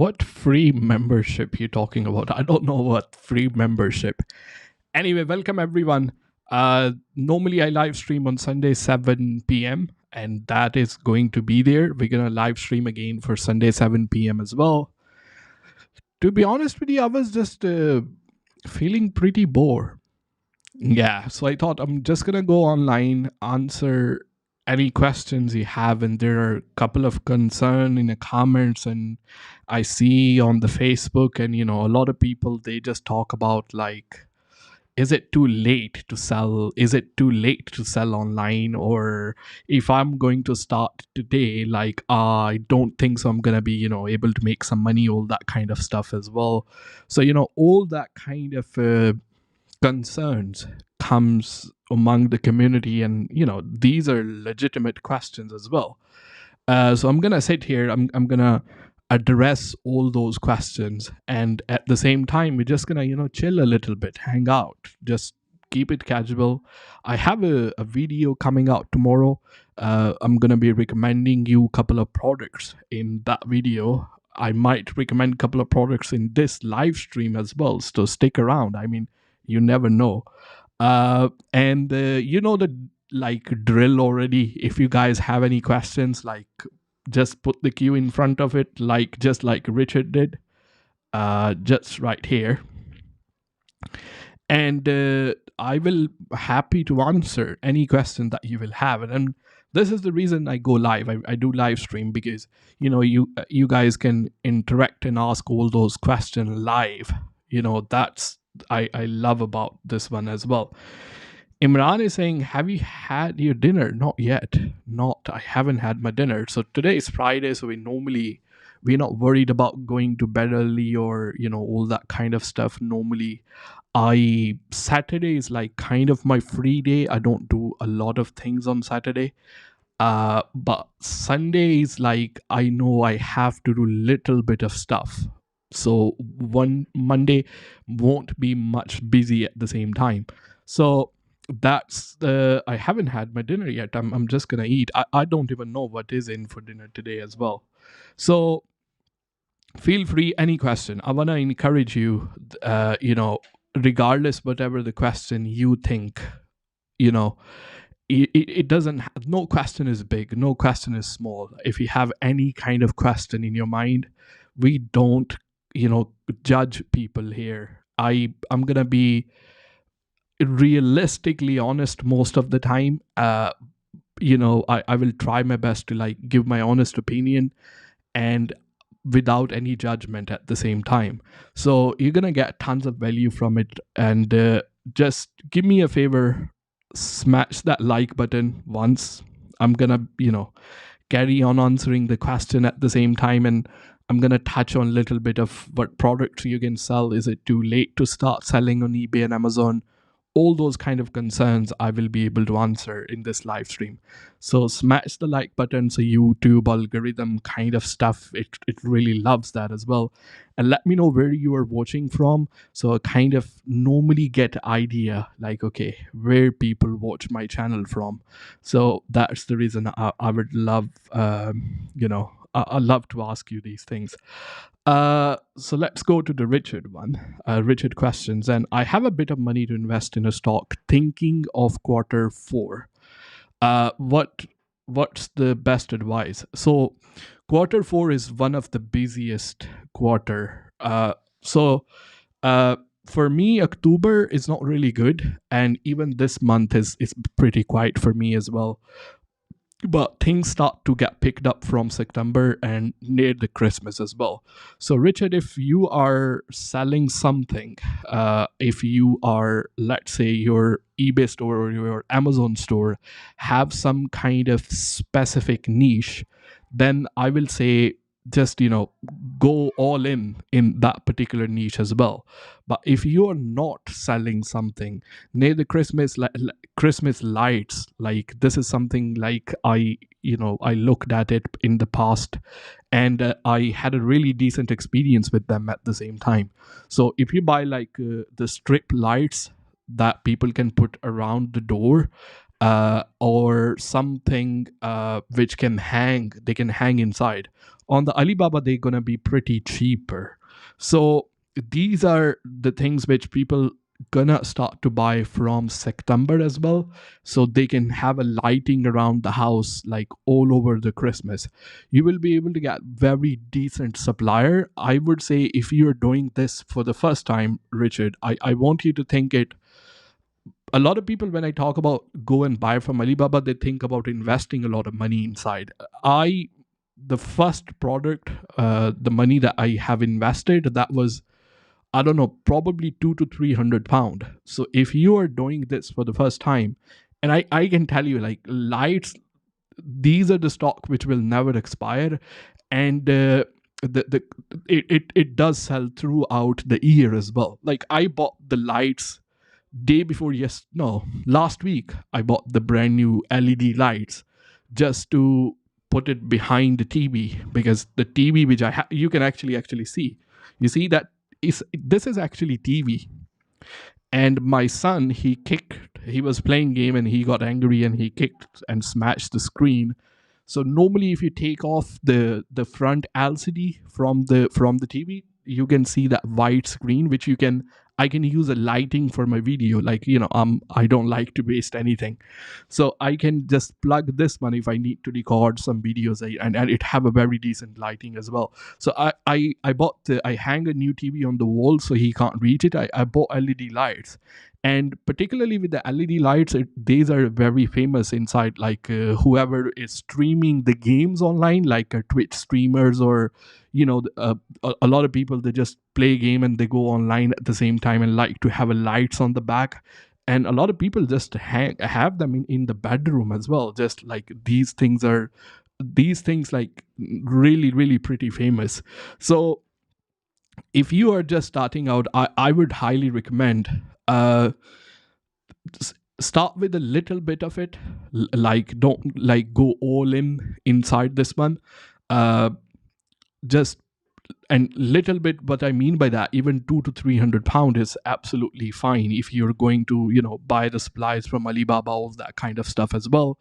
What free membership you talking about? I don't know what free membership. Anyway, welcome everyone. Normally I live stream on Sunday 7 p.m. and that is going to be there. We're gonna live stream again for Sunday 7 p.m. as well. To be honest with you, I was just feeling pretty bored. Yeah, so I thought I'm just gonna go online, answer any questions you have, and there are a couple of concern in the comments, and I see on the Facebook, and a lot of people they just talk about like, is it too late to sell? Is it too late to sell online? Or if I'm going to start today, like I don't think so. I'm gonna be able to make some money, all that kind of stuff as well. So all that kind of concerns comes among the community, and these are legitimate questions as well. So I'm gonna sit here, I'm gonna address all those questions, and at the same time we're just gonna chill a little bit, hang out, just keep it casual. I have a video coming out tomorrow. I'm gonna be recommending you a couple of products in that video. I might recommend a couple of products in this live stream as well, so stick around. I mean, you never know. And the like drill already. If you guys have any questions, like just put the queue in front of it, like just like Richard did. just right here, and I will happy to answer any question that you will have. And this is the reason I go live. I do live stream because you guys can interact and ask all those questions live. That's I love about this one as well. Imran is saying, have you had your dinner? Not yet. Not. I haven't had my dinner. So today is Friday, so we're not worried about going to bed early or all that kind of stuff. Normally, I Saturday is like kind of my free day. I don't do a lot of things on Saturday. But Sunday is like I know I have to do little bit of stuff. So one Monday won't be much busy at the same time. So that's the I haven't had my dinner yet. I'm just gonna eat. I don't even know what is in for dinner today as well. So feel free any question. I wanna encourage you. Regardless whatever the question you think, you know it doesn't no question is big, no question is small. If you have any kind of question in your mind, we don't judge people here. I'm gonna be realistically honest most of the time. I will try my best to like give my honest opinion and without any judgment at the same time. So you're gonna get tons of value from it. And just give me a favor, smash that like button once. I'm gonna carry on answering the question at the same time, and I'm gonna touch on a little bit of what products you can sell. Is it too late to start selling on eBay and Amazon? All those kind of concerns I will be able to answer in this live stream. So smash the like button. So YouTube algorithm kind of stuff, it really loves that as well. And let me know where you are watching from, so I kind of normally get idea like, okay, where people watch my channel from. So that's the reason I would love I love to ask you these things. So let's go to the Richard one. Richard questions, and I have a bit of money to invest in a stock. Thinking of quarter four. What's the best advice? So quarter four is one of the busiest quarter. So for me, October is not really good, and even this month is pretty quiet for me as well. But things start to get picked up from September and near the Christmas as well. So Richard, if you are selling something, if you are, let's say, your eBay store or your Amazon store have some kind of specific niche, then I will say just go all in that particular niche as well. But if you are not selling something near the Christmas lights, like this is something like I looked at it in the past, and I had a really decent experience with them at the same time. So if you buy like the strip lights that people can put around the door, or something which they can hang inside on the Alibaba, they're gonna be pretty cheaper. So these are the things which people gonna start to buy from September as well, so they can have a lighting around the house like all over the Christmas. You will be able to get very decent supplier. I would say if you're doing this for the first time, Richard, I want you to think it. A lot of people, when I talk about go and buy from Alibaba, they think about investing a lot of money inside. The first product, the money that I have invested, that was, I don't know, probably 200 to 300 pound. So if you are doing this for the first time, and I can tell you, like lights, these are the stock which will never expire, and the it does sell throughout the year as well. Like I bought the lights day before, yes, no, last week I bought the brand new LED lights just to put it behind the TV, because the TV which you can actually see, you see that is this is actually TV. And my son, he was playing game and he got angry and he kicked and smashed the screen. So normally if you take off the front LCD from the TV, you can see that white screen which you can I can use a lighting for my video. Like, I don't like to waste anything. So I can just plug this one if I need to record some videos, and it have a very decent lighting as well. So I hang a new TV on the wall so he can't reach it. I bought LED lights. And particularly with the LED lights, these are very famous inside, like whoever is streaming the games online, like Twitch streamers, or a lot of people, they just play a game and they go online at the same time and like to have a lights on the back. And a lot of people just have them in the bedroom as well. Just like these things like really really pretty famous. So if you are just starting out, I would highly recommend start with a little bit of it. Like, don't like go all in inside this one. uh just and little bit, what I mean by that, even 200 to 300 pound is absolutely fine if you're going to buy the supplies from Alibaba, all that kind of stuff as well.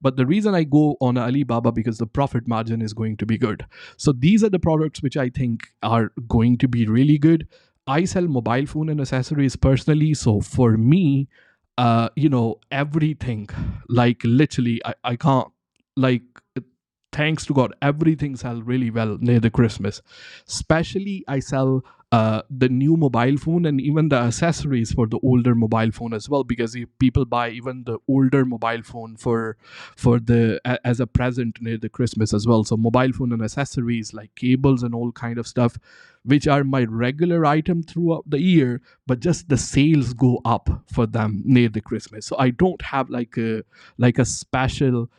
But the reason I go on Alibaba, because the profit margin is going to be good. So these are the products which I think are going to be really good. I sell mobile phone and accessories personally, so for me, everything, like literally, I can't, like, thanks to God, everything sell really well near the Christmas. Especially, I sell the new mobile phone and even the accessories for the older mobile phone as well, because if people buy even the older mobile phone as a present near the Christmas as well. So mobile phone and accessories like cables and all kind of stuff, which are my regular item throughout the year, but just the sales go up for them near the Christmas. So I don't have like a special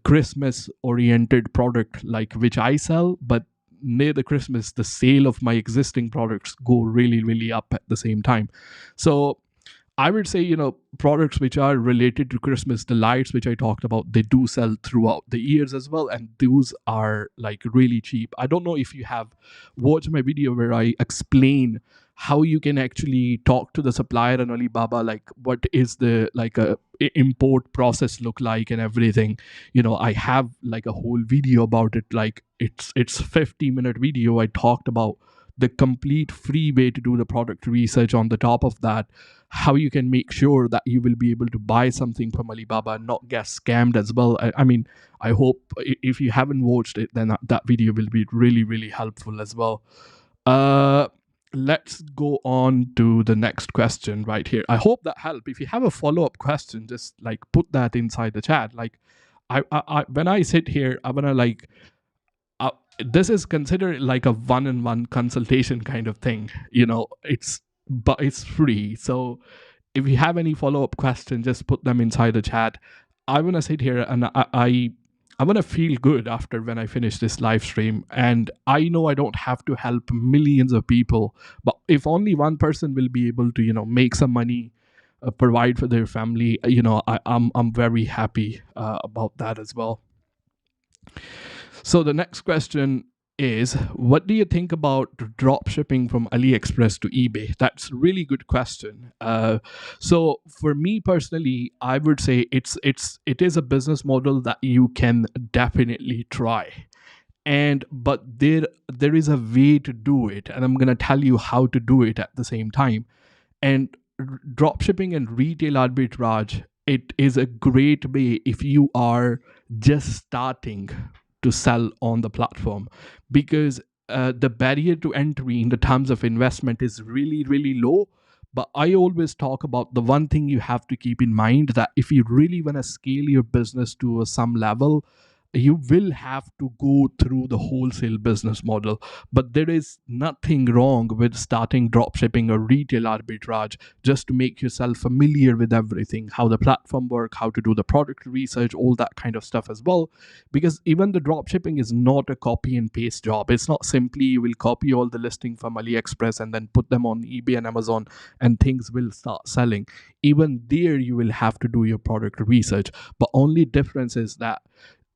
Christmas oriented product like which I sell, but near the Christmas, the sale of my existing products go really, really up at the same time. So I would say, products which are related to Christmas, the lights which I talked about, they do sell throughout the years as well. And those are like really cheap. I don't know if you have watched my video where I explain how you can actually talk to the supplier and Alibaba, like what is the like a import process look like and everything. I have like a whole video about it. Like it's 50-minute video. I talked about the complete free way to do the product research. On the top of that, how you can make sure that you will be able to buy something from Alibaba and not get scammed as well. I mean, I hope if you haven't watched it, then that video will be really, really helpful as well. Uh, let's go on to the next question right here. I hope that helped. If you have a follow-up question, just like put that inside the chat. Like, I when I sit here, I wanna like uh, this is considered like a one-on-one consultation kind of thing. But it's free. So if you have any follow-up question, just put them inside the chat. I want to sit here and I want to feel good after when I finish this live stream. And I know I don't have to help millions of people, but if only one person will be able to make some money, provide for their family, I'm very happy about that as well. So the next question is, what do you think about drop shipping from Aliexpress to eBay? That's a really good question. So for me personally, I would say it is a business model that you can definitely try. But there is a way to do it, and I'm gonna tell you how to do it at the same time. And drop shipping and retail arbitrage, it is a great way if you are just starting to sell on the platform, because the barrier to entry in the terms of investment is really really low. But I always talk about the one thing you have to keep in mind, that if you really want to scale your business to some level, you will have to go through the wholesale business model. But there is nothing wrong with starting drop shipping or retail arbitrage, just to make yourself familiar with everything, how the platform work, how to do the product research, all that kind of stuff as well. Because even the drop shipping is not a copy and paste job. It's not simply you will copy all the listing from Aliexpress and then put them on eBay and Amazon and things will start selling. Even there you will have to do your product research. But only difference is that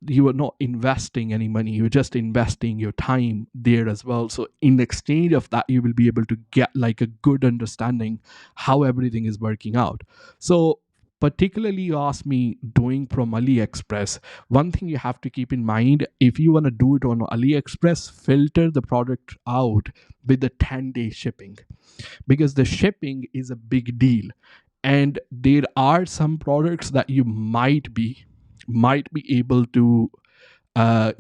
you are not investing any money, you're just investing your time there as well. So in exchange of that, you will be able to get like a good understanding how everything is working out. So particularly you ask me doing from AliExpress, one thing you have to keep in mind, if you want to do it on AliExpress, filter the product out with the 10-day shipping, because the shipping is a big deal. And there are some products that you might be able to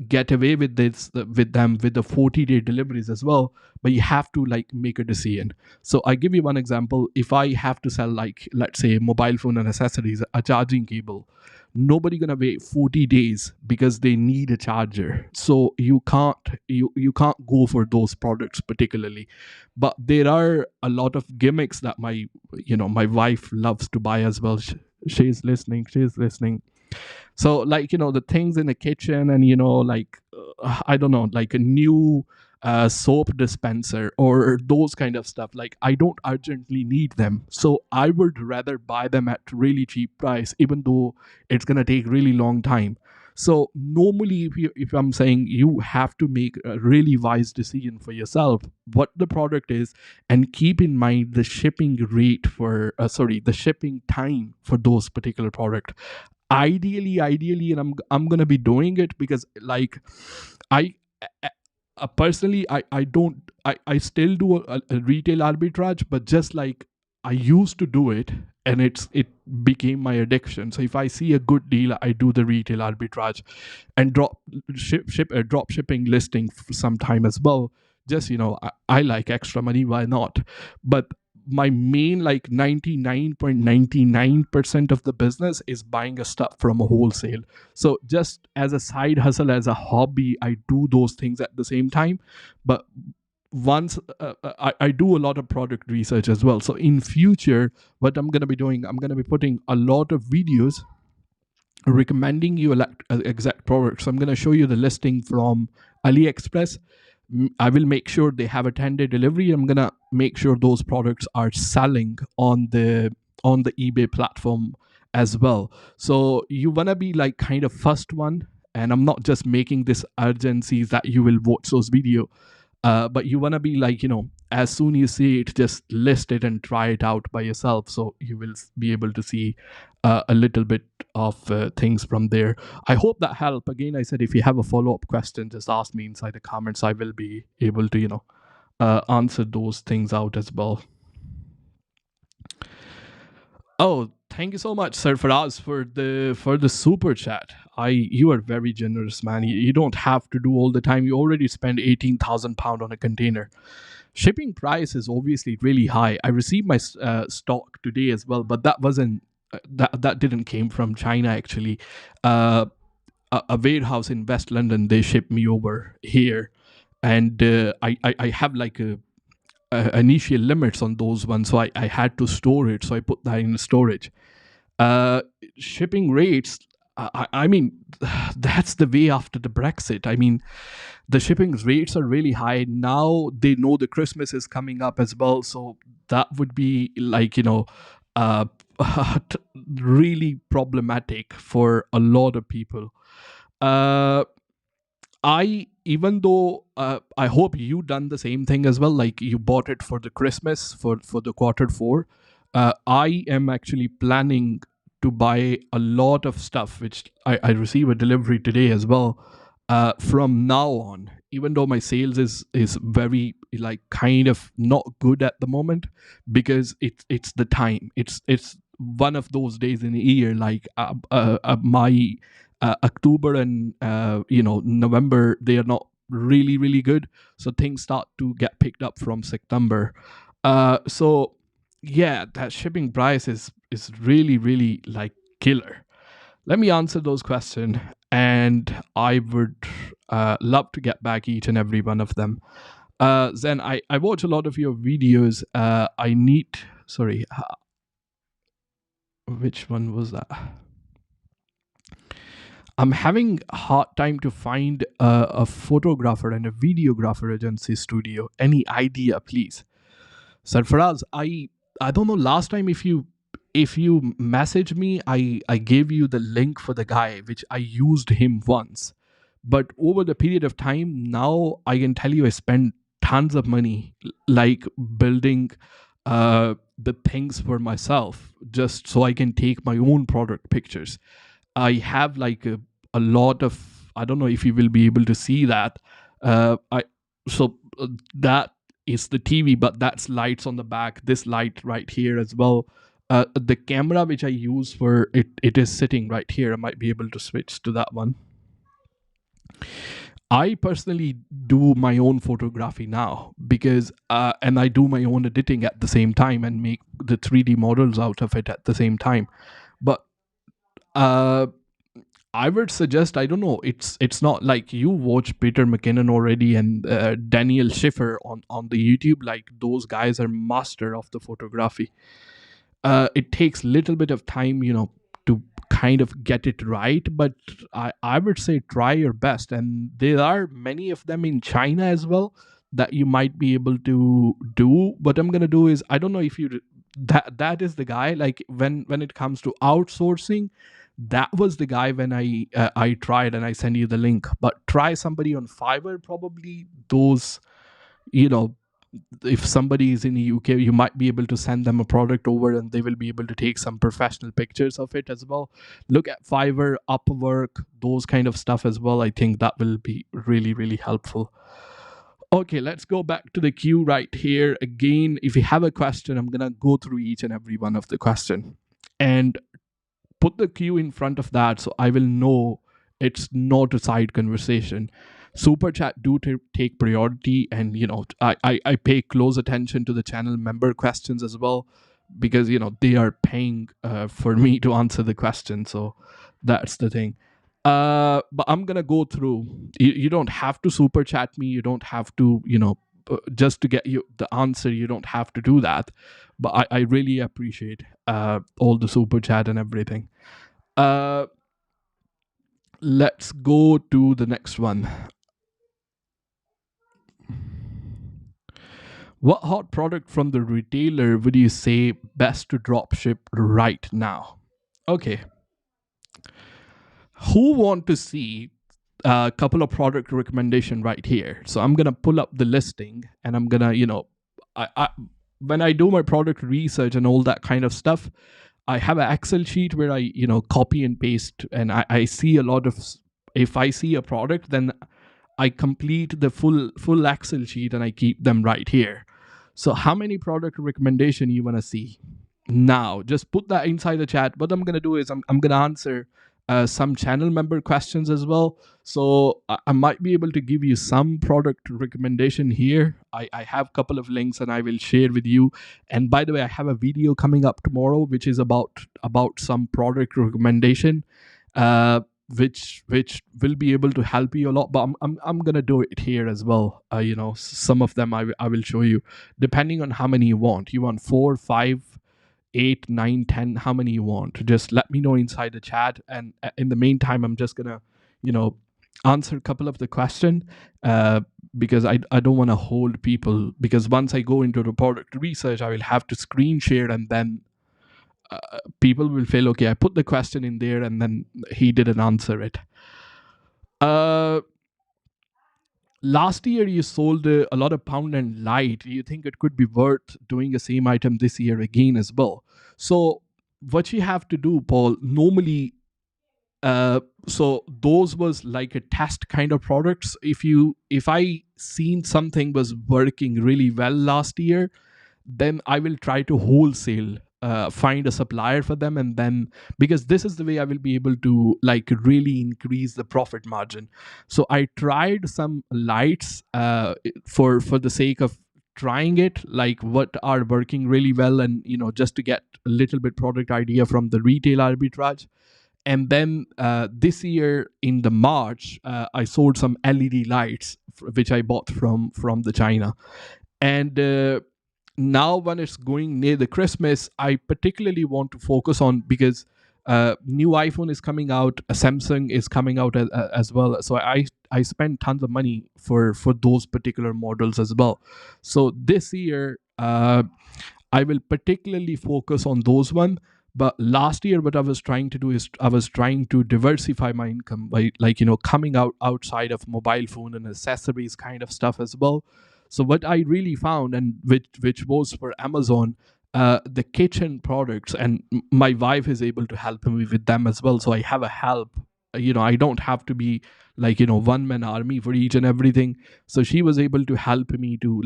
get away with this with them with the 40-day deliveries as well, but you have to like make a decision. So I give you one example. If I have to sell, like, let's say mobile phone and accessories, a charging cable, nobody gonna wait 40 days because they need a charger. So you can't go for those products particularly. But there are a lot of gimmicks that my wife loves to buy as well. She's listening. So, like, the things in the kitchen, and like, I don't know, like a new soap dispenser or those kind of stuff, like I don't urgently need them, so I would rather buy them at really cheap price, even though it's going to take really long time. So normally, if I'm saying, you have to make a really wise decision for yourself what the product is, and keep in mind the shipping rate for the shipping time for those particular product. Ideally, and I'm gonna be doing it, because like, I personally, I don't I still do a retail arbitrage, but just like I used to do it, and it became my addiction. So if I see a good deal, I do the retail arbitrage, and drop shipping listing sometime as well. Just, I like extra money, why not? But my main, like, 99.99% of the business is buying a stuff from a wholesale. So just as a side hustle, as a hobby, I do those things at the same time. But once I do a lot of product research as well. So in future, what I'm going to be doing, I'm going to be putting a lot of videos recommending you exact products. So I'm going to show you the listing from AliExpress. I will make sure they have a 10-day delivery. I'm going to make sure those products are selling on the eBay platform as well. So you want to be like kind of first one, and I'm not just making this urgency that you will watch those video, but you want to be like, as soon you see it, just list it and try it out by yourself, so you will be able to see a little bit of things from there. I hope that helped. Again, I said, if you have a follow-up question, just ask me inside the comments. I will be able to answer those things out as well. Oh, thank you so much, sir, for the super chat. You are very generous, man. You don't have to do all the time. You already spent £18,000 on a container. Shipping price is obviously really high. I received my stock today as well, but that wasn't that didn't came from China actually. Uh, a warehouse in West London, they shipped me over here, and I have like a initial limits on those ones, so I had to store it, so I put that in storage. uh Shipping rates, I mean, that's the way after the Brexit. I mean, the shipping rates are really high now. They know the Christmas is coming up as well, so that would be like, uh really problematic for a lot of people. uh I Even though I hope you done the same thing as well, like you bought it for the Christmas, for the quarter 4. I am actually planning to buy a lot of stuff, which I receive a delivery today as well. From now on, even though my sales is very, like, kind of not good at the moment, because it's the time. It's one of those days in the year, like, my October and November, they are not really good. So things start to get picked up from September. So yeah, that shipping price is really like killer. Let me answer those questions, and I would love to get back each and every one of them. Then I watch a lot of your videos. I need Sorry, which one was that? I'm having a hard time to find a photographer and a videographer agency studio. Any idea, please? Sarfaraz, I don't know. Last time, if you message me, I gave you the link for the guy, which I used him once. But over the period of time, now I can tell you I spent tons of money, like building the things for myself, just so I can take my own product pictures. I have like a lot of, I don't know if you will be able to see that. I so that is the TV, but that's lights on the back. This light right here as well. The camera which I use for it, it is sitting right here. I might be able to switch to that one. I personally do my own photography now because, and I do my own editing at the same time and make the 3D models out of it at the same time. But uh, I would suggest, I don't know, it's not like you watch Peter McKinnon already and Daniel Schiffer on the YouTube. Like those guys are master of the photography. It takes little bit of time, to kind of get it right, but I would say try your best. And there are many of them in China as well that you might be able to do. What I'm gonna do is, I don't know if you, that is the guy, like when it comes to outsourcing, that was the guy when I tried, and I send you the link. But try somebody on Fiverr, probably those, you know if somebody is in the UK, you might be able to send them a product over and they will be able to take some professional pictures of it as well. Look at Fiverr, Upwork, those kind of stuff as well. I think that will be really, really helpful. Okay, let's go back to the queue right here. Again, if you have a question, I'm going to go through each and every one of the question and put the queue in front of that so I will know it's not a side conversation. Super chat do take priority, and I pay close attention to the channel member questions as well, because they are paying for me to answer the question. So that's the thing. But I'm gonna go through. You don't have to super chat me. You don't have to, just to get you the answer. You don't have to do that. But I really appreciate all the super chat and everything. Let's go to the next one. What hot product from the retailer would you say best to drop ship right now? Okay. Who want to see a couple of product recommendation right here? So I'm gonna pull up the listing, and I'm gonna, I when I do my product research and all that kind of stuff, I have an Excel sheet where I, copy and paste, and I see a lot of. If I see a product, then I complete the full Excel sheet and I keep them right here. So how many product recommendation you want to see? Now, just put that inside the chat. What I'm going to do is I'm going to answer some channel member questions as well. So I might be able to give you some product recommendation here. I have a couple of links and I will share with you. And by the way, I have a video coming up tomorrow, which is about some product recommendation. Which will be able to help you a lot, but I'm gonna do it here as well. Some of them I will show you, depending on how many you want. You want 4, 5, 8, 9, 10? How many you want? Just let me know inside the chat, and in the meantime, I'm just gonna answer a couple of the question, because I don't want to hold people, because once I go into the product research, I will have to screen share, and then people will feel, okay, I put the question in there and then he didn't answer it. Last year you sold a lot of pound and light. Do you think it could be worth doing the same item this year again as well? So what you have to do, Paul, normally, so those was like a test kind of products. If I seen something was working really well last year, then I will try to wholesale find a supplier for them, and then, because this is the way I will be able to like really increase the profit margin. So I tried some lights for the sake of trying it, like what are working really well, and just to get a little bit product idea from the retail arbitrage. And then this year in the March, I sold some LED lights which I bought from the China. And now when it's going near the Christmas, I particularly want to focus on, because new iPhone is coming out, Samsung is coming out as well. So I spend tons of money for those particular models as well. So this year I will particularly focus on those one. But last year, what I was trying to do is I was trying to diversify my income by, like, coming outside of mobile phone and accessories kind of stuff as well. So what I really found, and which was for Amazon, the kitchen products, and my wife is able to help me with them as well. So I have a help. I don't have to be like one man army for each and everything. So she was able to help me to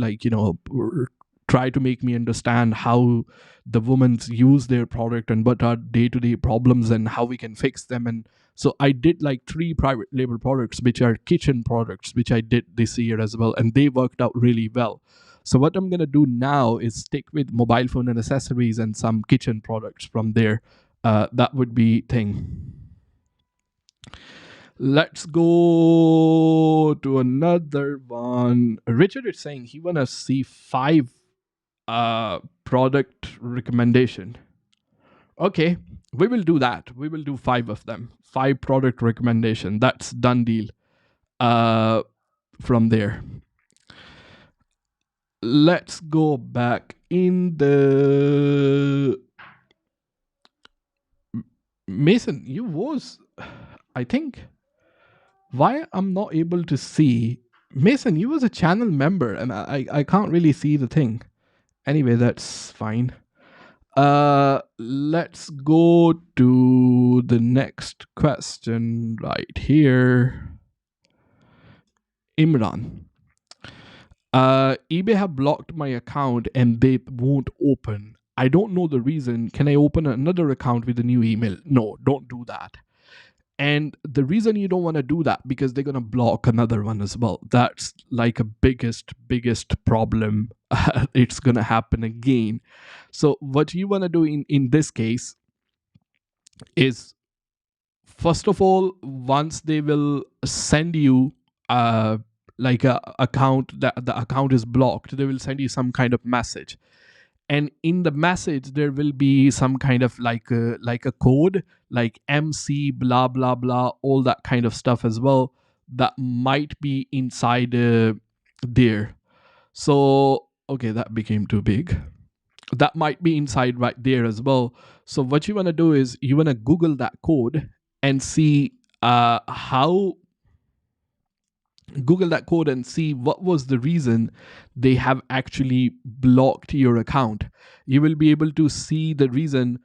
try to make me understand how the women use their product and what are day-to-day problems and how we can fix them. And so I did like three private label products, which are kitchen products, which I did this year as well, and they worked out really well. So what I'm gonna do now is stick with mobile phone and accessories and some kitchen products from there. That would be thing. Let's go to another one. Richard is saying he wanna see five product recommendation. Okay, we will do that. We will do five of them. Five product recommendation. That's done deal. Uh, from there, let's go back in the Mason. You was, I think. Why I'm not able to see Mason? You was a channel member, and I can't really see the thing. Anyway, that's fine. Let's go to the next question right here. Imran. eBay have blocked my account and they won't open. I don't know the reason. Can I open another account with a new email? No, don't do that. And the reason you don't want to do that, because they're going to block another one as well. That's like a biggest problem. It's going to happen again. So what you want to do in this case is, first of all, once they will send you like a account, that the account is blocked, they will send you some kind of message, and in the message there will be some kind of like a code, like MC blah blah blah, all that kind of stuff as well, that might be inside there. So okay, that became too big. That might be inside right there as well. So what you want to do is you want to Google that code and see how Google that code and see what was the reason they have actually blocked your account. You will be able to see the reason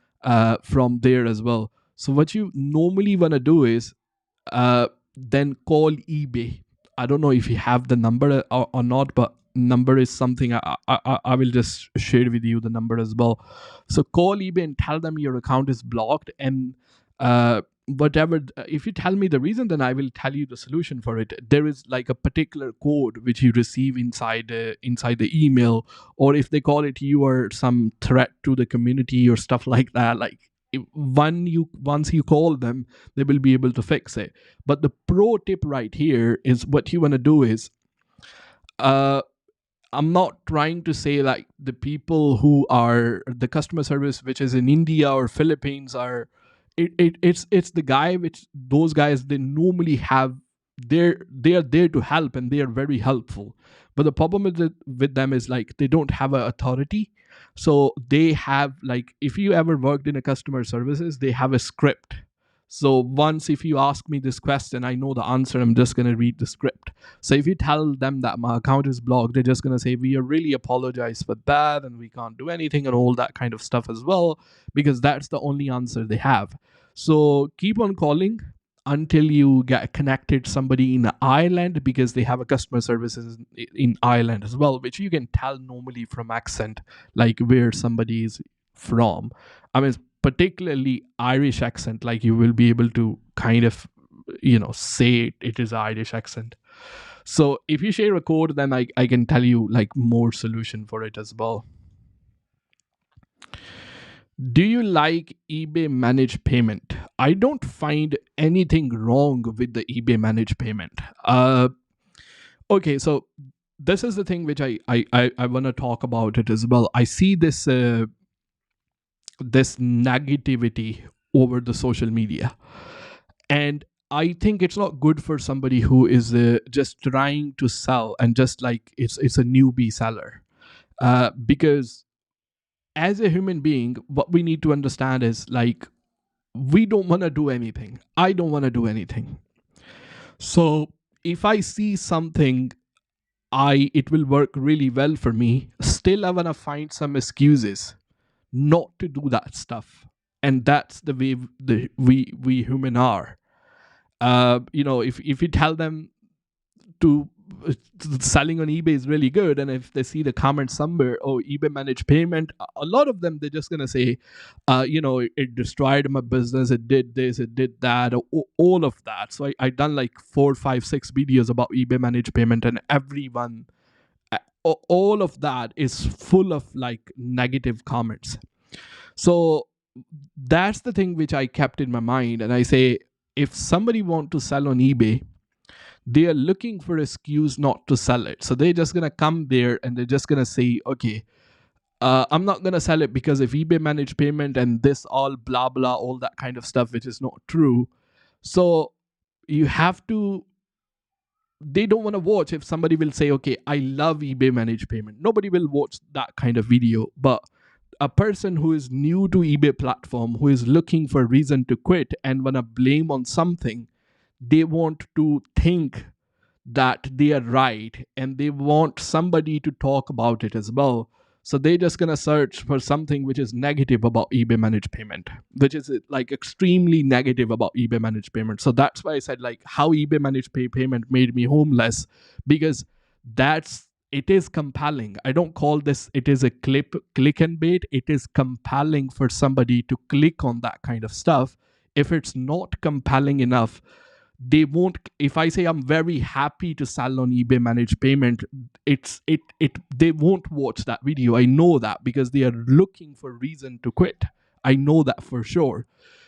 from there as well. So what you normally want to do is then call eBay. I don't know if you have the number or not, but number is something I will just share with you the number as well. So call eBay and tell them your account is blocked, and whatever, if you tell me the reason, then I will tell you the solution for it. There is like a particular code which you receive inside the email, or if they call it you are some threat to the community or stuff like that, like once you call them, they will be able to fix it. But the pro tip right here is, what you want to do is, uh I'm not trying to say like the people who are the customer service which is in India or Philippines are, it's the guy which those guys, they normally have, they are there to help and they are very helpful. But the problem with them is like they don't have an authority. So they have, like, if you ever worked in a customer services, they have a script. So once if you ask me this question, I know the answer, I'm just going to read the script. So if you tell them that my account is blocked, they're just going to say, we are really apologize for that and we can't do anything and all that kind of stuff as well, because that's the only answer they have. So keep on calling until you get connected somebody in Ireland, because they have a customer services in Ireland as well, which you can tell normally from accent, like where somebody is from. I mean, particularly Irish accent, like you will be able to kind of say it is Irish accent. So if you share a code, then I can tell you like more solution for it as well. Do you like eBay managed payment? I don't find anything wrong with the eBay managed payment. Okay, so this is the thing which I want to talk about it as well. I see this this negativity over the social media, and I think it's not good for somebody who is just trying to sell and just like it's a newbie seller, because as a human being, what we need to understand is like we don't want to do anything. I don't want to do anything. So if I see something it will work really well for me. Still, I wanna find some excuses not to do that stuff, and that's the way we human are. If you tell them to selling on eBay is really good, and if they see the comment somewhere, oh, eBay managed payment, a lot of them they're just gonna say, it destroyed my business, it did this, it did that, all of that. So I done like 4, 5, 6 videos about eBay managed payment, and everyone, all of that is full of like negative comments. So that's the thing which I kept in my mind, and I say, if somebody want to sell on eBay, they are looking for excuse not to sell it. So they're just gonna come there and they're just gonna say, okay, I'm not gonna sell it because if eBay managed payment and this all blah blah, all that kind of stuff, which is not true. So you have to. They don't want to watch if somebody will say, okay, I love eBay managed payment. Nobody will watch that kind of video. But a person who is new to eBay platform, who is looking for a reason to quit and wanna blame on something, they want to think that they are right, and they want somebody to talk about it as well. So they're just gonna search for something which is negative about eBay managed payment, which is like extremely negative about eBay managed payment. So that's why I said like how eBay managed payment made me homeless, because it is compelling. I don't call this it is a click and bait. It is compelling for somebody to click on that kind of stuff. If it's not compelling enough, they won't. If I say I'm very happy to sell on eBay managed payment, they won't watch that video. I know that because they are looking for reason to quit. I know that for sure.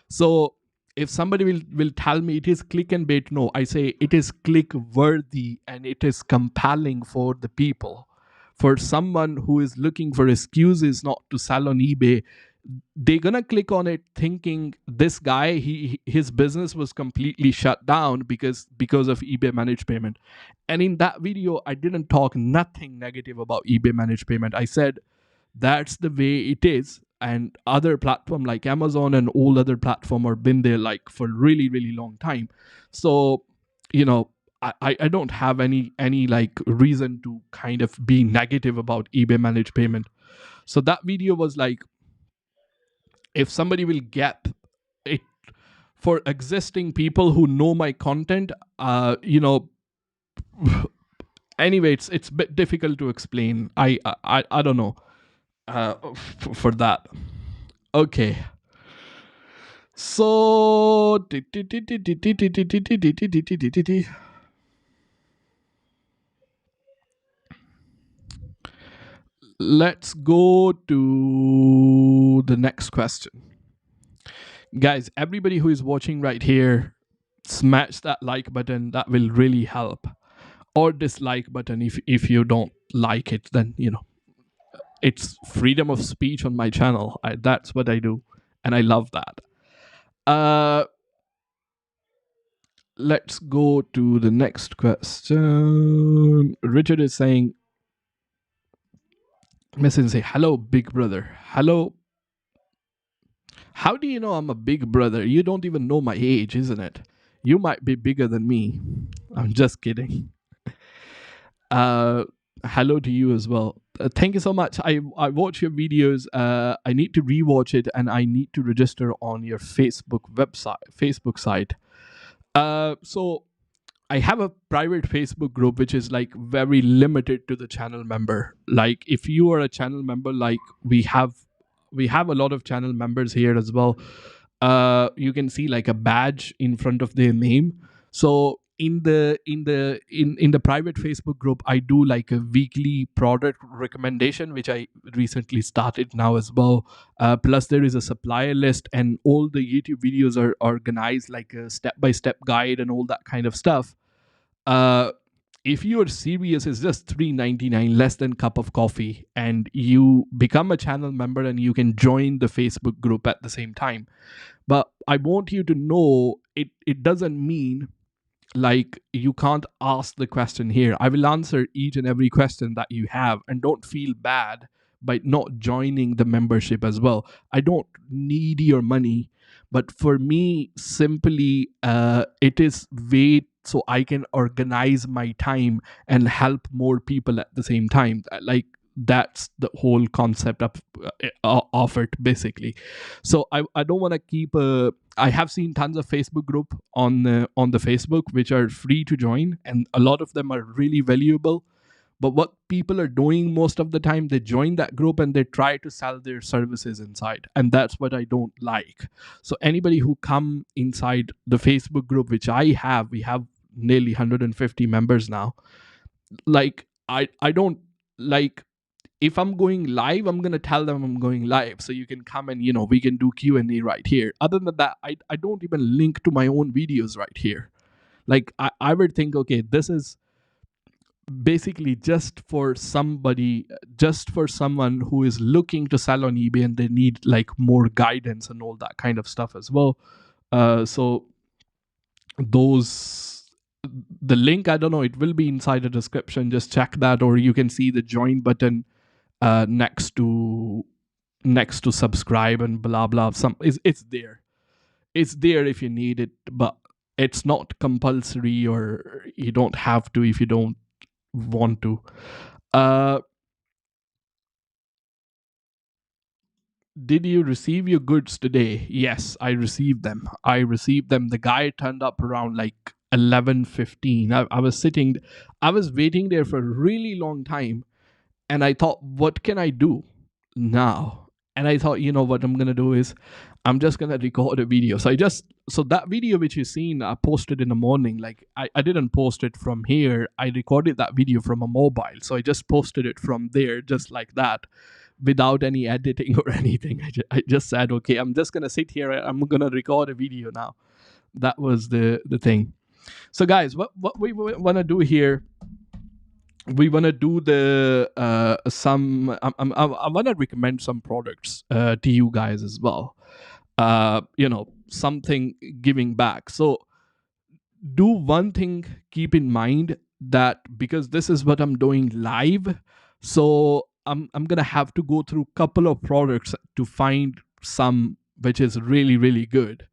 So if somebody will tell me it is click and bait, no, I say it is click worthy and it is compelling for the people. For someone who is looking for excuses not to sell on eBay, they're gonna click on it thinking this guy, his business was completely shut down because of eBay managed payment. And in that video I didn't talk nothing negative about eBay managed payment. I said that's the way it is, and other platform like Amazon and all other platform are been there like for really really long time. So I don't have any like reason to kind of be negative about eBay managed payment. So that video was like, if somebody will get it, for existing people who know my content, anyway, it's a bit difficult to explain. I don't know for that. Okay, so let's go to the next question. Guys, everybody who is watching right here, smash that like button. That will really help. Or dislike button if you don't like it, then it's freedom of speech on my channel. That's what I do, and I love that. Let's go to the next question. Richard is saying, say, hello, big brother. Hello. How do you know I'm a big brother? You don't even know my age, isn't it? You might be bigger than me. I'm just kidding. Hello to you as well. Thank you so much. I watch your videos. I need to rewatch it, and I need to register on your Facebook site. So I have a private Facebook group which is like very limited to the channel member. Like if you are a channel member, like we have a lot of channel members here as well. You can see like a badge in front of their name. So in the private Facebook group, I do like a weekly product recommendation, which I recently started now as well. Plus there is a supplier list, and all the YouTube videos are organized like a step-by-step guide and all that kind of stuff. If you are serious, it's just $3.99, less than cup of coffee, and you become a channel member and you can join the Facebook group at the same time. But I want you to know it doesn't mean like you can't ask the question here. I will answer each and every question that you have, and don't feel bad by not joining the membership as well. I don't need your money, but for me, simply it is way so I can organize my time and help more people at the same time. Like that's the whole concept of it basically. So I don't want to keep I have seen tons of Facebook group on the Facebook which are free to join, and a lot of them are really valuable. But what people are doing most of the time, they join that group and they try to sell their services inside, and that's what I don't like. So anybody who come inside the Facebook group, which we have nearly 150 members now. Like I don't like, if I'm going live, I'm gonna tell them I'm going live, so you can come and we can do Q&A right here. Other than that, I don't even link to my own videos right here. Like I would think, okay, this is basically just for someone who is looking to sell on eBay and they need like more guidance and all that kind of stuff as well. So those the link, I don't know, it will be inside the description, just check that, or you can see the join button next to subscribe and blah blah. It's there. It's there if you need it, but it's not compulsory, or you don't have to if you don't want to. uh did you receive your goods today? Yes, I received them. The guy turned up around like 11:15. I was waiting there for a really long time, and I thought, what can I do now? And I thought, what I'm gonna do is I'm just gonna record a video. So that video which you seen, I posted in the morning. Like I didn't post it from here. I recorded that video from a mobile. So I just posted it from there, just like that, without any editing or anything. I just said, okay, I'm just gonna sit here. I'm gonna record a video now. That was the thing. So guys, what we wanna do here, we want to do the some I want to recommend some products to you guys as well. Something giving back. So do one thing, keep in mind that because this is what I'm doing live, so I'm gonna have to go through a couple of products to find some which is really really good,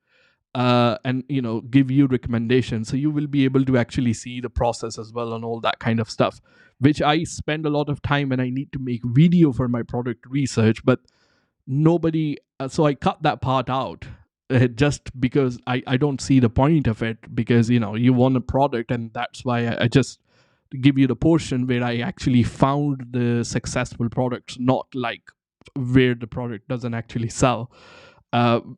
and give you recommendations, so you will be able to actually see the process as well and all that kind of stuff, which I spend a lot of time when I need to make video for my product research. But nobody so I cut that part out, just because I don't see the point of it, because you want a product, and that's why I just give you the portion where I actually found the successful products, not like where the product doesn't actually sell,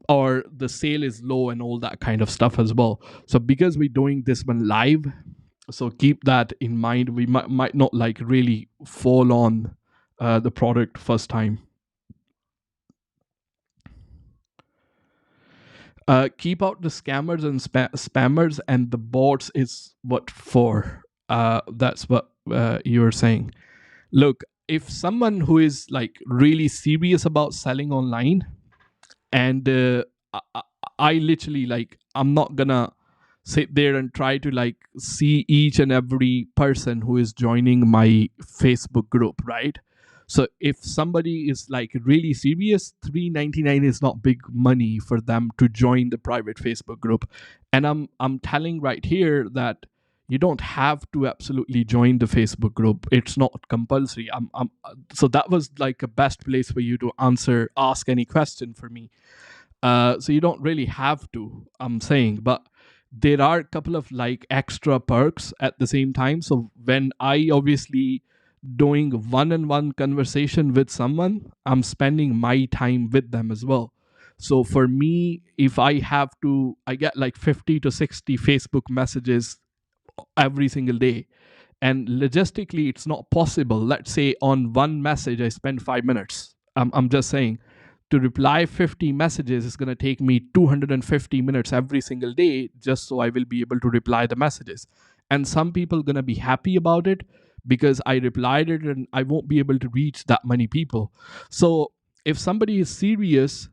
or the sale is low and all that kind of stuff as well. So because we're doing this one live, so keep that in mind. We might not like really fall on the product first time. Keep out the scammers and spammers, and the bots is what for. That's what you're saying. Look, if someone who is like really serious about selling online, and I literally, like, I'm not gonna sit there and try to like see each and every person who is joining my Facebook group, right? So if somebody is like really serious, $3.99 is not big money for them to join the private Facebook group. And I'm telling right here that you don't have to absolutely join the Facebook group. It's not compulsory. So that was like a best place for you to ask any question for me. So you don't really have to, I'm saying, but there are a couple of like extra perks at the same time. So when I obviously doing one-on-one conversation with someone, I'm spending my time with them as well. So for me, if I get like 50 to 60 Facebook messages every single day, and logistically it's not possible. Let's say on one message I spend 5 minutes. I'm just saying, to reply 50 messages is going to take me 250 minutes every single day, just so I will be able to reply the messages. And some people going to be happy about it because I replied it, and I won't be able to reach that many people. So if somebody is serious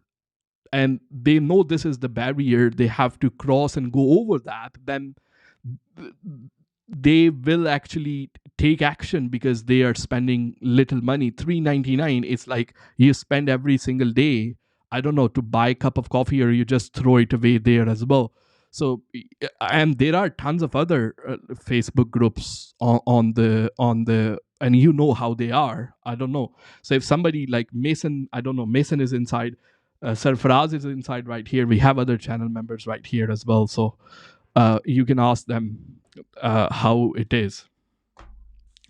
and they know this is the barrier they have to cross and go over that, then they will actually take action, because they are spending little money. $3.99, it's like you spend every single day, I don't know, to buy a cup of coffee, or you just throw it away there as well. So and there are tons of other Facebook groups on the and you know how they are. I don't know. So if somebody like Mason, I don't know, Mason is inside, Sarfaraz is inside right here. We have other channel members right here as well. So you can ask them how it is.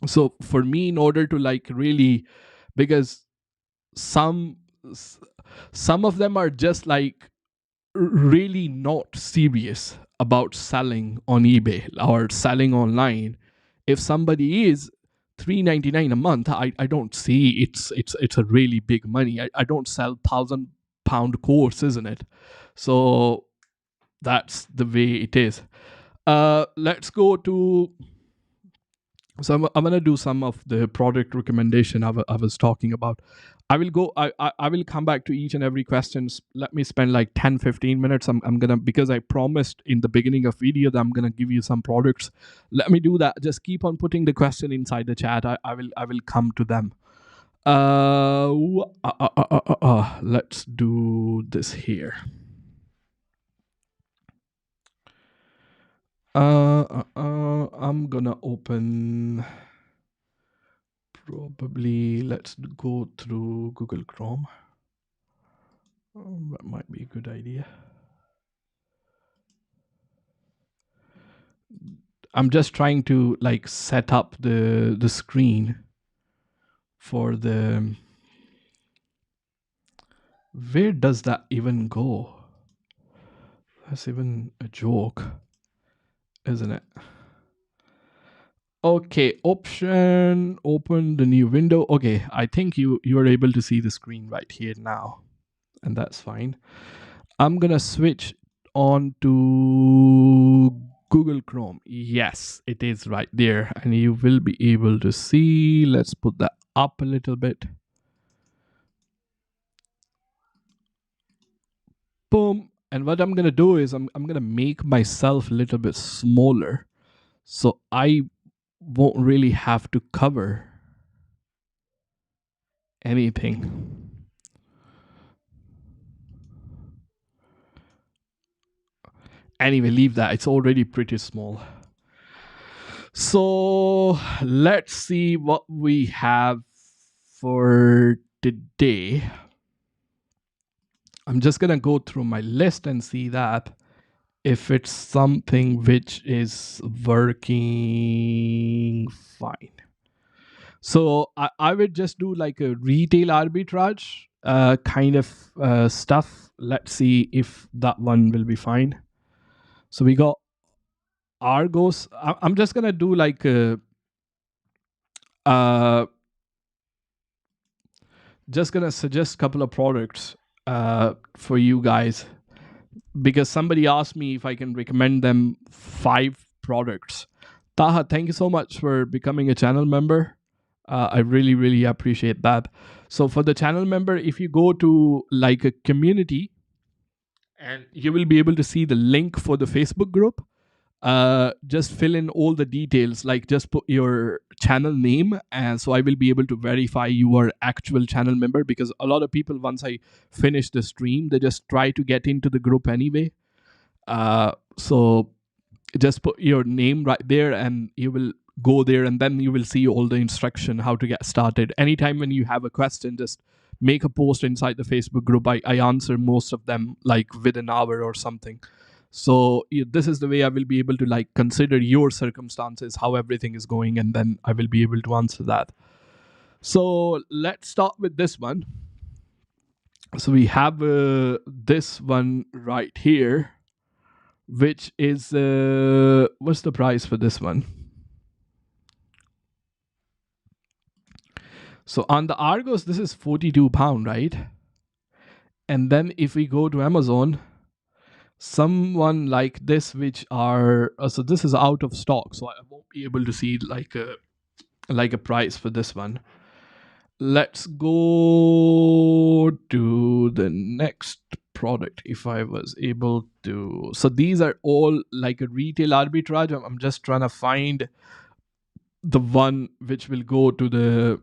So for me, in order to like really, because some some of them are just like really not serious about selling on eBay or selling online. If somebody is $3.99 a month, I don't see it's a really big money. I don't sell £1,000 course, isn't it? So that's the way it is. Let's go to, so I'm gonna do some of the product recommendation I was talking about. I will go, I will come back to each and every questions. Let me spend like 10-15 minutes. I'm gonna, because I promised in the beginning of video that I'm gonna give you some products. Let me do that. Just keep on putting the question inside the chat. I will come to them. Let's do this here. I'm gonna open, probably, let's go through Google Chrome. That might be a good idea. I'm just trying to like set up the screen for the, where does that even go? That's even a joke, isn't it? Okay, option, open the new window. Okay, I think you are able to see the screen right here now, and that's fine. I'm gonna switch on to Google Chrome. Yes, it is right there, and you will be able to see. Let's put that up a little bit. Boom. And what I'm gonna do is I'm gonna make myself a little bit smaller, so I won't really have to cover anything. Anyway, leave that. It's already pretty small. So let's see what we have for today. I'm just gonna go through my list and see that if it's something which is working fine. So I would just do like a retail arbitrage kind of stuff. Let's see if that one will be fine. So we got Argos. I'm just gonna do like uh, just gonna suggest a couple of products for you guys, because somebody asked me if I can recommend them 5 products. Taha, thank you so much for becoming a channel member. I really, really appreciate that. So for the channel member, if you go to like a community, and you will be able to see the link for the Facebook group. Just fill in all the details, like just put your channel name, and so I will be able to verify you are actual channel member, because a lot of people, once I finish the stream, they just try to get into the group anyway. So just put your name right there, and you will go there, and then you will see all the instruction how to get started. Anytime when you have a question, just make a post inside the Facebook group. I answer most of them like within an hour or something. So this is the way I will be able to like consider your circumstances, how everything is going, and then I will be able to answer that. So let's start with this one. So we have this one right here, which is what's the price for this one? So on the Argos, this is £42, right? And then if we go to Amazon, someone like this, which are so this is out of stock, so I won't be able to see like a price for this one. Let's go to the next product if I was able to. So these are all like a retail arbitrage. I'm just trying to find the one which will go to the,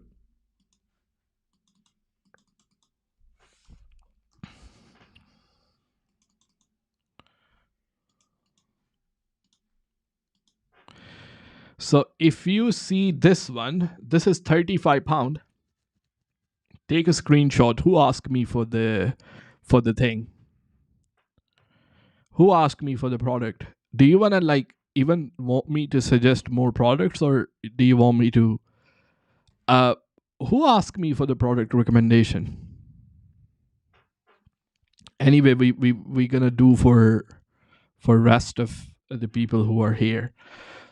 So if you see this one, this is £35. Take a screenshot. Who asked me for the thing? Who asked me for the product? Do you wanna like even want me to suggest more products, or do you want me to uh who asked me for the product recommendation? Anyway, we gonna do for rest of the people who are here.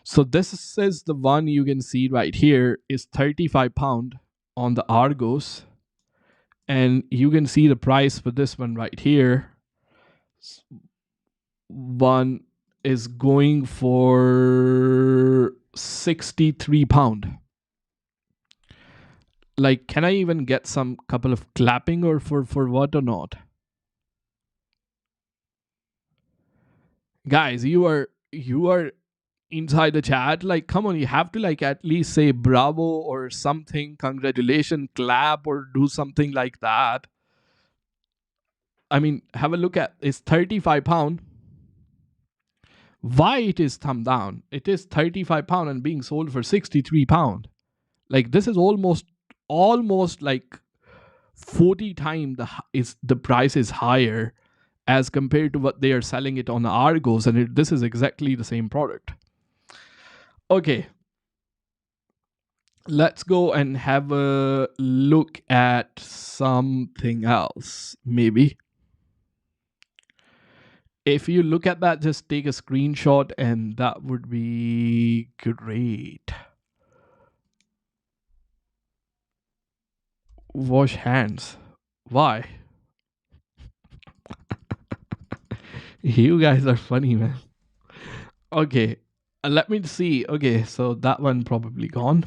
So this is the one you can see right here is £35 on the Argos, and you can see the price for this one right here. One is going for £63. Like, can I even get some couple of clapping or for what or not? Guys, you are inside the chat. Like, come on, you have to like at least say bravo or something, congratulations, clap, or do something like that. I mean, have a look at it's £35. Why it is thumb down? It is £35 and being sold for £63. Like, this is almost like 40 times the price is higher as compared to what they are selling it on Argos, and this is exactly the same product. Okay, let's go and have a look at something else. Maybe if you look at that, just take a screenshot, and that would be great. Wash hands. Why? You guys are funny, man. Okay, let me see. Okay, so that one probably gone.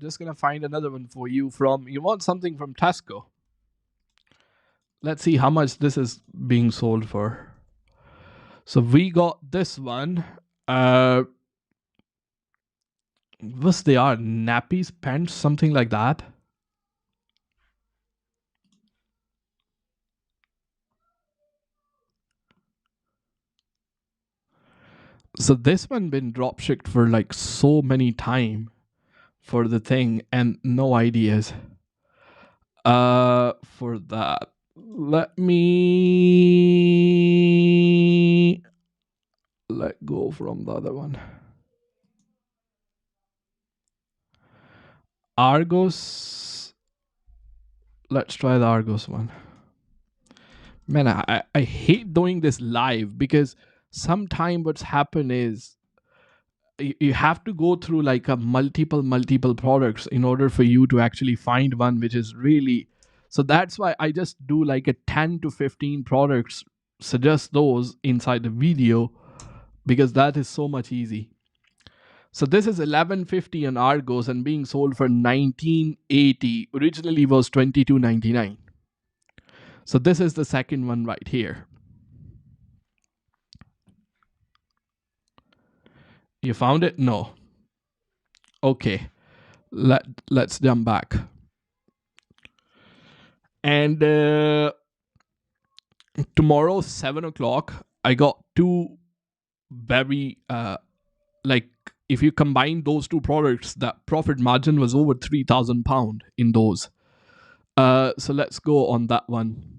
Just gonna find another one for you from. You want something from Tesco? Let's see how much this is being sold for. So we got this one. What's they are? Nappies, pants, something like that. So this one been drop shipped for like so many time for the thing, and no ideas. For that, let me let go from the other one. Argos. Let's try the Argos one. Man, I hate doing this live because sometimes what's happened is you have to go through like a multiple products in order for you to actually find one which is really. So that's why I just do like a 10 to 15 products, suggest those inside the video, because that is so much easy. So this is 1150 on Argos and being sold for 1980. Originally was 22.99. So this is the second one right here. You found it? No. Okay. Let's jump back. And tomorrow 7 o'clock, I got two very like, if you combine those two products, the profit margin was over £3,000 in those. So let's go on that one.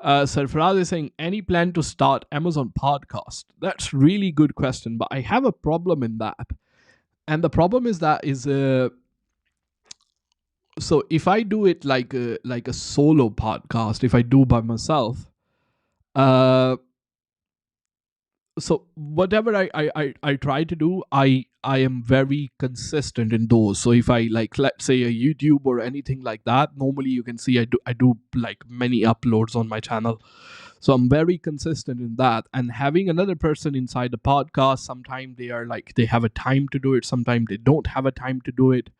Sarfaraz is saying, any plan to start Amazon podcast? That's really good question, but I have a problem in that. And the problem is so if I do it like a solo podcast, if I do by myself, uh, so whatever I try to do, I am very consistent in those. So if I like, let's say a YouTube or anything like that, normally you can see I do like many uploads on my channel. So I'm very consistent in that. And having another person inside the podcast, sometimes they are like they have a time to do it, sometimes they don't have a time to do it.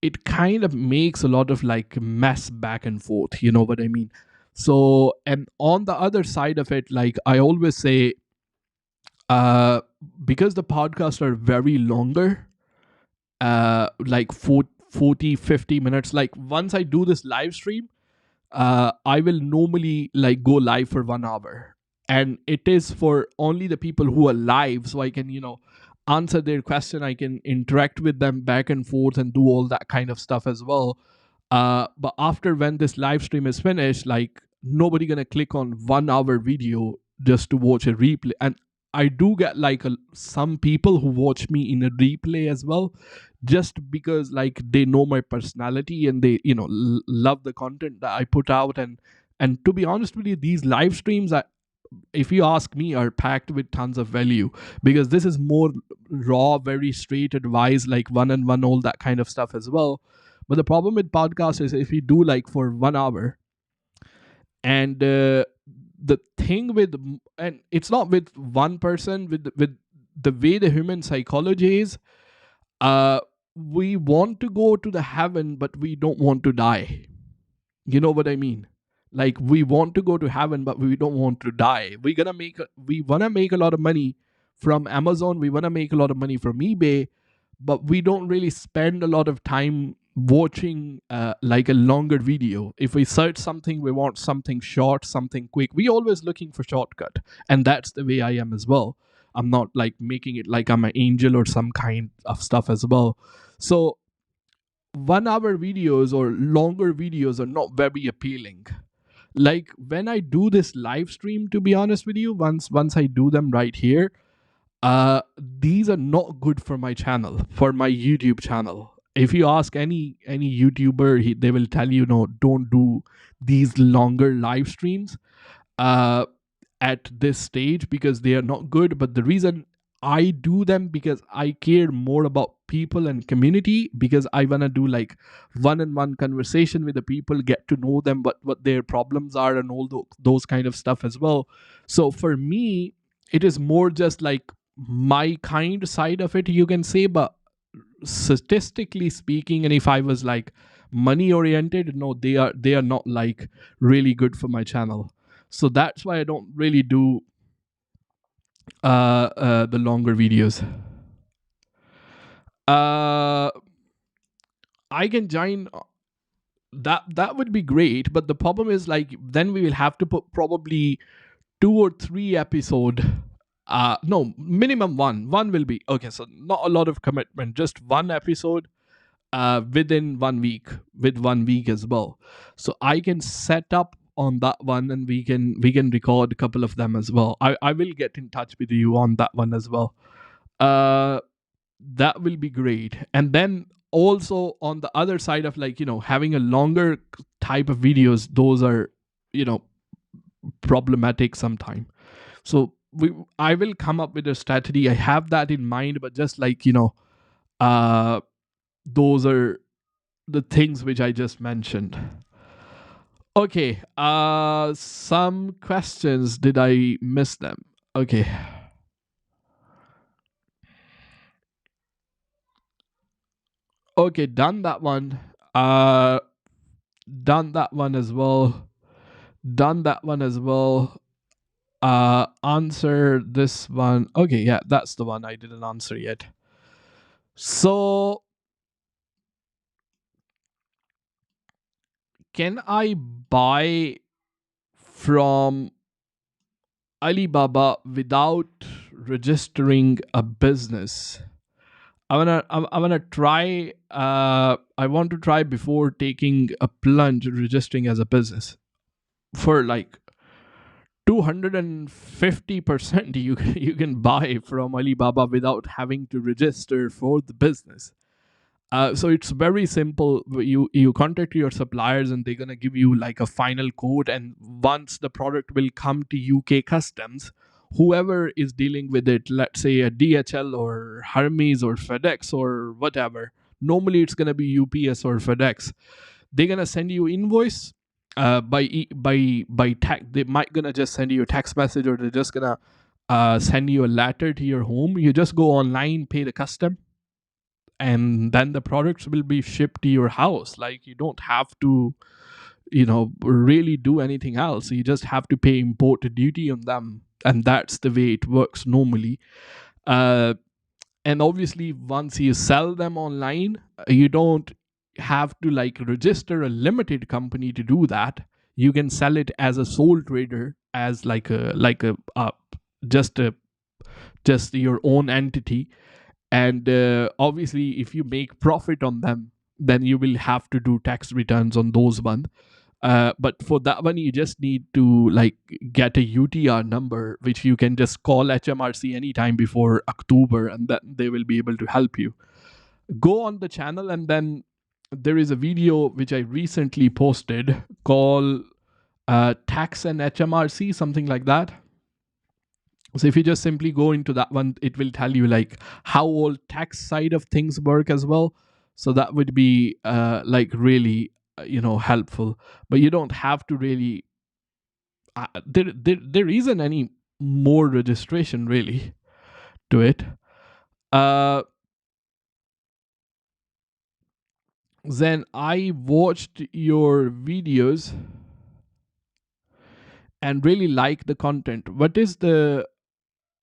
It kind of makes a lot of like mess back and forth. You know what I mean? So, and on the other side of it, like I always say, uh because the podcasts are very longer, like 40 50 minutes, like once I do this live stream, I will normally like go live for 1 hour, and it is for only the people who are live, so I can answer their question. I can interact with them back and forth and do all that kind of stuff as well. But after when this live stream is finished, like nobody gonna click on 1 hour video just to watch a replay. And I do get like some people who watch me in a replay as well, just because like they know my personality and they love the content that I put out. And to be honest with you, these live streams, if you ask me, are packed with tons of value, because this is more raw, very straight advice, like one on one, all that kind of stuff as well. But the problem with podcasts is if you do like for 1 hour, and the thing with, and it's not with one person, with the way the human psychology is, uh we want to go to the heaven, but we don't want to die. You know what I mean? Like we want to go to heaven, but we don't want to die. We want to make a lot of money from Amazon. We want to make a lot of money from eBay, but we don't really spend a lot of time watching like a longer video. If we search something, we want something short, something quick. We always looking for shortcut, and that's the way I am as well. I'm not like making it like I'm an angel or some kind of stuff as well. So 1 hour videos or longer videos are not very appealing. Like when I do this live stream, to be honest with you, once I do them right here, these are not good for my channel, for my YouTube channel. If you ask any YouTuber, they will tell you, no, don't do these longer live streams uh, at this stage, because they are not good. But the reason I do them, because I care more about people and community, because I want to do like one-on-one conversation with the people, get to know them, what their problems are, and all those kind of stuff as well. So for me, it is more just like my kind side of it, you can say. But statistically speaking, and if I was like money oriented, no, they are not like really good for my channel. So that's why I don't really do the longer videos. uh I can join, that would be great, but the problem is like then we will have to put probably 2 or 3 episode. No, minimum one will be okay. So not a lot of commitment, just one episode within 1 week, with 1 week as well. So I can set up on that one, and we can record a couple of them as well. I will get in touch with you on that one as well. uh that will be great. And then also on the other side of like having a longer type of videos, those are you know problematic sometime. So I will come up with a strategy. I have that in mind, but just like uh those are the things which I just mentioned. Okay, some questions, did I miss them? Okay. Okay, done that one. Done that one as well. Done that one as well. Answer this one. Okay, yeah, that's the one I didn't answer yet. So can I buy from Alibaba without registering a business? I wanna try. I want to try before taking a plunge registering as a business for like 250%. You can buy from Alibaba without having to register for the business. So it's very simple. You contact your suppliers, and they're gonna give you like a final quote. And once the product will come to UK customs, whoever is dealing with it, let's say a DHL or Hermes or FedEx or whatever. Normally it's gonna be UPS or FedEx. They're gonna send you invoice by text. They might gonna just send you a text message, or they're just gonna send you a letter to your home. You just go online, pay the custom, and then the products will be shipped to your house. Like you don't have to really do anything else. You just have to pay import duty on them, and that's the way it works normally. uh, and obviously once you sell them online, you don't have to like register a limited company to do that. you can sell it as a sole trader, as just a just your own entity. And obviously if you make profit on them, then you will have to do tax returns on those one. But for that one, you just need to like get a UTR number, which you can just call HMRC anytime before October, and then they will be able to help you. Go on the channel, and then there is a video which I recently posted called Tax and HMRC, something like that. So if you just simply go into that one, it will tell you like how all tax side of things work as well. So that would be like really helpful. But you don't have to really. There isn't any more registration really to it. Then I watched your videos and really like the content. What is the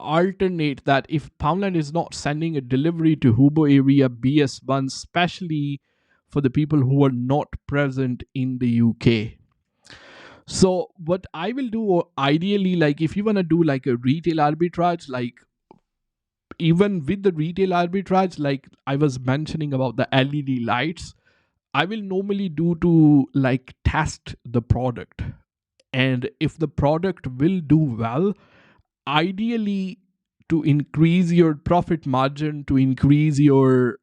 alternate that if Poundland is not sending a delivery to Hubo area BS1, especially for the people who are not present in the UK? So what I will do ideally, like if you want to do like a retail arbitrage, like even with the retail arbitrage, like I was mentioning about the LED lights, I will normally do to like test the product. And if the product will do well, ideally to increase your profit margin, to increase your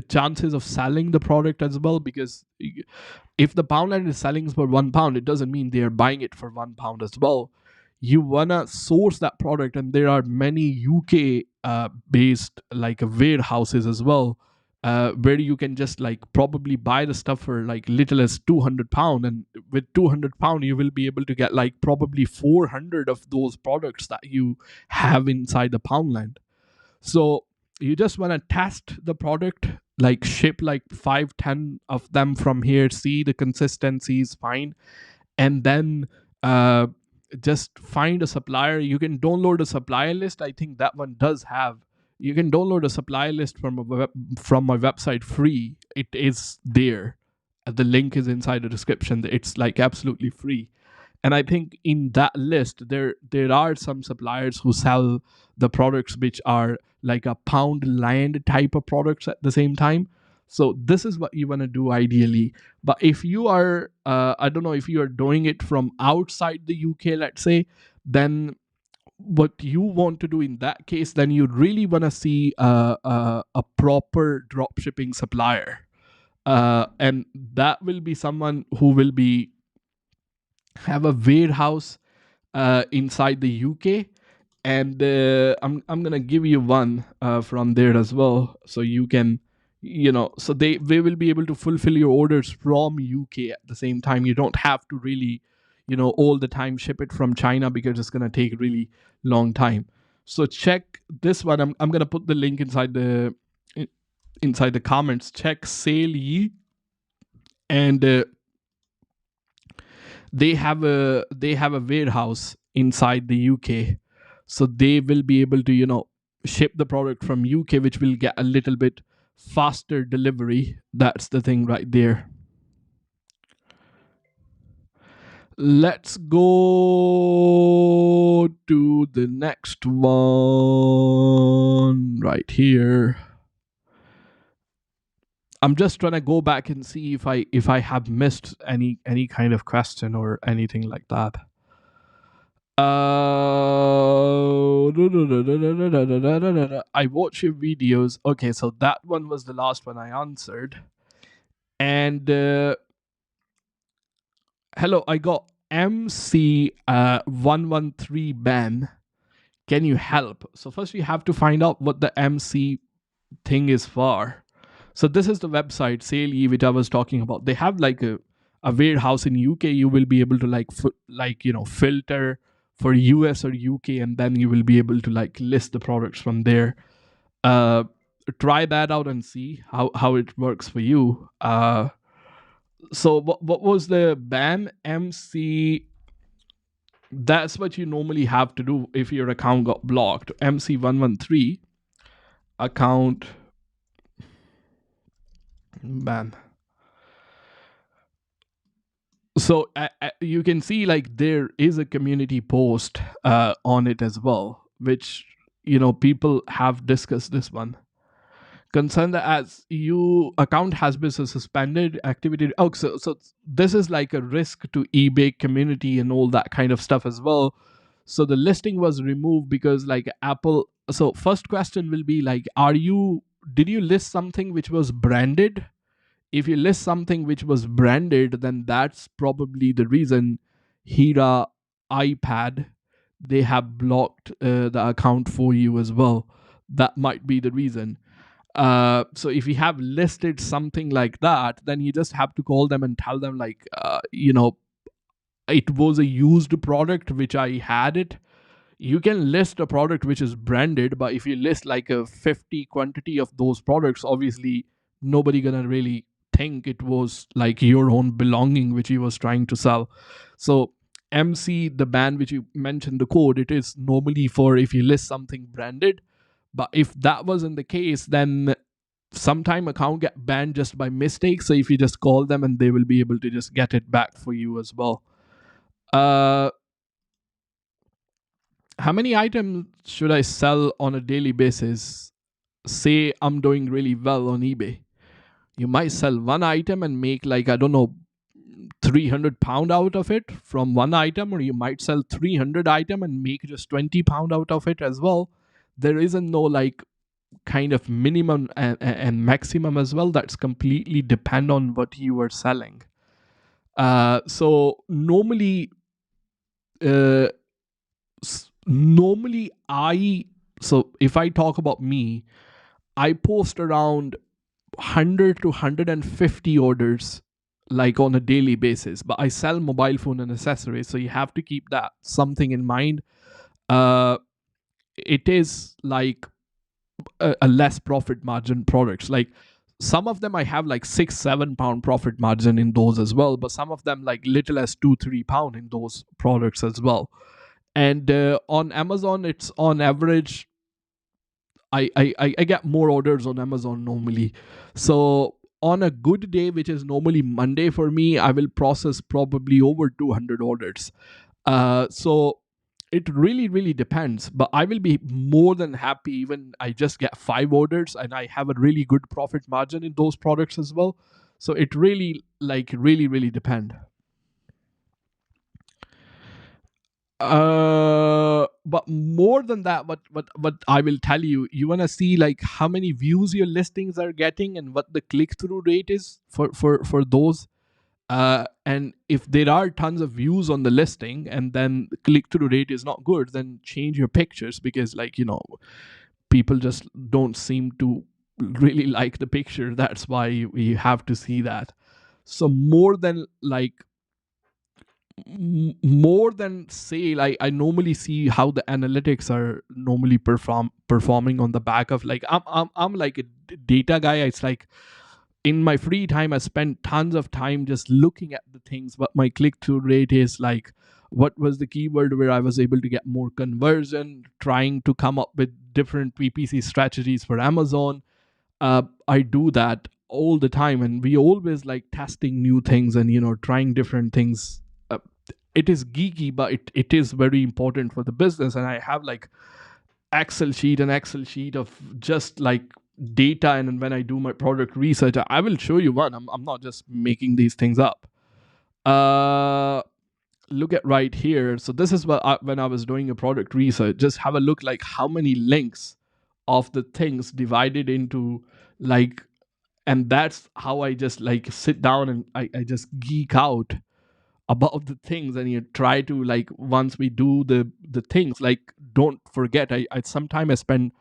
chances of selling the product as well, because if the Poundland is selling for £1, it doesn't mean they are buying it for £1 as well. You wanna source that product, and there are many UK based like warehouses as well, where you can just like probably buy the stuff for like little as £200, and with £200 you will be able to get like probably 400 of those products that you have inside the Poundland. So you just want to test the product, like ship like 5-10 of them from here, see the consistency is fine, and then uh, just find a supplier. You can download a supplier list. I think that one does have. You can download a supplier list from my website free. It is there. The link is inside the description. It's like absolutely free. And I think in that list there are some suppliers who sell the products which are like a Poundland type of products at the same time. So this is what you want to do ideally. But if you are I don't know, if you are doing it from outside the UK, let's say, then what you want to do in that case, then you really want to see a proper drop shipping supplier, and that will be someone who will be have a warehouse inside the UK. And I'm gonna give you one from there as well, so you can, so they will be able to fulfill your orders from UK at the same time. You don't have to really, all the time ship it from China, because it's gonna take really long time. So check this one. I'm gonna put the link inside the comments. Check Sale Ye, and they have a warehouse inside the UK, so they will be able to ship the product from UK, which will get a little bit faster delivery. That's the thing right there. Let's go to the next one right here. I'm just trying to go back and see if I have missed any kind of question or anything like that. I watch your videos. Okay, so that one was the last one I answered. And hello, I got MC 113 ban. Can you help? So first we have to find out what the MC thing is for. So this is the website Sale, which I was talking about. They have like a warehouse in UK. You will be able to filter for US or UK, and then you will be able to like list the products from there. Try that out and see how it works for you. So what was the ban? MC. That's what you normally have to do if your account got blocked. MC113 account ban. So you can see like there is a community post on it as well, which people have discussed this one. Concern that as you account has been suspended activity. Oh, so this is like a risk to eBay community and all that kind of stuff as well. So the listing was removed because like Apple. So first question will be like, did you list something which was branded? If you list something which was branded, then that's probably the reason Hira iPad, they have blocked the account for you as well. That might be the reason. So if you have listed something like that, then you just have to call them and tell them like, it was a used product which I had it. You can list a product which is branded, but if you list like a 50 quantity of those products, obviously nobody gonna really think it was like your own belonging which you was trying to sell. So MC, the ban which you mentioned, the code, it is normally for if you list something branded. But if that wasn't the case, then sometime account get banned just by mistake. So if you just call them and they will be able to just get it back for you as well. uh how many items should I sell on a daily basis? Say I'm doing really well on eBay. You might sell one item and make like, I don't know, £300 out of it from one item, or you might sell 300 item and make just £20 out of it as well. There isn't no like kind of minimum and maximum as well. That's completely depend on what you are selling. So uh, normally I so if I talk about me, I post around 100 to 150 orders like on a daily basis, but I sell mobile phone and accessories, so you have to keep that something in mind. uh it is like a less profit margin products. Like some of them I have like 6-7 pound profit margin in those as well, but some of them like little as 2-3 pound in those products as well. And on Amazon, it's on average, I get more orders on Amazon normally. So on a good day, which is normally Monday for me, I will process probably over 200 orders. So it really depends, but I will be more than happy even I just get 5 orders and I have a really good profit margin in those products as well. So it really depend. But more than that, what I will tell you, you want to see like how many views your listings are getting and what the click through rate is for those. And if there are tons of views on the listing and then the click through rate is not good, then change your pictures, because like people just don't seem to really like the picture. That's why you have to see that. So more than sale, I normally see how the analytics are normally performing on the back of like I'm like a data guy. It's like in my free time I spend tons of time just looking at the things, what my click-through rate is, like what was the keyword where I was able to get more conversion, trying to come up with different PPC strategies for Amazon. I do that all the time, and we always like testing new things and trying different things. It is geeky, but it is very important for the business. And I have like Excel sheet of just like data. And when I do my product research, I will show you one. I'm not just making these things up. Uh, Look at right here. So this is when I was doing a product research. Just have a look like how many links of the things divided into like, and that's how I just like sit down and I just geek out about the things. And you try to like, once we do the things, like don't forget, I sometimes I spend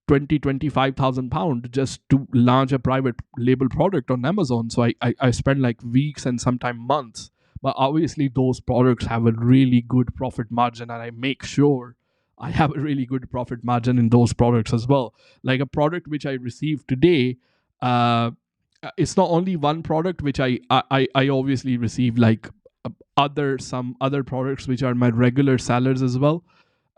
25,000 pounds just to launch a private label product on Amazon. So I spend like weeks and sometimes months. But obviously, those products have a really good profit margin, and I make sure I have a really good profit margin in those products as well. Like a product which I received today, uh, it's not only one product which I obviously received like some other products which are my regular sellers as well.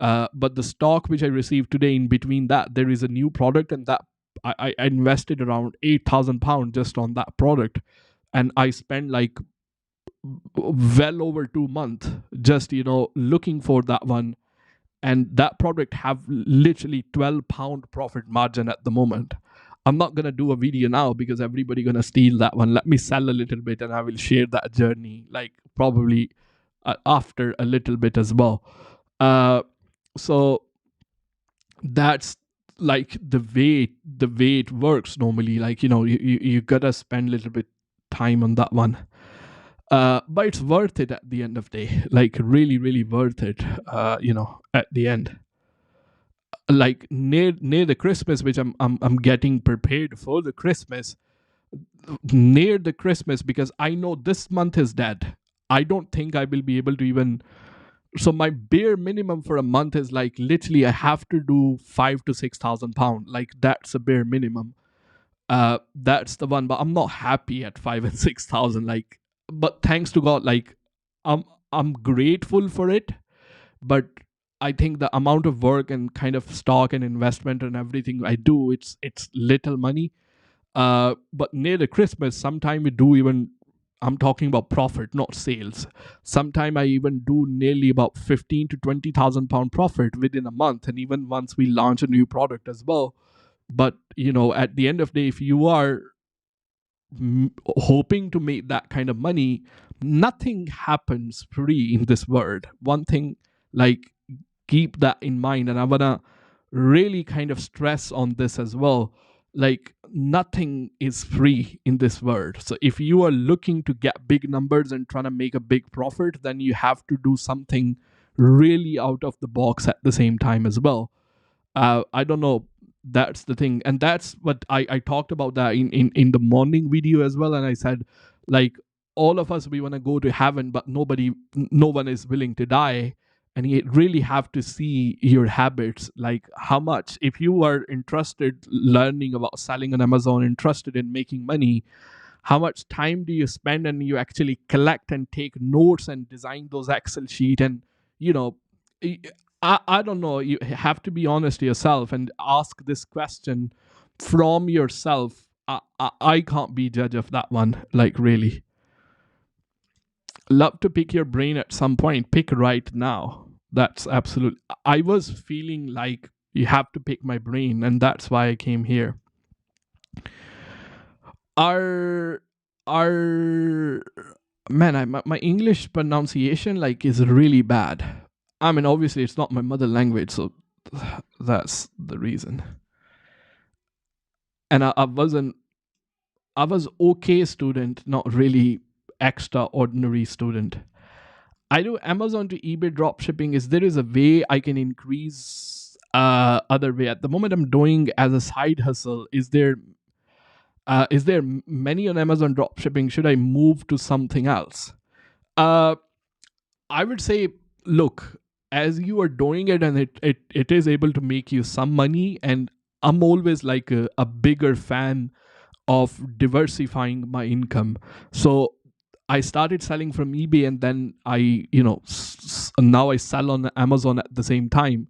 But the stock which I received today, in between that, there is a new product, and that I invested around £8,000 just on that product, and I spent like well over 2 months, just looking for that one, and that product have literally 12 pound profit margin at the moment. I'm not gonna do a video now because everybody gonna steal that one. Let me sell a little bit and I will share that journey, like probably after a little bit as well. So that's like the way it works normally. Like you gotta spend a little bit time on that one. But it's worth it at the end of the day, like really really worth it. At the end, like near the Christmas, which I'm getting prepared for the Christmas, near the Christmas, because I know this month is dead. I don't think I will be able to even. So my bare minimum for a month is like literally I have to do 5 to 6 thousand pound. Like that's a bare minimum. That's the one. But I'm not happy at 5 and 6 thousand. Like, but thanks to God, like I'm grateful for it. But I think the amount of work and kind of stock and investment and everything I do, it's little money. But near the Christmas, sometime we do even. I'm talking about profit, not sales. Sometime I even do nearly about 15 to 20 thousand pound profit within a month, and even once we launch a new product as well. But at the end of the day, if you are hoping to make that kind of money, nothing happens free in this world. One thing, like, keep that in mind, and I wanna really kind of stress on this as well. Like, nothing is free in this world. So if you are looking to get big numbers and trying to make a big profit, then you have to do something really out of the box at the same time as well. I don't know. That's the thing, and that's what I talked about that in the morning video as well. And I said, like, all of us, we want to go to heaven, but no one is willing to die. And you really have to see your habits, like how much. If you are interested learning about selling on Amazon, interested in making money, how much time do you spend, and you actually collect and take notes and design those Excel sheet, and you know I don't know, you have to be honest to yourself and ask this question from yourself. I can't be judge of that one, like, really. Love to pick your brain at some point. Pick right now. That's absolute. I was feeling like you have to pick my brain, and that's why I came here. Our man, my English pronunciation, like, is really bad. I mean, obviously it's not my mother language, so that's the reason. And I was okay student, not really extraordinary student. I do Amazon to eBay drop shipping. Is there is a way I can increase other way? At the moment I'm doing as a side hustle. Is there many on Amazon drop shipping? Should I move to something else? I would say, look, as you are doing it, and it is able to make you some money, and I'm always like a bigger fan of diversifying my income. So I started selling from eBay, and then now I sell on Amazon at the same time.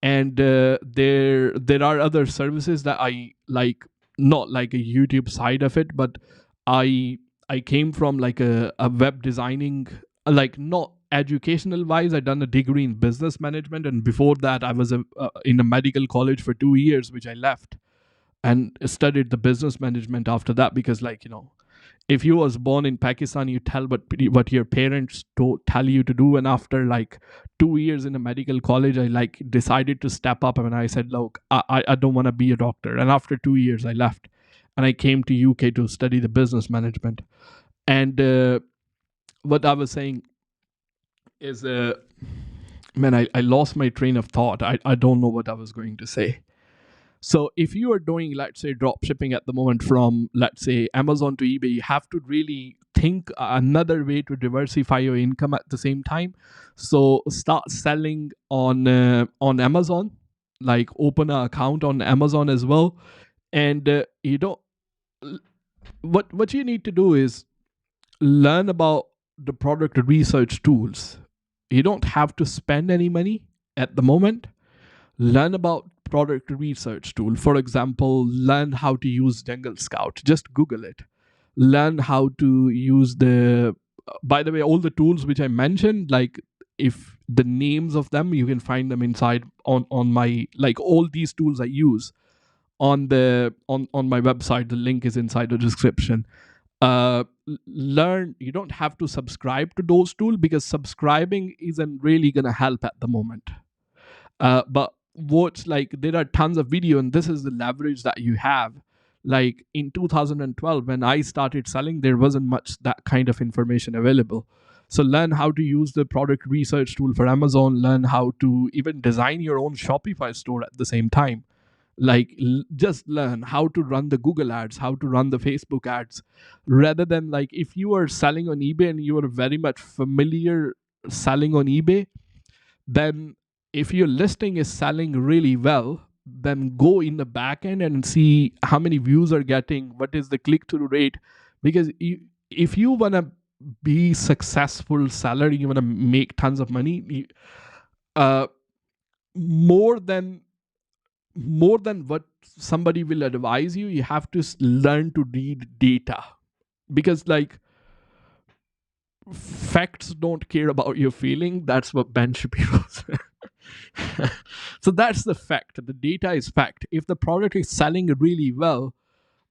And there are other services that I like, not like a YouTube side of it, but I came from like a web designing, like, not educational wise. I done a degree in business management, and before that I was in a medical college for 2 years, which I left, and studied the business management after that. Because, like, if you was born in Pakistan, you tell what your parents tell you to do. And after like 2 years in a medical college, I like decided to step up, and I said, look, I don't want to be a doctor. And after 2 years I left, and I came to UK to study the business management. And what I was saying is, man, I lost my train of thought. I don't know what I was going to say. So if you are doing, let's say, drop shipping at the moment from, let's say, Amazon to eBay, you have to really think another way to diversify your income at the same time. So start selling on Amazon, like open an account on Amazon as well. And you don't. What you need to do is learn about the product research tools. You don't have to spend any money at the moment. Learn about product research tool. For example, learn how to use Jungle Scout. Just Google it. Learn how to use the by the way, all the tools which I mentioned, like if the names of them, you can find them inside on my, like all these tools I use on the on my website. The link is inside the description. Learn. You don't have to subscribe to those tools because subscribing isn't really gonna help at the moment. But what's like, there are tons of video, and this is the leverage that you have. Like in 2012, when I started selling, there wasn't much that kind of information available. So learn how to use the product research tool for Amazon. Learn how to even design your own Shopify store at the same time. Like just learn how to run the Google ads, how to run the Facebook ads, rather than like if you are selling on eBay and you are very much familiar selling on eBay, then if your listing is selling really well, then go in the back end and see how many views are getting, what is the click through rate. Because if you want to be successful seller, you want to make tons of money, uh, more than what somebody will advise you, you have to learn to read data. Because like facts don't care about your feeling. That's what Ben Shapiro said. So that's the fact. The data is fact. If the product is selling really well,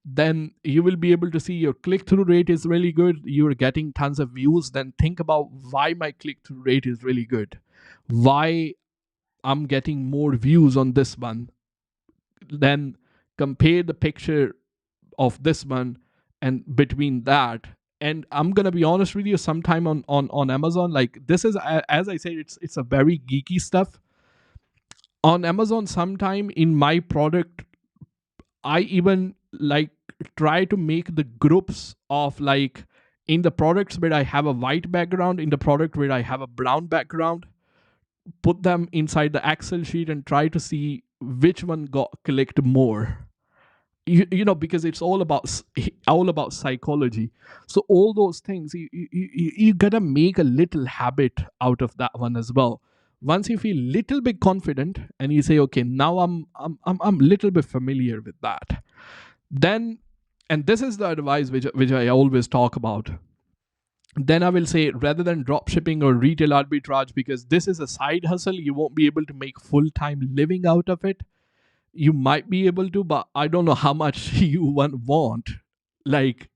then you will be able to see your click-through rate is really good. You're getting tons of views. Then think about why my click-through rate is really good. Why I'm getting more views on this one. Then compare the picture of this one and between that. And I'm gonna be honest with you, sometime on Amazon, like this is, as I said, it's a very geeky stuff. On Amazon, sometime in my product, I even like try to make the groups of like in the products where I have a white background, in the product where I have a brown background, put them inside the Excel sheet and try to see which one got clicked more. You know, because it's all about psychology. So all those things, you gotta make a little habit out of that one as well. Once you feel little bit confident and you say, okay, now I'm little bit familiar with that, then, and this is the advice which I always talk about, then I will say, rather than drop shipping or retail arbitrage, because this is a side hustle, you won't be able to make full-time living out of it. You might be able to, but I don't know how much you want. Like,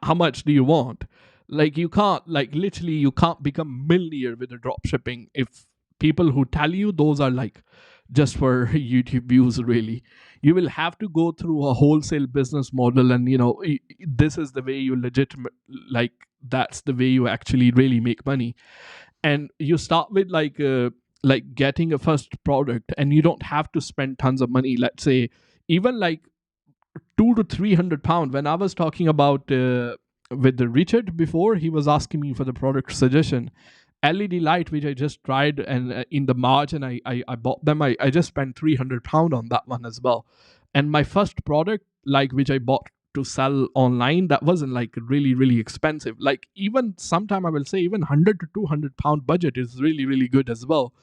how much do you want? Like, you can't, like, literally, you can't become millionaire with the drop shipping. If people who tell you, those are like just for YouTube views, really. You will have to go through a wholesale business model, and you know, this is the way you legitimate, like, that's the way you actually really make money. And you start with like getting a first product, and you don't have to spend tons of money. Let's say even like 200 to 300 pound. When I was talking about with the Richard before, he was asking me for the product suggestion. LED light, which I just tried, and in the March, and I bought them. I just spent 300 pound on that one as well. And my first product, like which I bought to sell online, that wasn't like really expensive. Like even sometime I will say even 100 to 200 pound budget is really good as well.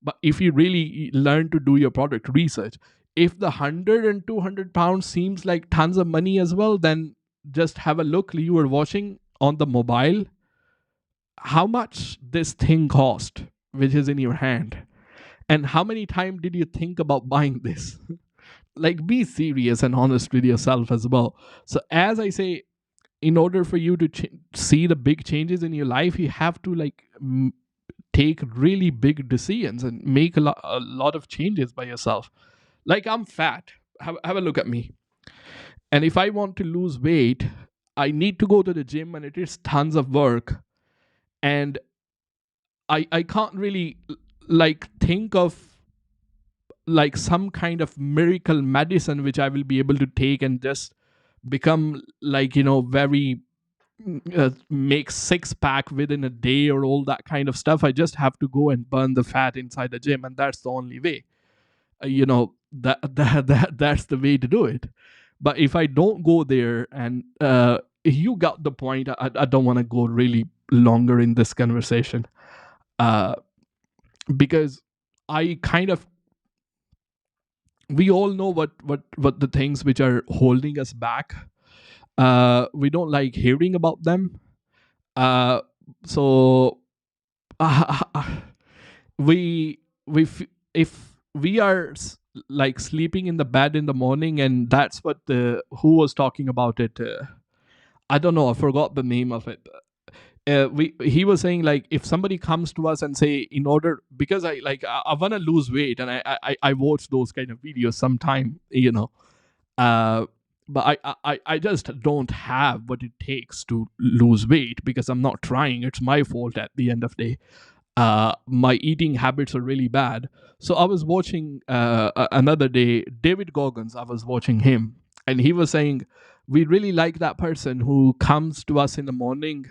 But if you really learn to do your product research, if the 100 and 200 pounds seems like tons of money as well, then just have a look. You were watching on the mobile how much this thing cost, which is in your hand, and how many times did you think about buying this? Like, be serious and honest with yourself as well. So as I say, in order for you to see the big changes in your life, you have to like take really big decisions and make a lot of changes by yourself. Like, I'm fat. Have a look at me. And if I want to lose weight, I need to go to the gym, and it is tons of work. And I can't really like think of like some kind of miracle medicine which I will be able to take and just become like, you know, very make six pack within a day or all that kind of stuff. I just have to go and burn the fat inside the gym, and that's the only way. You know, that's the way to do it. But if I don't go there, and you got the point. I don't want to go really longer in this conversation, because I kind of, we all know what the things which are holding us back. We don't like hearing about them. so we if we are like sleeping in the bed in the morning, and that's what the who was talking about it. I don't know. I forgot the name of it. We he was saying like if somebody comes to us and say in order because I want to lose weight and I watch those kind of videos sometime, uh, but I just don't have what it takes to lose weight because I'm not trying. It's my fault at the end of the day. My eating habits are really bad. So I was watching another day David Goggins. I was watching him, and he was saying we really like that person who comes to us in the morning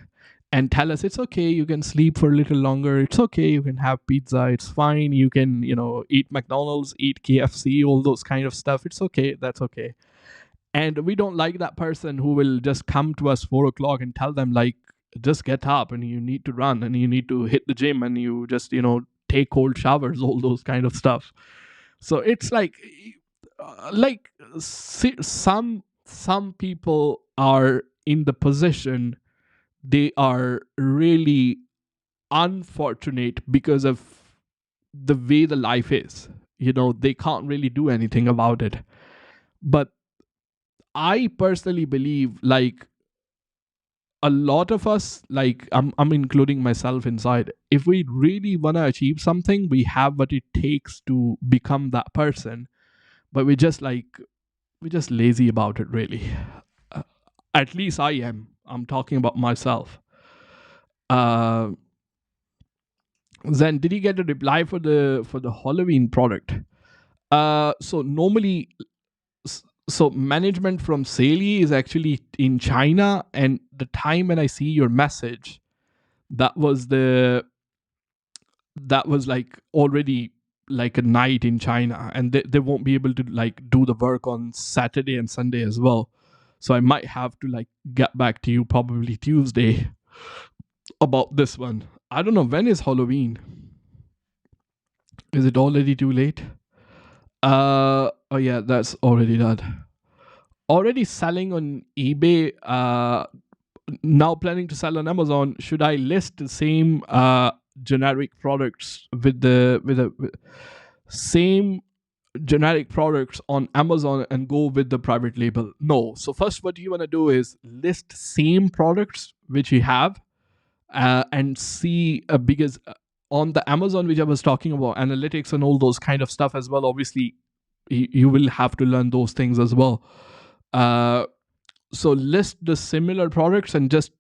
and tell us it's okay, you can sleep for a little longer, it's okay, you can have pizza, it's fine, you can eat McDonald's, eat KFC, all those kind of stuff, it's okay, that's okay. And we don't like that person who will just come to us 4 o'clock and tell them like just get up and you need to run and you need to hit the gym and you just take cold showers, all those kind of stuff. So it's like some people are in the position, they are really unfortunate because of the way the life is. They can't really do anything about it. But I personally believe like a lot of us, like I'm including myself inside, if we really want to achieve something, we have what it takes to become that person. But we're just lazy about it, really. uh, at least I'm talking about myself. uh then did you get a reply for the Halloween product? So normally, so management from Saley is actually in China, and the time when I see your message, that was like already like a night in China, and they won't be able to like do the work on Saturday and Sunday as well. So I might have to like get back to you probably Tuesday about this one. I don't know, when is Halloween? Is it already too late? Oh yeah, that's already done. Already selling on eBay, now planning to sell on Amazon. Should I list the same generic products with same generic products on Amazon and go with the private label? No. So first what you want to do is list same products which you have, and see, because on the Amazon which I was talking about, analytics and all those kind of stuff as well, obviously you will have to learn those things as well. uh, so list the similar products and just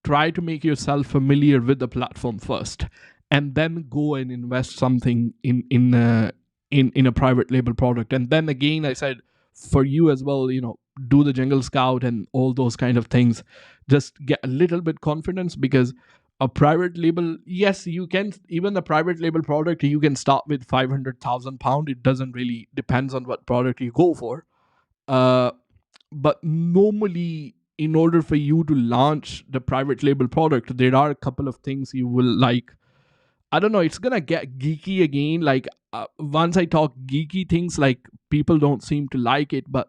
try to make yourself familiar with the platform first, and then go and invest something in a private label product. And then again, I said for you as well, do the jungle scout and all those kind of things. Just get a little bit confidence, because a private label, yes, you can, even a private label product, you can start with 500,000 pound. It doesn't really depends on what product you go for. uh but normally, in order for you to launch the private label product, there are a couple of things you will like. I don't know, it's gonna get geeky again. Like, once I talk geeky things, like, people don't seem to like it, but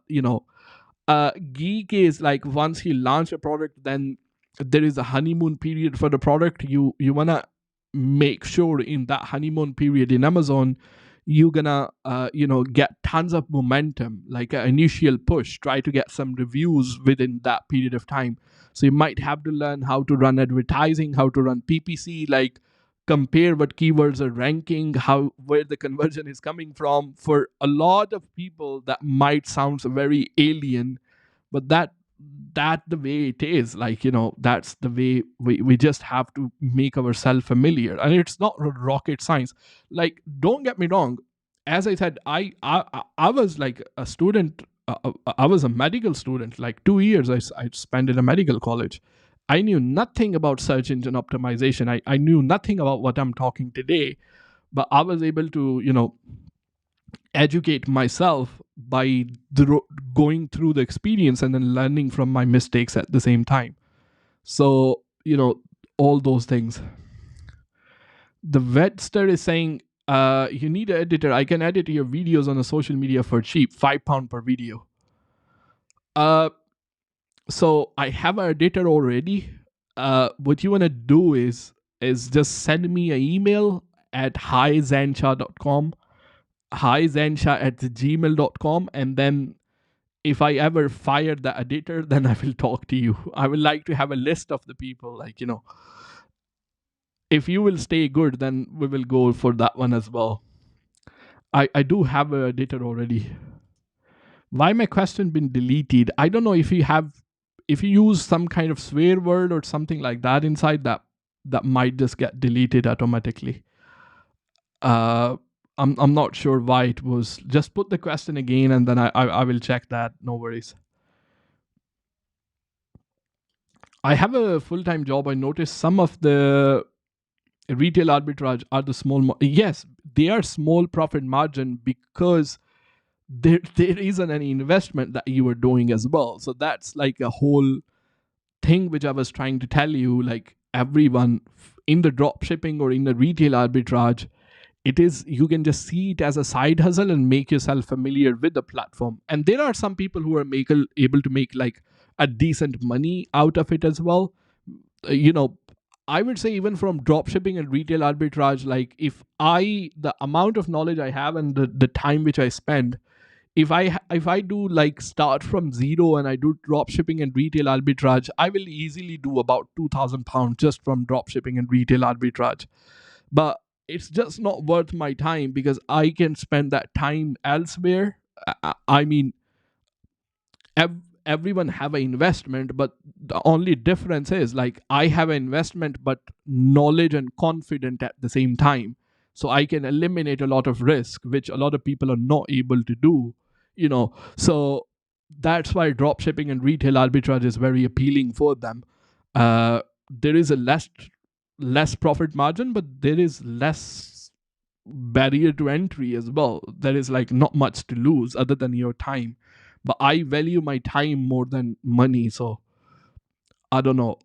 geek is like once you launch a product, then there is a honeymoon period for the product. You wanna make sure in that honeymoon period in Amazon, you're gonna get tons of momentum, like an initial push, try to get some reviews within that period of time. So you might have to learn how to run advertising, how to run PPC, like compare what keywords are ranking, how where the conversion is coming from. For a lot of people that might sound very alien, but that the way it is, like, that's the way we just have to make ourselves familiar, and it's not rocket science. Like, don't get me wrong, as I said, I was like a student. I was a medical student, like 2 years I spent in a medical college. I knew nothing about search engine optimization. I knew nothing about what I'm talking today, but I was able to educate myself by going through the experience and then learning from my mistakes at the same time. So, all those things. The Vetster is saying, you need an editor. I can edit your videos on a social media for cheap, £5 per video. Uh, so I have an editor already. what you want to do is just send me an email at hizansha.com, hizansha@gmail.com, and then if I ever fire the editor, then I will talk to you. I would like to have a list of the people, like, if you will stay good, then we will go for that one as well. I do have an editor already. Why my question been deleted? I don't know if you use some kind of swear word or something like that inside that might just get deleted automatically. I'm not sure why it was. Just put the question again and then I will check that. No worries. I have a full-time job. I noticed some of the retail arbitrage are the yes, they are small profit margin because there isn't any investment that you are doing as well. So that's like a whole thing which I was trying to tell you. Like everyone in the drop shipping or in the retail arbitrage, it is, you can just see it as a side hustle and make yourself familiar with the platform. And there are some people who are able to make like a decent money out of it as well. I would say even from drop shipping and retail arbitrage, like the amount of knowledge I have and the time which I spend, if I do like start from zero and I do drop shipping and retail arbitrage, I will easily do about £2,000 just from drop shipping and retail arbitrage. But it's just not worth my time because I can spend that time elsewhere. I mean, everyone have an investment, but the only difference is like I have an investment but knowledge and confident at the same time, so I can eliminate a lot of risk which a lot of people are not able to do. So that's why drop shipping and retail arbitrage is very appealing for them. There is a less profit margin, but there is less barrier to entry as well. There is like not much to lose other than your time, but I value my time more than money. So I don't know.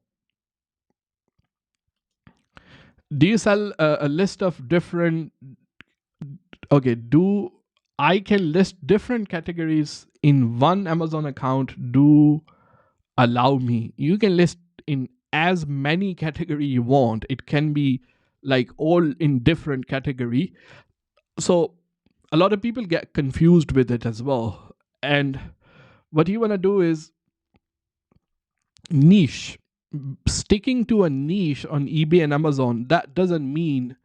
Do you sell a list of different? Okay, do I can list different categories in one Amazon account? Do allow me. You can list in as many category you want. It can be like all in different category. So a lot of people get confused with it as well. And what you want to do is niche. Sticking to a niche on eBay and Amazon, that doesn't mean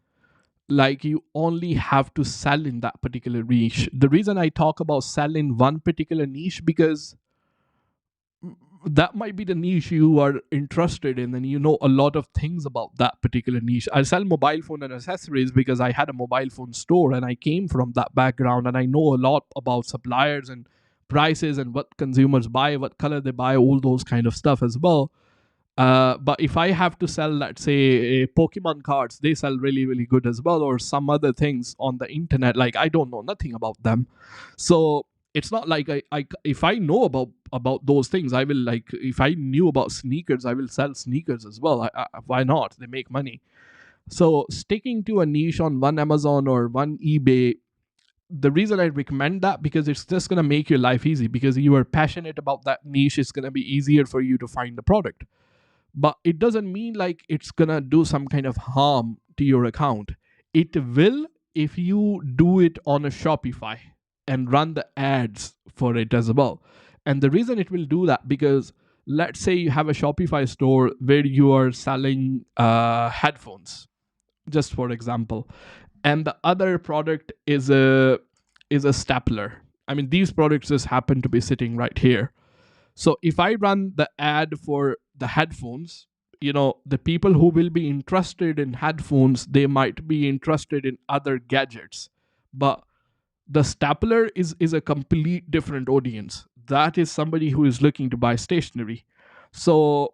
like you only have to sell in that particular niche. The reason I talk about sell in one particular niche, because that might be the niche you are interested in and you know a lot of things about that particular niche. I sell mobile phone and accessories because I had a mobile phone store and I came from that background and I know a lot about suppliers and prices and what consumers buy, what color they buy, all those kind of stuff as well. But if I have to sell, let's say, Pokemon cards, they sell really, really good as well, or some other things on the internet, like I don't know nothing about them. So it's not like I if I know about those things, I will, like, if I knew about sneakers, I will sell sneakers as well. Why not? They make money. So sticking to a niche on one Amazon or one eBay, the reason I recommend that, because it's just going to make your life easy, because you are passionate about that niche, it's going to be easier for you to find the product. But it doesn't mean like it's gonna do some kind of harm to your account. It will if you do it on a Shopify and run the ads for it as well. And the reason it will do that, because let's say you have a Shopify store where you are selling headphones, just for example, and the other product is a stapler. I mean, these products just happen to be sitting right here. So if I run the ad for the headphones, the people who will be interested in headphones, they might be interested in other gadgets. But the stapler is a complete different audience. That is somebody who is looking to buy stationery. So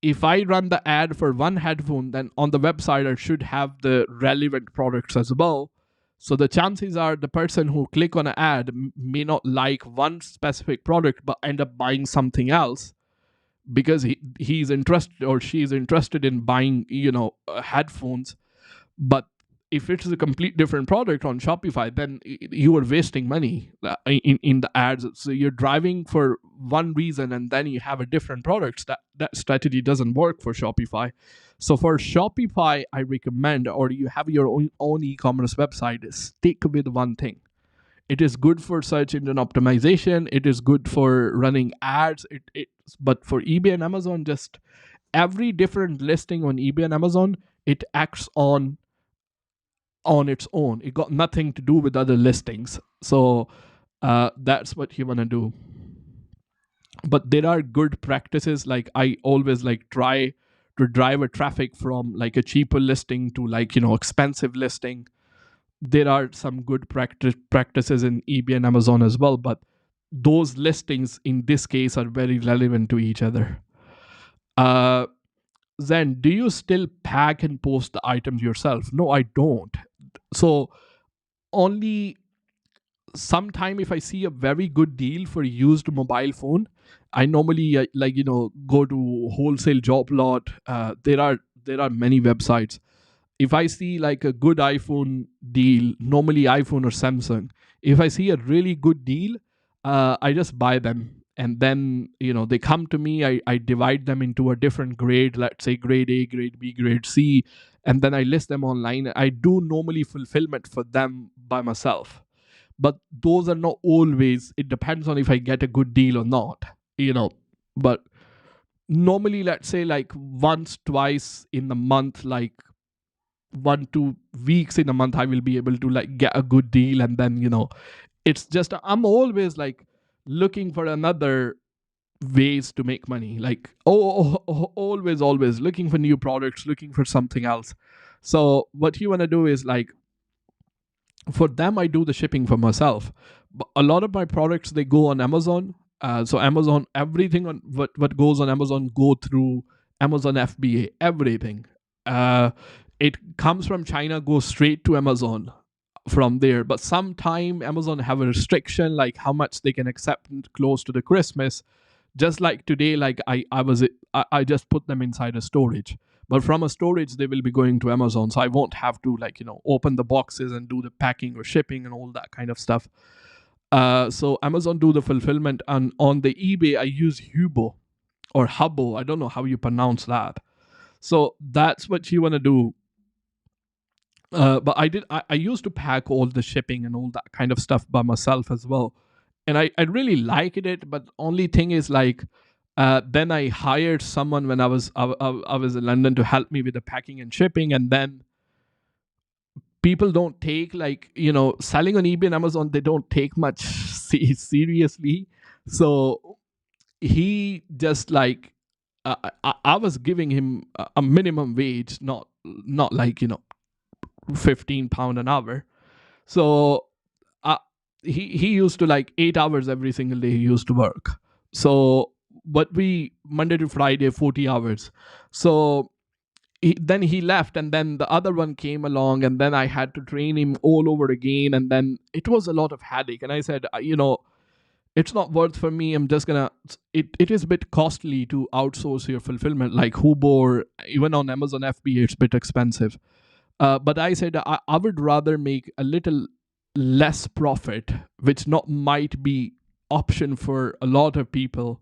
if I run the ad for one headphone, then on the website I should have the relevant products as well. So the chances are the person who click on an ad may not like one specific product but end up buying something else, because he's interested or she's interested in buying headphones. But if it's a complete different product on Shopify, then you are wasting money in the ads. So you're driving for one reason and then you have a different product. That strategy doesn't work for Shopify. So for Shopify, I recommend, or you have your own e-commerce website, stick with one thing. It is good for search engine optimization. It is good for running ads. But for eBay and Amazon, just every different listing on eBay and Amazon, it acts on its own. It got nothing to do with other listings. So that's what you want to do. But there are good practices. Like I always like try to drive a traffic from like a cheaper listing to like, expensive listing. There are some good practices in eBay and Amazon as well, but those listings in this case are very relevant to each other. Then, do you still pack and post the items yourself? No, I don't. So only sometime if I see a very good deal for used mobile phone, I normally go to wholesale job lot. There are many websites. If I see like a good iPhone deal, normally iPhone or Samsung, if I see a really good deal, I just buy them. And then, they come to me, I divide them into a different grade, let's say grade A, grade B, grade C, and then I list them online. I do normally fulfillment for them by myself. But those are not always, it depends on if I get a good deal or not, But normally, let's say like once, twice in the month, like 1-2 weeks in a month, I will be able to like get a good deal. And then, it's just, I'm always like looking for another ways to make money. Like, always looking for new products, looking for something else. So what you want to do is like, for them, I do the shipping for myself. But a lot of my products, they go on Amazon. So Amazon, everything on what goes on Amazon go through Amazon FBA, everything. It comes from China, goes straight to Amazon from there. But sometime Amazon have a restriction, like how much they can accept close to the Christmas. Just like today, like I just put them inside a storage. But from a storage, they will be going to Amazon. So I won't have to like, open the boxes and do the packing or shipping and all that kind of stuff. So Amazon do the fulfillment. And on the eBay, I use Hubo or Hubbo. I don't know how you pronounce that. So that's what you want to do. But I used to pack all the shipping and all that kind of stuff by myself as well. And I really liked it. But only thing is like, then I hired someone when I was in London to help me with the packing and shipping. And then people don't take like, selling on eBay and Amazon, they don't take much seriously. So he just like, I was giving him a minimum wage, not like, £15 an hour. So he used to like 8 hours every single day he used to work. So but we Monday to Friday 40 hours. So then he left, and then the other one came along, and then I had to train him all over again, and then it was a lot of headache. And I said, it's not worth for me. I'm just gonna, it is a bit costly to outsource your fulfillment, like Hubo or even on Amazon FBA, it's a bit expensive. But I said I would rather make a little less profit, which not might be option for a lot of people.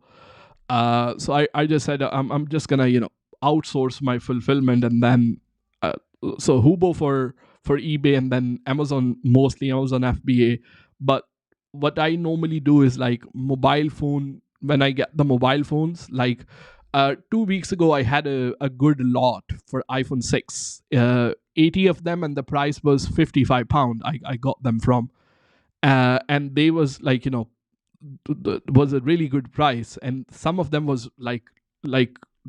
So I just said I'm just gonna outsource my fulfillment, and then so Hubo for eBay, and then Amazon, mostly Amazon FBA. But what I normally do is like mobile phone. When I get the mobile phones, like 2 weeks ago, I had a good lot for iPhone 6, 80 of them, and the price was £55. I got them from, and they was like was a really good price, and some of them was like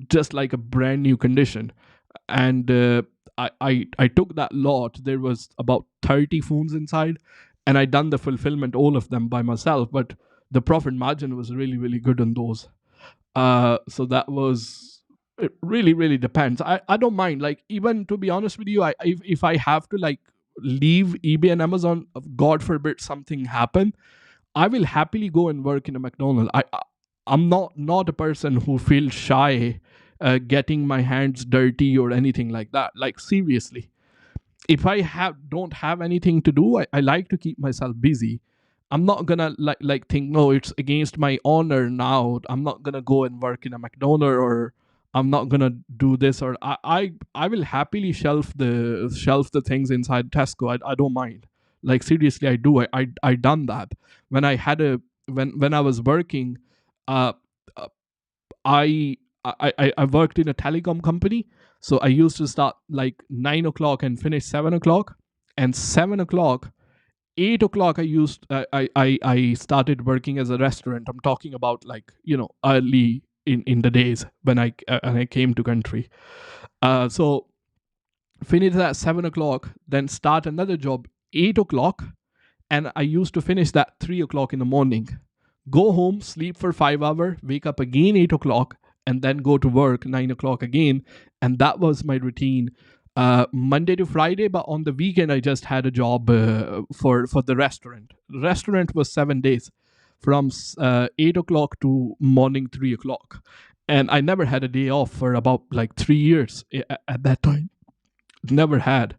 just like a brand new condition. And I took that lot. There was about 30 phones inside, and I done the fulfillment all of them by myself. But the profit margin was really really good on those. So that was, it really depends. I don't mind, like, even to be honest with you, if I have to like leave eBay and Amazon, God forbid something happen, I will happily go and work in a McDonald's. I'm not a person who feels shy getting my hands dirty or anything like that. Like, seriously, if I don't have anything to do, I like to keep myself busy. I'm not gonna like think, no, it's against my honor now. I'm not gonna go and work in a McDonald's, or I'm not gonna do this, or I will happily shelf the things inside Tesco. I don't mind. Like seriously, I do. I done that when I had a when I was working. Uh, uh, I I worked in a telecom company, so I used to start like 9 o'clock and finish 7 o'clock, and 7 o'clock, 8 o'clock. I started working as a restaurant. I'm talking about like early in the days when I came to country. So finish at 7 o'clock, then start another job 8 o'clock, and I used to finish that 3 o'clock in the morning. Go home, sleep for 5 hours, wake up again 8 o'clock, and then go to work 9 o'clock again. And that was my routine, Monday to Friday. But on the weekend, I just had a job for the restaurant. The restaurant was 7 days, from 8 o'clock to morning 3 o'clock, and I never had a day off for about like 3 years at that time. Never had.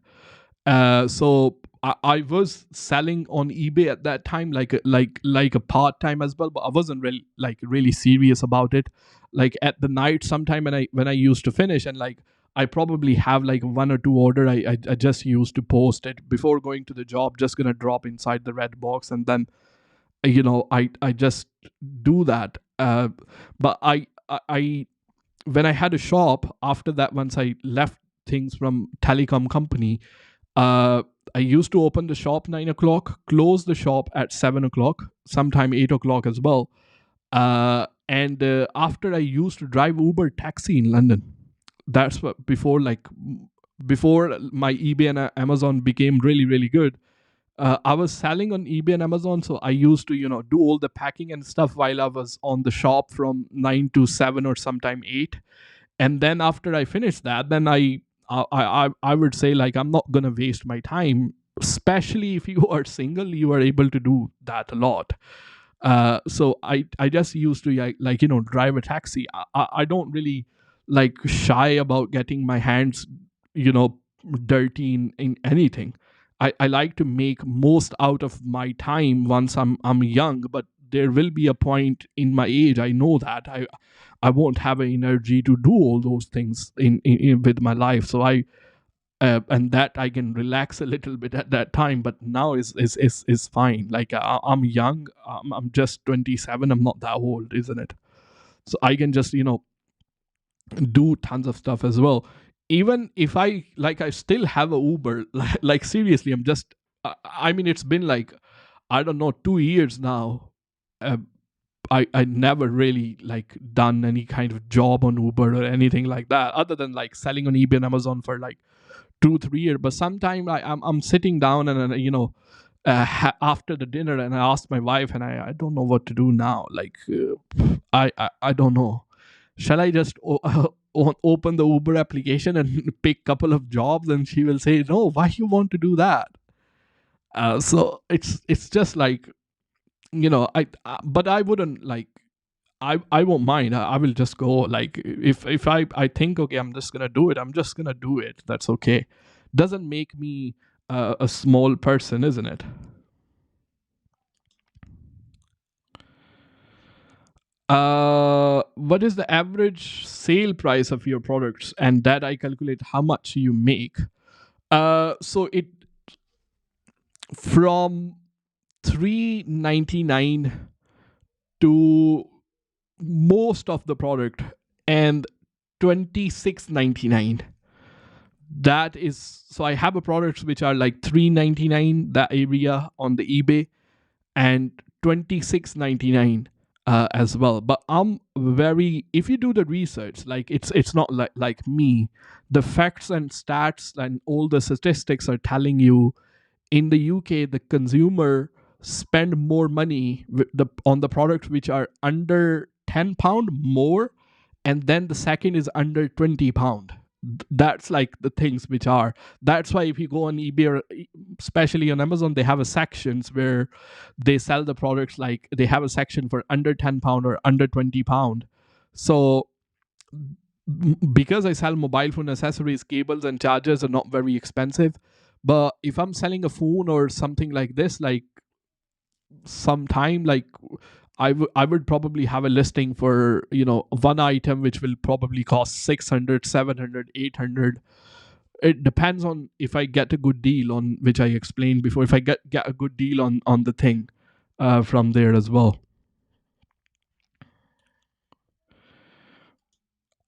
So I was selling on eBay at that time, like a part time as well, but I wasn't really serious about it. Like at the night, sometime when I used to finish, and like I probably have like one or two order. I just used to post it before going to the job. Just gonna drop inside the red box, and then I just do that. But I when I had a shop after that, once I left things from telecom company, uh, I used to open the shop 9 o'clock, close the shop at 7 o'clock, sometime 8 o'clock as well. And after I used to drive Uber taxi in London. That's what before my eBay and Amazon became really good. I was selling on eBay and Amazon, so I used to do all the packing and stuff while I was on the shop from 9 to 7 or sometime 8. And then after I finished that, then I would say like I'm not gonna waste my time, especially if you are single. You are able to do that a lot. So I just used to drive a taxi. I don't really like shy about getting my hands you know dirty in anything. I like to make most out of my time once I'm young, but there will be a point in my age. I know that I won't have energy to do all those things with my life. So and that I can relax a little bit at that time. But now is fine. Like I'm young. I'm just 27. I'm not that old, isn't it? So I can just do tons of stuff as well. Even if I still have a Uber. Like seriously, I'm just. I mean, it's been like I don't know 2 years now. Uh, I never really like done any kind of job on Uber or anything like that, other than like selling on eBay and Amazon for like 2 3 years. But sometime I'm sitting down and after the dinner, and I asked my wife, and I don't know what to do now. Like I don't know. Shall I just open the Uber application and pick couple of jobs? And she will say, no, why you want to do that? So it's just like but I wouldn't like. I won't mind. I will just go. Like if I think, okay, I'm just gonna do it. I'm just gonna do it. That's okay. Doesn't make me a small person, isn't it? What is the average sale price of your products, and that I calculate how much you make. So it from 399 to most of the product, and 26.99. That is, so I have a products which are like 399, that area on the eBay, and 26.99 as well. But I'm very, if you do the research, like it's not like me. The facts and stats and all the statistics are telling you in the UK the consumer spend more money on the products which are under £10 more, and then the second is under £20. That's like the things which are. That's why if you go on eBay or especially on Amazon, they have a sections where they sell the products. Like they have a section for under £10 or under £20. So because I sell mobile phone accessories, cables and chargers are not very expensive, But if I'm selling a phone or something like this, like sometime like I would probably have a listing for one item which will probably cost 600, 700, 800. It depends on if I get a good deal on, which I explained before, if I get a good deal on the thing from there as well.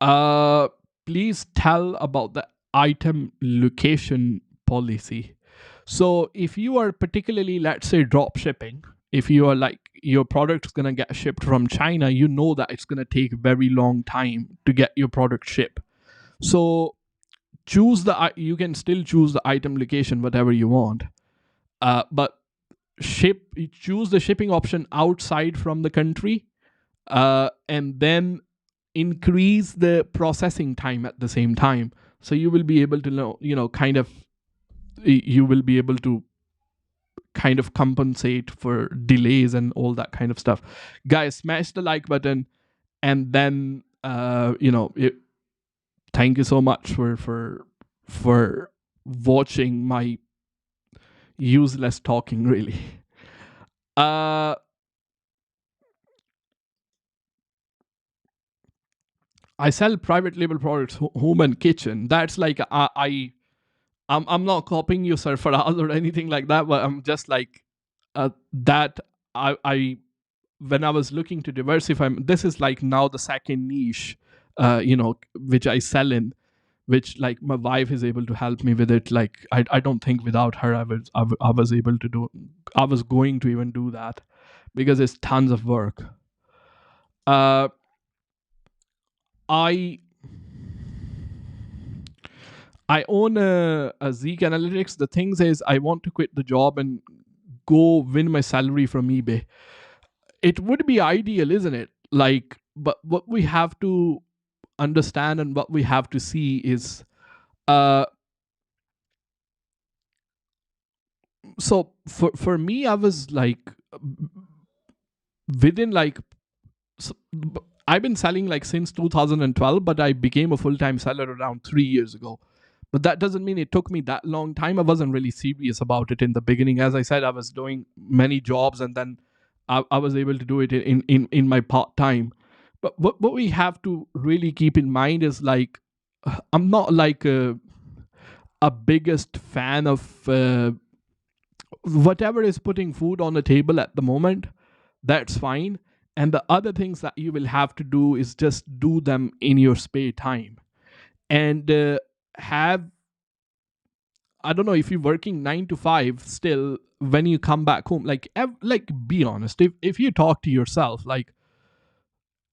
uh Please tell about the item location policy. So if you are particularly, let's say, drop shipping, if you are like your product's gonna get shipped from China, you know that it's gonna take a very long time to get your product shipped. So you can still choose the item location whatever you want, but choose the shipping option outside from the country, and then increase the processing time at the same time. So you will be able to know, kind of, you will be able to kind of compensate for delays and all that kind of stuff. Guys, smash the like button, and then thank you so much for watching my useless talking, really. uh I sell private label products, home and kitchen. That's like I'm not copying you, sir, Faraz, or anything like that, but I'm just like that. I When I was looking to diversify, this is like now the second niche, which I sell in, which like my wife is able to help me with it. Like I don't think without her I was able to do, I was going to even do that, because it's tons of work. Uh, I I own a Zik Analytics. The thing is, I want to quit the job and go win my salary from eBay. It would be ideal, isn't it? Like, but what we have to understand and what we have to see is, uh, so for me, I was like, within like, so, I've been selling like since 2012, but I became a full time seller around 3 years ago. But that doesn't mean it took me that long time. I wasn't really serious about it in the beginning. As I said, I was doing many jobs, and then I was able to do it in my part time. But what we have to really keep in mind is like, I'm not like a biggest fan of whatever is putting food on the table at the moment. That's fine. And the other things that you will have to do is just do them in your spare time. And have, I don't know, if you're working 9 to 5 still, when you come back home, like be honest. If you talk to yourself, like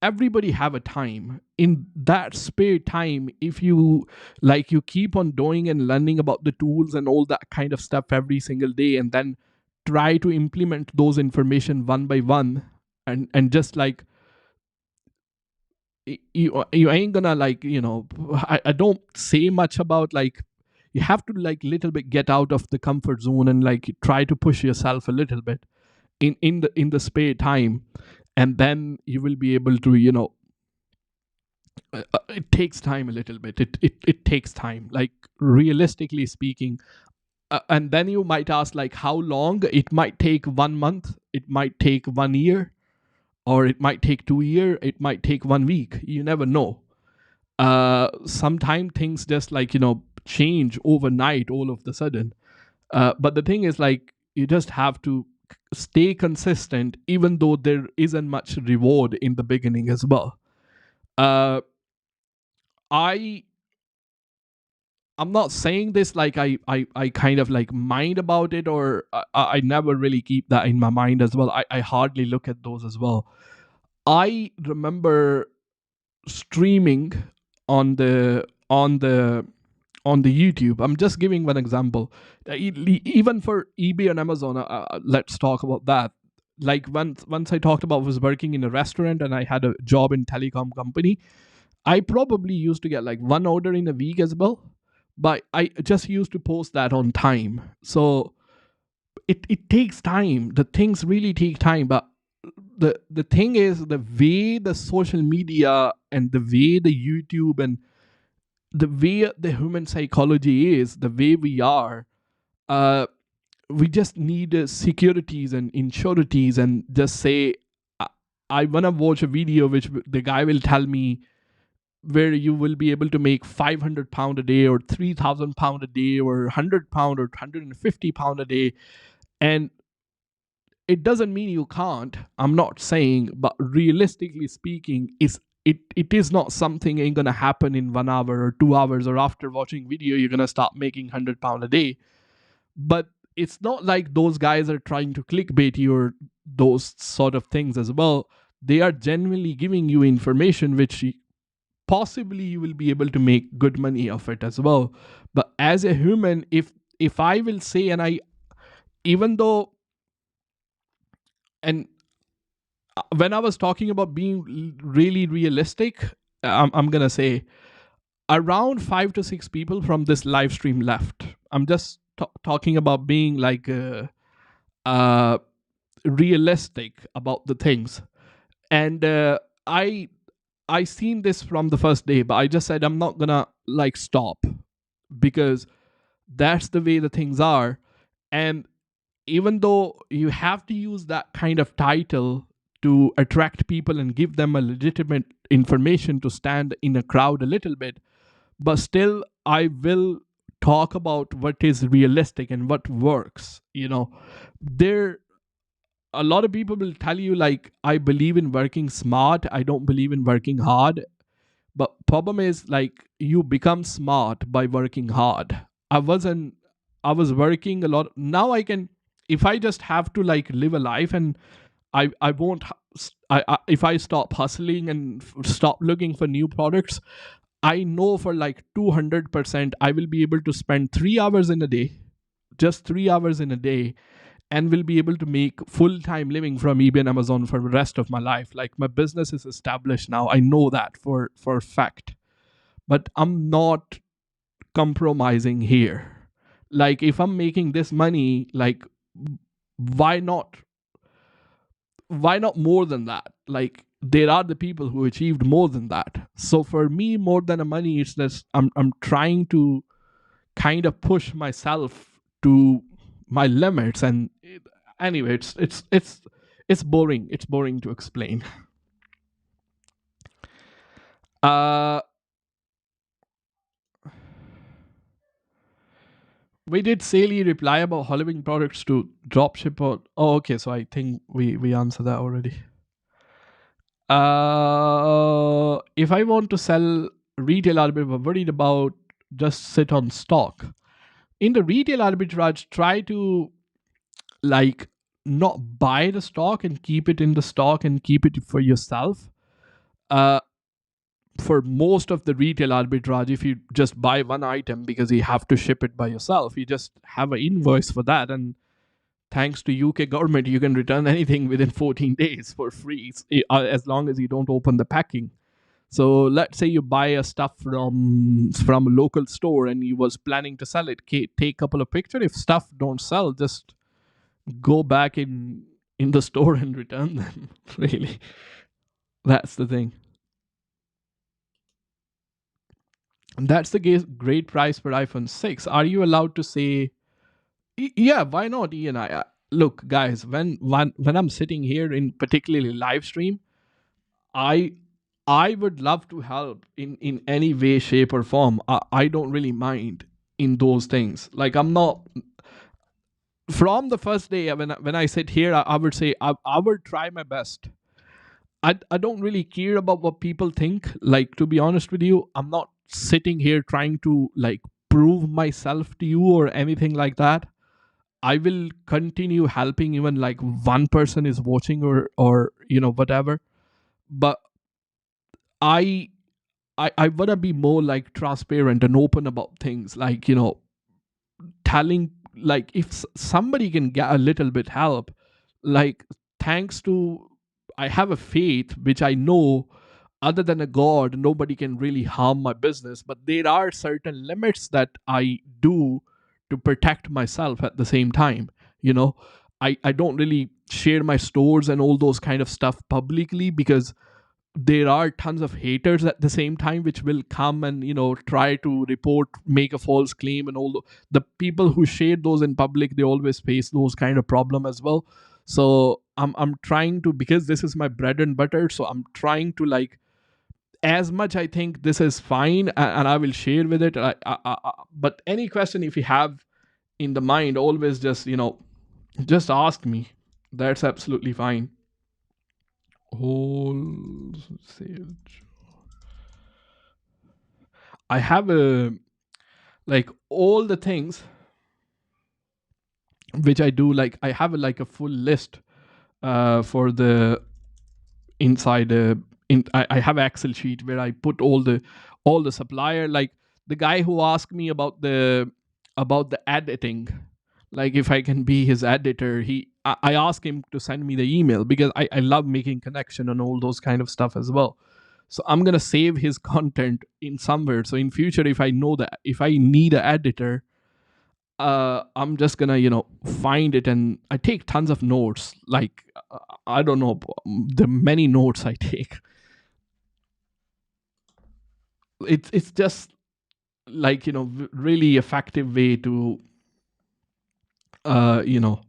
everybody have a time in that spare time. If you like, you keep on doing and learning about the tools and all that kind of stuff every single day, and then try to implement those information one by one, and just like, you ain't gonna like, I don't say much about like, you have to like little bit get out of the comfort zone and like try to push yourself a little bit in the spare time, and then you will be able to, it takes time a little bit. It takes time, like realistically speaking. And then you might ask like, how long? It might take 1 month, it might take 1 year, or it might take 2 year, it might take 1 week. You never know. Sometimes things just like, change overnight all of the sudden. But the thing is like, you just have to stay consistent, even though there isn't much reward in the beginning as well. uh I I'm not saying this like I kind of like mind about it, or I never really keep that in my mind as well. I hardly look at those as well. I remember streaming on the YouTube. I'm just giving one example. Even for eBay and Amazon, let's talk about that. Like once I talked about, was working in a restaurant and I had a job in telecom company. I probably used to get like one order in a week as well, but I just used to post that on time. So it takes time. The things really take time, but the thing is, the way the social media and the way the YouTube and the way the human psychology is, the way we are, uh, we just need securities and insurities, and just say, I, I want to watch a video which the guy will tell me where you will be able to make £500 a day or £3,000 a day or £100 or £150 a day. And it doesn't mean you can't. I'm not saying, but realistically speaking, it is not something ain't gonna happen in 1 hour or 2 hours, or after watching video you're gonna start making £100 a day. But it's not like those guys are trying to clickbait you or those sort of things as well. They are genuinely giving you information which possibly you will be able to make good money of it as well. But as a human, if I will say, and I, even though, and when I was talking about being really realistic, I'm gonna say around 5 to 6 people from this live stream left. I'm just talking about being like uh, realistic about the things. And I seen this from the first day, but I just said I'm not gonna like stop, because that's the way the things are. And even though you have to use that kind of title to attract people and give them a legitimate information to stand in a crowd a little bit, but still I will talk about what is realistic and what works. There, a lot of people will tell you like, I believe in working smart, I don't believe in working hard. But problem is, like, you become smart by working hard. I was working a lot. Now I can, if I just have to like live a life, and I won't if I stop hustling and stop looking for new products, I know for like 200% I will be able to spend 3 hours in a day, just 3 hours in a day, and will be able to make full-time living from eBay and Amazon for the rest of my life. Like, my business is established now, I know that for a fact. But I'm not compromising here. Like, if I'm making this money, like, why not more than that? Like, there are the people who achieved more than that. So for me, more than a money, it's just I'm trying to kind of push myself to my limits. And anyway, it's boring. It's boring to explain. uh we did Saley reply about Halloween products to dropship, or okay, so I think we answered that already. If I want to sell retail arbitrage, I'm worried about just sit on stock. In the retail arbitrage, try to like not buy the stock and keep it in the stock and keep it for yourself. For most of the retail arbitrage, if you just buy one item because you have to ship it by yourself, you just have an invoice for that, and thanks to UK government, you can return anything within 14 days for free, as long as you don't open the packing. So let's say you buy a stuff from a local store and you was planning to sell it. Take a couple of pictures. If stuff don't sell, just go back in the store and return them. Really, that's the thing. And that's the great price for iPhone 6. Are you allowed to say? Yeah, why not, Ian? Look, guys, when I'm sitting here in particularly live stream, I would love to help in any way, shape, or form. I don't really mind in those things. Like, I'm not, from the first day when I sit here, I would say I would try my best. I don't really care about what people think. Like, to be honest with you, I'm not sitting here trying to like prove myself to you or anything like that. I will continue helping even like one person is watching, or whatever. But I I want to be more like transparent and open about things, like, telling, like, if somebody can get a little bit help, like, thanks to, I have a faith which I know other than a god nobody can really harm my business, but there are certain limits that I do to protect myself at the same time. I don't really share my stores and all those kind of stuff publicly, because there are tons of haters at the same time which will come and try to report, make a false claim, and all the people who share those in public, they always face those kind of problem as well. So I'm trying to, because this is my bread and butter, so I'm trying to, like, as much I think this is fine, and I will share with it. But any question if you have in the mind, always just ask me. That's absolutely fine. Wholesale. I have a, like, all the things which I do. Like, I have like a full list for the inside. I have an Excel sheet where I put all the supplier. Like, the guy who asked me about the editing, like if I can be his editor, I asked him to send me the email, because I love making connection and all those kind of stuff as well. So I'm gonna save his content in somewhere. So in future, if I know that if I need an editor, I'm just gonna find it, and I take tons of notes. Like, I don't know the many notes I take. It's just like really effective way to uh you know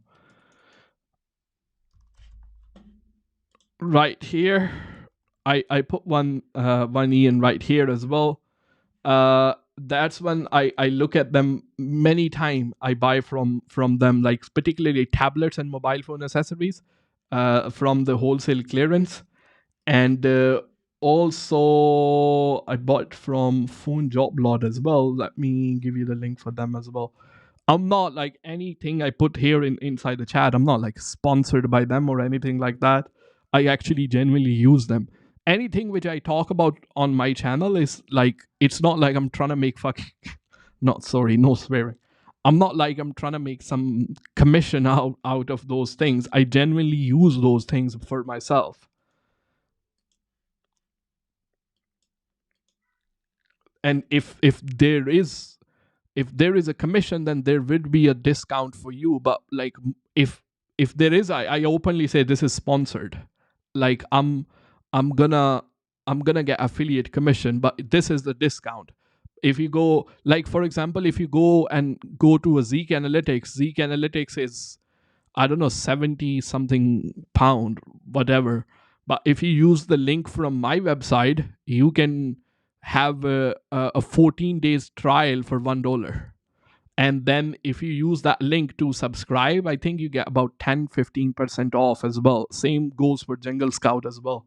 right here. I put one Ian right here as well. That's when I look at them many time. I buy from them, like particularly tablets and mobile phone accessories, from the wholesale clearance. And also I bought from Phone Job Lot as well. Let me give you the link for them as well. I'm not, like, anything I put here inside the chat, I'm not like sponsored by them or anything like that. I actually genuinely use them. Anything which I talk about on my channel is like, it's not like I'm trying to make fucking not, sorry, no swearing. I'm not like I'm trying to make some commission out of those things. I genuinely use those things for myself. And if there is a commission, then there would be a discount for you. But like, if there is, I openly say this is sponsored. Like, I'm gonna get affiliate commission, but this is the discount. If you go, like, for example, if you go to a Zik Analytics is, I don't know, 70 something pound, whatever. But if you use the link from my website, you can have a 14 days trial for $1. And then if you use that link to subscribe, I think you get about 10-15% off as well. Same goes for Jungle Scout as well.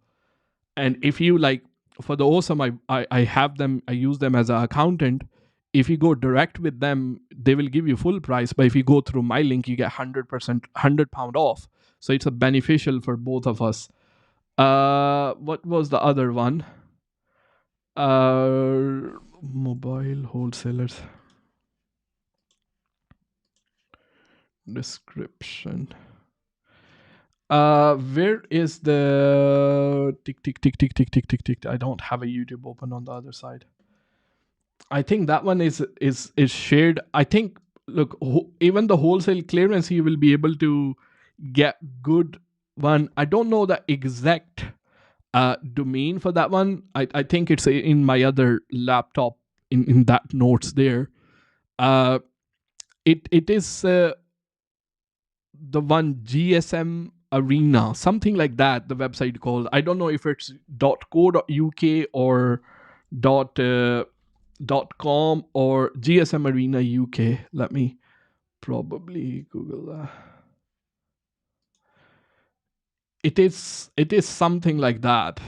And if you, like, for the awesome, I have them, I use them as an accountant. If you go direct with them, they will give you full price. But if you go through my link, you get 100%, £100 off. So it's a beneficial for both of us. What was the other one? Mobile wholesalers. Description. Where is the tick tick tick tick tick tick tick tick? I don't have a YouTube open on the other side. I think that one is shared. I think, look, even the wholesale clearance, you will be able to get good one. I don't know the exact domain for that one. I think it's in my other laptop in that notes there. It is the one GSM Arena, something like that, the website called. I don't know if it's .co.uk or .com or GSM Arena UK. Let me probably Google that. It is something like that.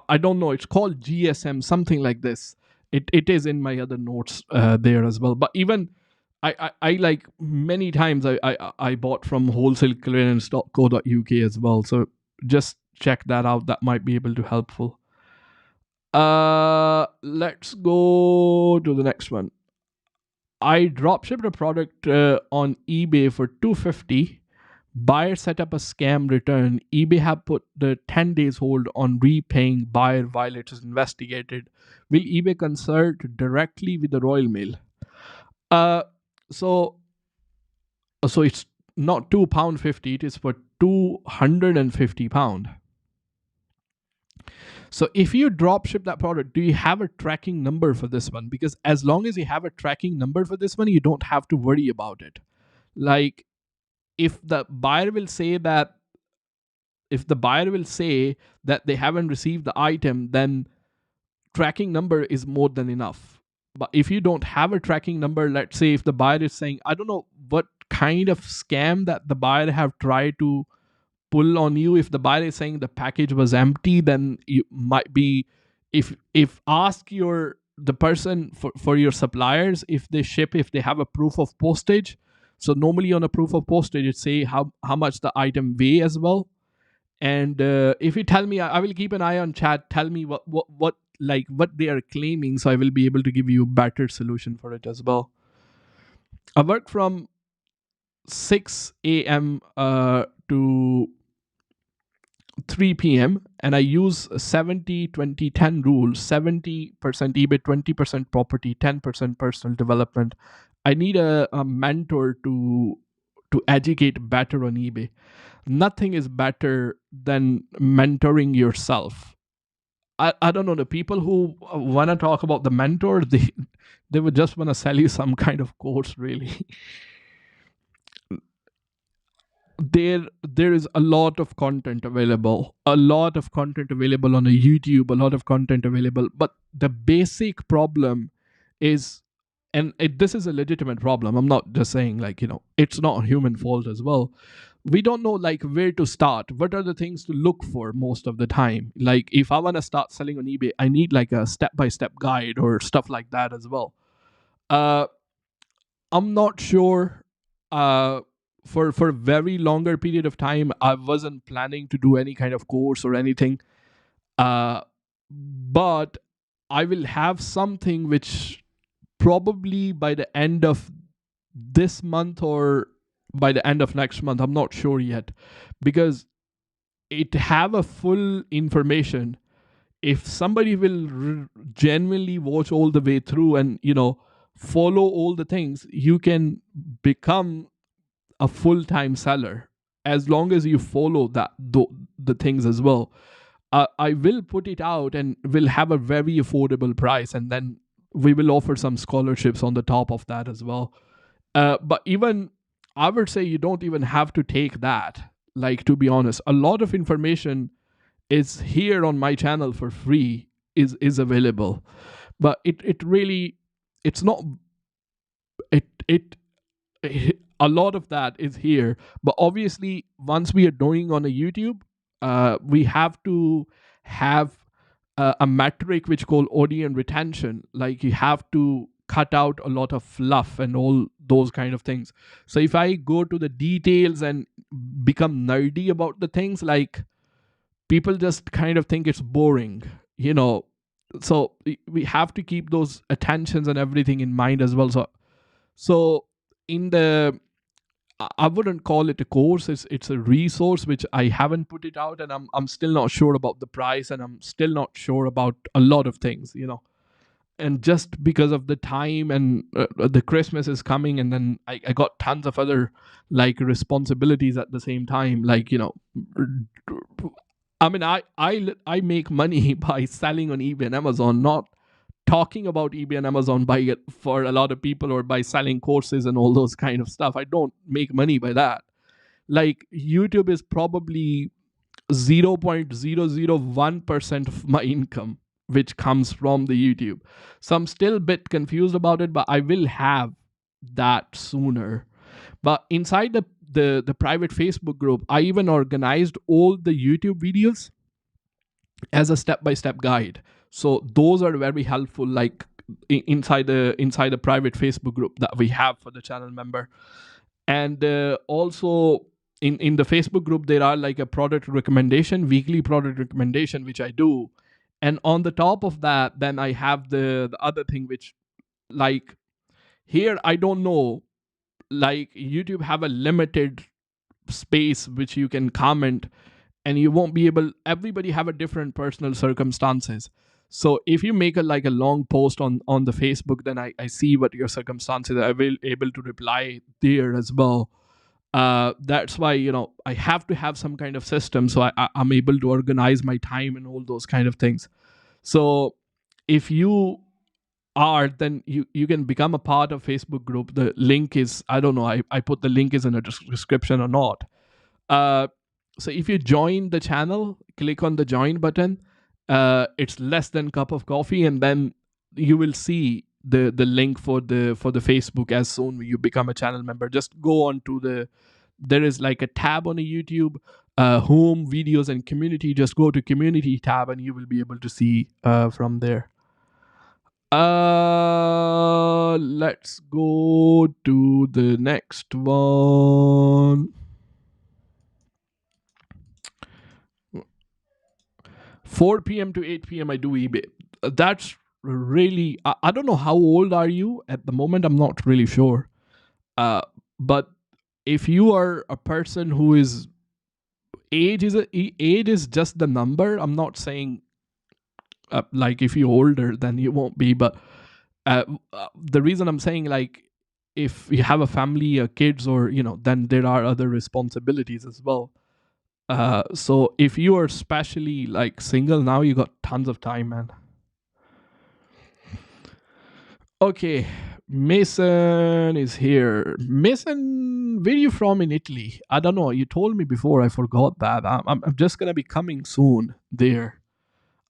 I don't know. It's called GSM, something like this. It is in my other notes there as well. But even I like many times I bought from wholesaleclearance.co.uk as well. So just check that out. That might be able to helpful. Let's go to the next one. I dropshipped a product on eBay for $250. Buyer set up a scam return. eBay have put the 10 days hold on repaying buyer while it is investigated. Will eBay consult directly with the Royal Mail? So it's not £2.50, it is for £250. So if you drop ship that product, do you have a tracking number for this one? Because as long as you have a tracking number for this one, you don't have to worry about it. Like if the buyer will say that if the buyer will say that they haven't received the item, then tracking number is more than enough. But if you don't have a tracking number, let's say if the buyer is saying, I don't know what kind of scam that the buyer have tried to pull on you. If the buyer is saying the package was empty, then you might be, if ask your the person for your suppliers if they ship, if they have a proof of postage. So normally on a proof of postage it say how much the item weigh as well. And if you tell me, I will keep an eye on chat. Tell me what like what they are claiming, so I will be able to give you a better solution for it as well. I work from 6 a.m. To 3 p.m. and I use 70-20-10 rule. 70% eBay, 20% property, 10% personal development. I need a mentor to educate better on eBay. Nothing is better than mentoring yourself. I don't know, the people who want to talk about the mentor, they would just want to sell you some kind of course, really. There is a lot of content available, a lot of content available on a YouTube, a lot of content available, but the basic problem is, and this is a legitimate problem, I'm not just saying like, it's not a human fault as well. We don't know like where to start, what are the things to look for most of the time. Like if I want to start selling on eBay, I need like a step-by-step guide or stuff like that as well. uh I'm not sure. Uh, for a very longer period of time, I wasn't planning to do any kind of course or anything. Uh, but I will have something which probably by the end of this month or by the end of next month. I'm not sure yet, because it have a full information. If somebody will genuinely watch all the way through and follow all the things, you can become a full-time seller as long as you follow the things as well. I will put it out and will have a very affordable price, and then we will offer some scholarships on the top of that as well. But even I would say you don't even have to take that. Like, to be honest, a lot of information is here on my channel for free, is available. But it really, it's not, it a lot of that is here. But obviously once we are doing on a YouTube, we have to have a metric which called audience retention. Like you have to cut out a lot of fluff and all those kind of things. So if I go to the details and become nerdy about the things, like people just kind of think it's boring, so we have to keep those attentions and everything in mind as well. So in the, I wouldn't call it a course. It's a resource which I haven't put it out, and I'm still not sure about the price, and I'm still not sure about a lot of things. And just because of the time, and the Christmas is coming, and then I got tons of other like responsibilities at the same time. Like I mean, I make money by selling on eBay and Amazon, not talking about eBay and Amazon by for a lot of people, or by selling courses and all those kind of stuff. I don't make money by that. Like YouTube is probably 0.001% of my income, which comes from the YouTube. So I'm still a bit confused about it, but I will have that sooner. But inside the private Facebook group, I even organized all the YouTube videos as a step-by-step guide. So those are very helpful, like inside the private Facebook group that we have for the channel member. And also in the Facebook group, there are like a product recommendation, weekly product recommendation, which I do. And on the top of that, then I have the other thing, which, like, here I don't know, like YouTube have a limited space which you can comment, and you won't be able, everybody have a different personal circumstances. So if you make a long post on the Facebook, then I see what your circumstances are. I will able to reply there as well. That's why I have to have some kind of system, so I'm able to organize my time and all those kind of things. So if you are, then you can become a part of Facebook group. The link is, I don't know, I put the link is in a description or not. uh so if you join the channel, click on the join button. It's less than cup of coffee, and then you will see the link for the Facebook as soon you become a channel member. Just go on to there is like a tab on a YouTube, home, videos, and community. Just go to community tab and you will be able to see from there. Let's go to the next one. 4 p.m. to 8 p.m. I do eBay. That's really, I don't know how old are you at the moment. I'm not really sure. But if you are a person who is age is just the number. I'm not saying like if you're older then you won't be, but the reason I'm saying, like, if you have a family, kids, or then there are other responsibilities as well. So if you are especially like single now, you got tons of time, man. Okay, Mason is here. Mason, where are you from in Italy? I don't know. You told me before. I forgot that. I'm just gonna be coming soon there.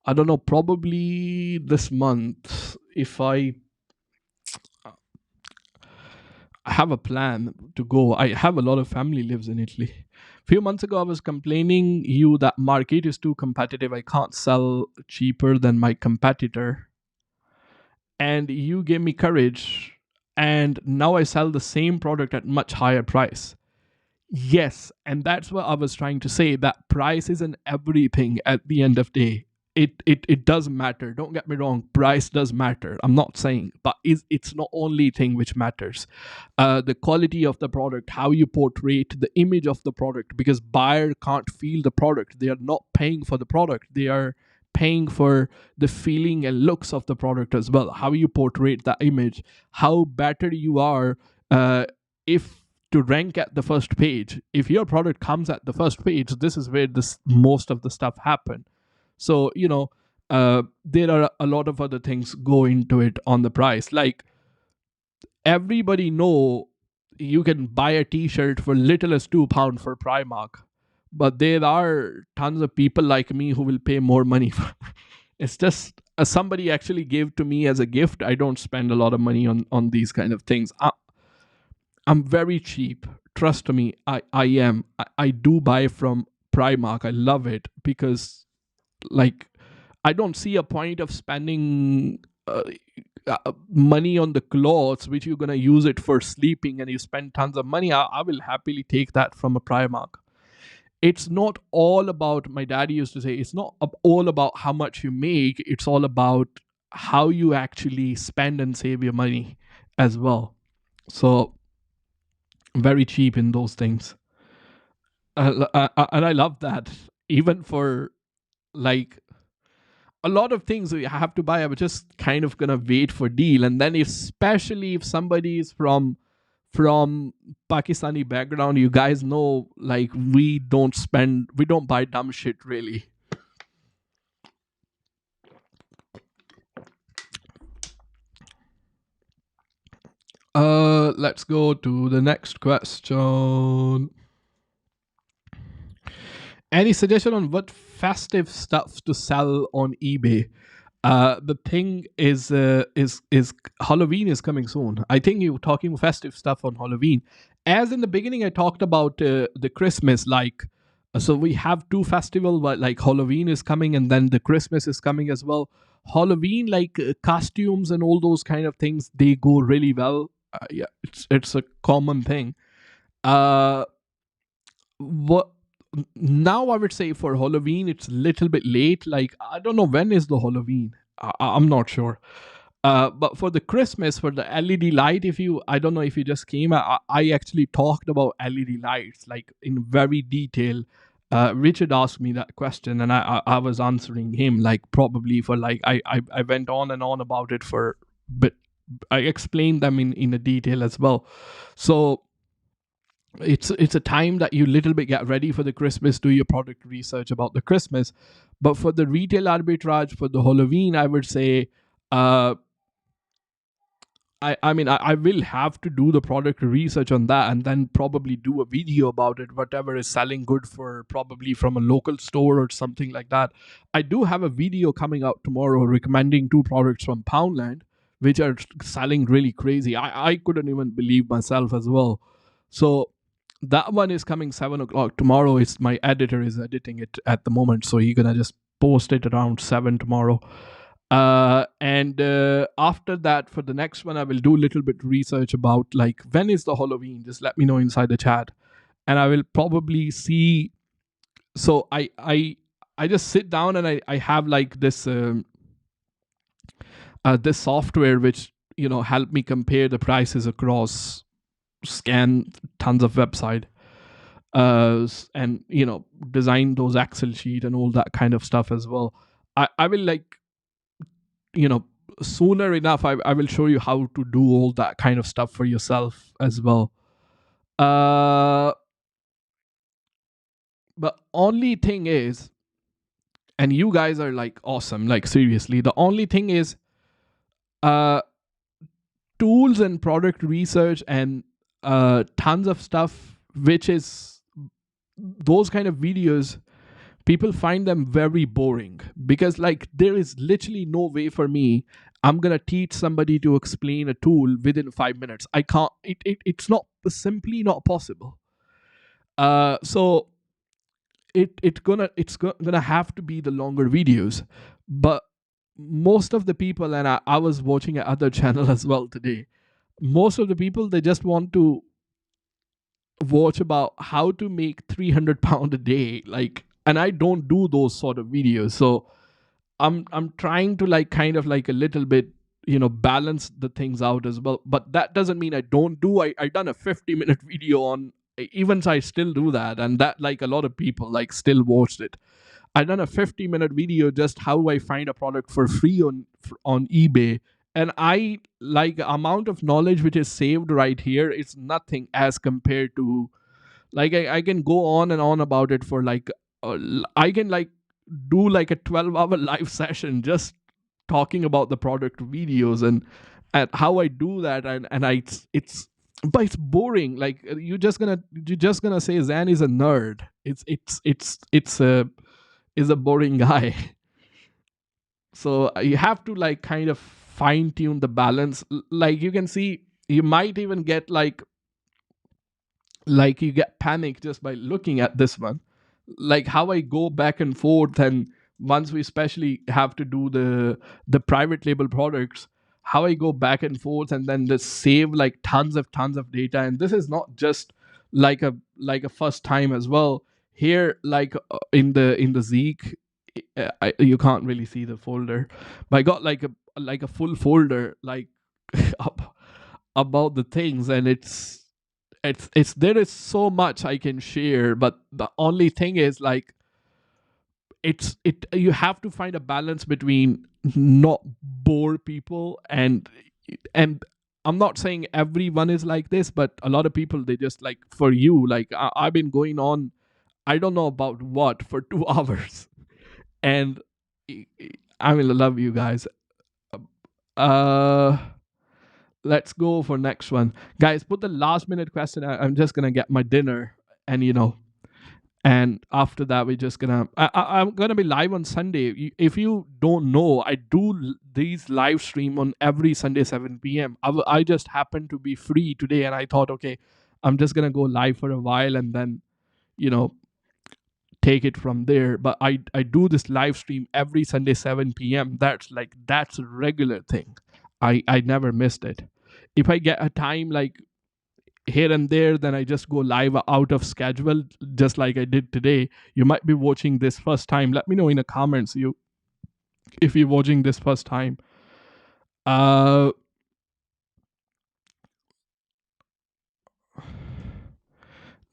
I don't know. Probably this month. If I have a plan to go. I have a lot of family lives in Italy. Few months ago, I was complaining you that market is too competitive. I can't sell cheaper than my competitor, and you gave me courage. And now I sell the same product at much higher price. Yes, and that's what I was trying to say. That price isn't everything at the end of the day. It does matter. Don't get me wrong. Price does matter. I'm not saying, but it's not only thing which matters. The quality of the product, how you portray the image of the product, because buyer can't feel the product. They are not paying for the product. They are paying for the feeling and looks of the product as well. How you portray that image, how better you are. If to rank at the first page, if your product comes at the first page, this is where this most of the stuff happen. So there are a lot of other things go into it on the price. Like, everybody know you can buy a t-shirt for little as £2 for Primark, but there are tons of people like me who will pay more money for. It's just somebody actually gave to me as a gift. I don't spend a lot of money on these kind of things. I'm very cheap. Trust me, I am. I do buy from Primark. I love it because, like, I don't see a point of spending money on the clothes which you're gonna use it for sleeping, and you spend tons of money. I will happily take that from a Primark. It's not all about, my daddy used to say, it's not all about how much you make. It's all about how you actually spend and save your money as well. So very cheap in those things. And I love that. Even for, like, a lot of things we have to buy, I was just kind of gonna wait for deal. And then especially if somebody is from Pakistani background, you guys know, like, we don't buy dumb shit really. Let's go to the next question. Any suggestion on what festive stuff to sell on eBay? The thing is Halloween is coming soon. I think you were talking festive stuff on Halloween. As in the beginning, I talked about the Christmas. Like, so we have two festivals, but like Halloween is coming, and then the Christmas is coming as well. Halloween, like, costumes and all those kind of things, they go really well. Yeah, it's a common thing. Uh, what now? I would say for Halloween, it's a little bit late. Like, I don't know when is the Halloween. I'm not sure. But for the Christmas, for the LED light, if you, I don't know if you just came, I actually talked about LED lights like in very detail. Richard asked me that question, and I was answering him, like, probably for like I went on and on about it for, but I explained them in a detail as well. So it's a time that you little bit get ready for the Christmas, do your product research about the Christmas. But for the retail arbitrage for the Halloween, I would say, uh, I will have to do the product research on that and then probably do a video about it, whatever is selling good for probably from a local store or something like that. I do have a video coming out tomorrow recommending two products from Poundland, which are selling really crazy. I couldn't even believe myself as well. So that one is coming 7 o'clock tomorrow. It's my editor is editing it at the moment, so he's gonna just post it around 7 tomorrow. And after that, for the next one, I will do a little bit research about like when is the Halloween. Just let me know inside the chat, and I will probably see. So I just sit down and I have like this software which help me compare the prices across scan tons of website, and design those Excel sheet and all that kind of stuff as well. I will like you know sooner enough I will show you how to do all that kind of stuff for yourself as well. uh but only thing is, and you guys are like awesome, like seriously, the only thing is uh tools and product research and tons of stuff which is those kind of videos, people find them very boring because like there is literally no way for me I'm gonna teach somebody to explain a tool within 5 minutes. I can't. It's not simply not possible. So it's gonna have to be the longer videos. But most of the people, and I was watching other channel as well today, most of the people, they just want to watch about how to make 300 pound a day, like, and I don't do those sort of videos. So I'm trying to like kind of like a little bit balance the things out as well. But that doesn't mean I don't do. I done a 50-minute video on events. I still do that, and that like a lot of people like still watched it. I done a 50-minute video just how I find a product for free on eBay. And I like amount of knowledge which is saved right here. It's nothing as compared to like I can go on and on about it for like I can like do like a 12-hour live session just talking about the product videos and how I do that. And it's but it's boring. Like you're just gonna say Zan is a nerd. It's a is a boring guy. So you have to like kind of fine tune the balance. Like you can see, you might even get like you get panic just by looking at this one, like how I go back and forth. And once we especially have to do the private label products, how I go back and forth and then just save like tons of data. And this is not just like a first time as well here, like in the Zik. You can't really see the folder, but I got like a full folder like up, about the things. And it's there is so much I can share. But the only thing is like it you have to find a balance between not bore people. And I'm not saying everyone is like this, but a lot of people, they just like, for you, like I've been going on, I don't know about what, for 2 hours. And I mean, I love you guys. uh let's go for next one, guys. Put the last minute question. I'm just gonna get my dinner, and and after that we're just gonna I'm gonna be live on Sunday. If you don't know, I do these live stream on every Sunday 7 p.m. I just happened to be free today, and I thought, okay, I'm just gonna go live for a while and then you know take it from there. But I do this live stream every Sunday 7 p.m. That's a regular thing. I never missed it. If I get a time like here and there, then I just go live out of schedule, just like I did today. You might be watching this first time. Let me know in the comments you if you're watching this first time. Uh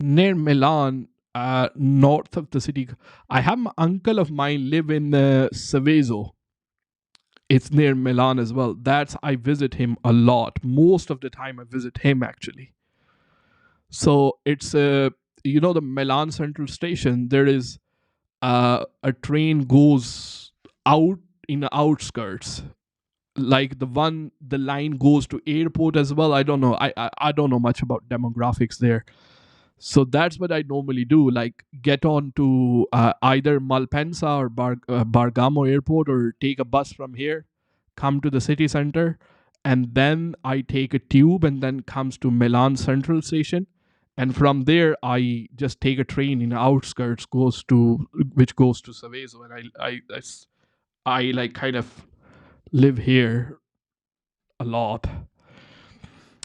Near Milan, north of the city. I have my uncle of mine live in Seveso. It's near Milan as well. That's I visit him a lot. Most of the time I visit him actually. So it's the Milan Central Station. There is a train goes out in the outskirts, like the line goes to airport as well. I don't know. I don't know much about demographics there. So that's what I normally do. Like get on to either Malpensa or Bargamo Airport, or take a bus from here, come to the city center, and then I take a tube and then comes to Milan Central Station. And from there, I just take a train in the outskirts, which goes to Saveso, and I like kind of live here a lot.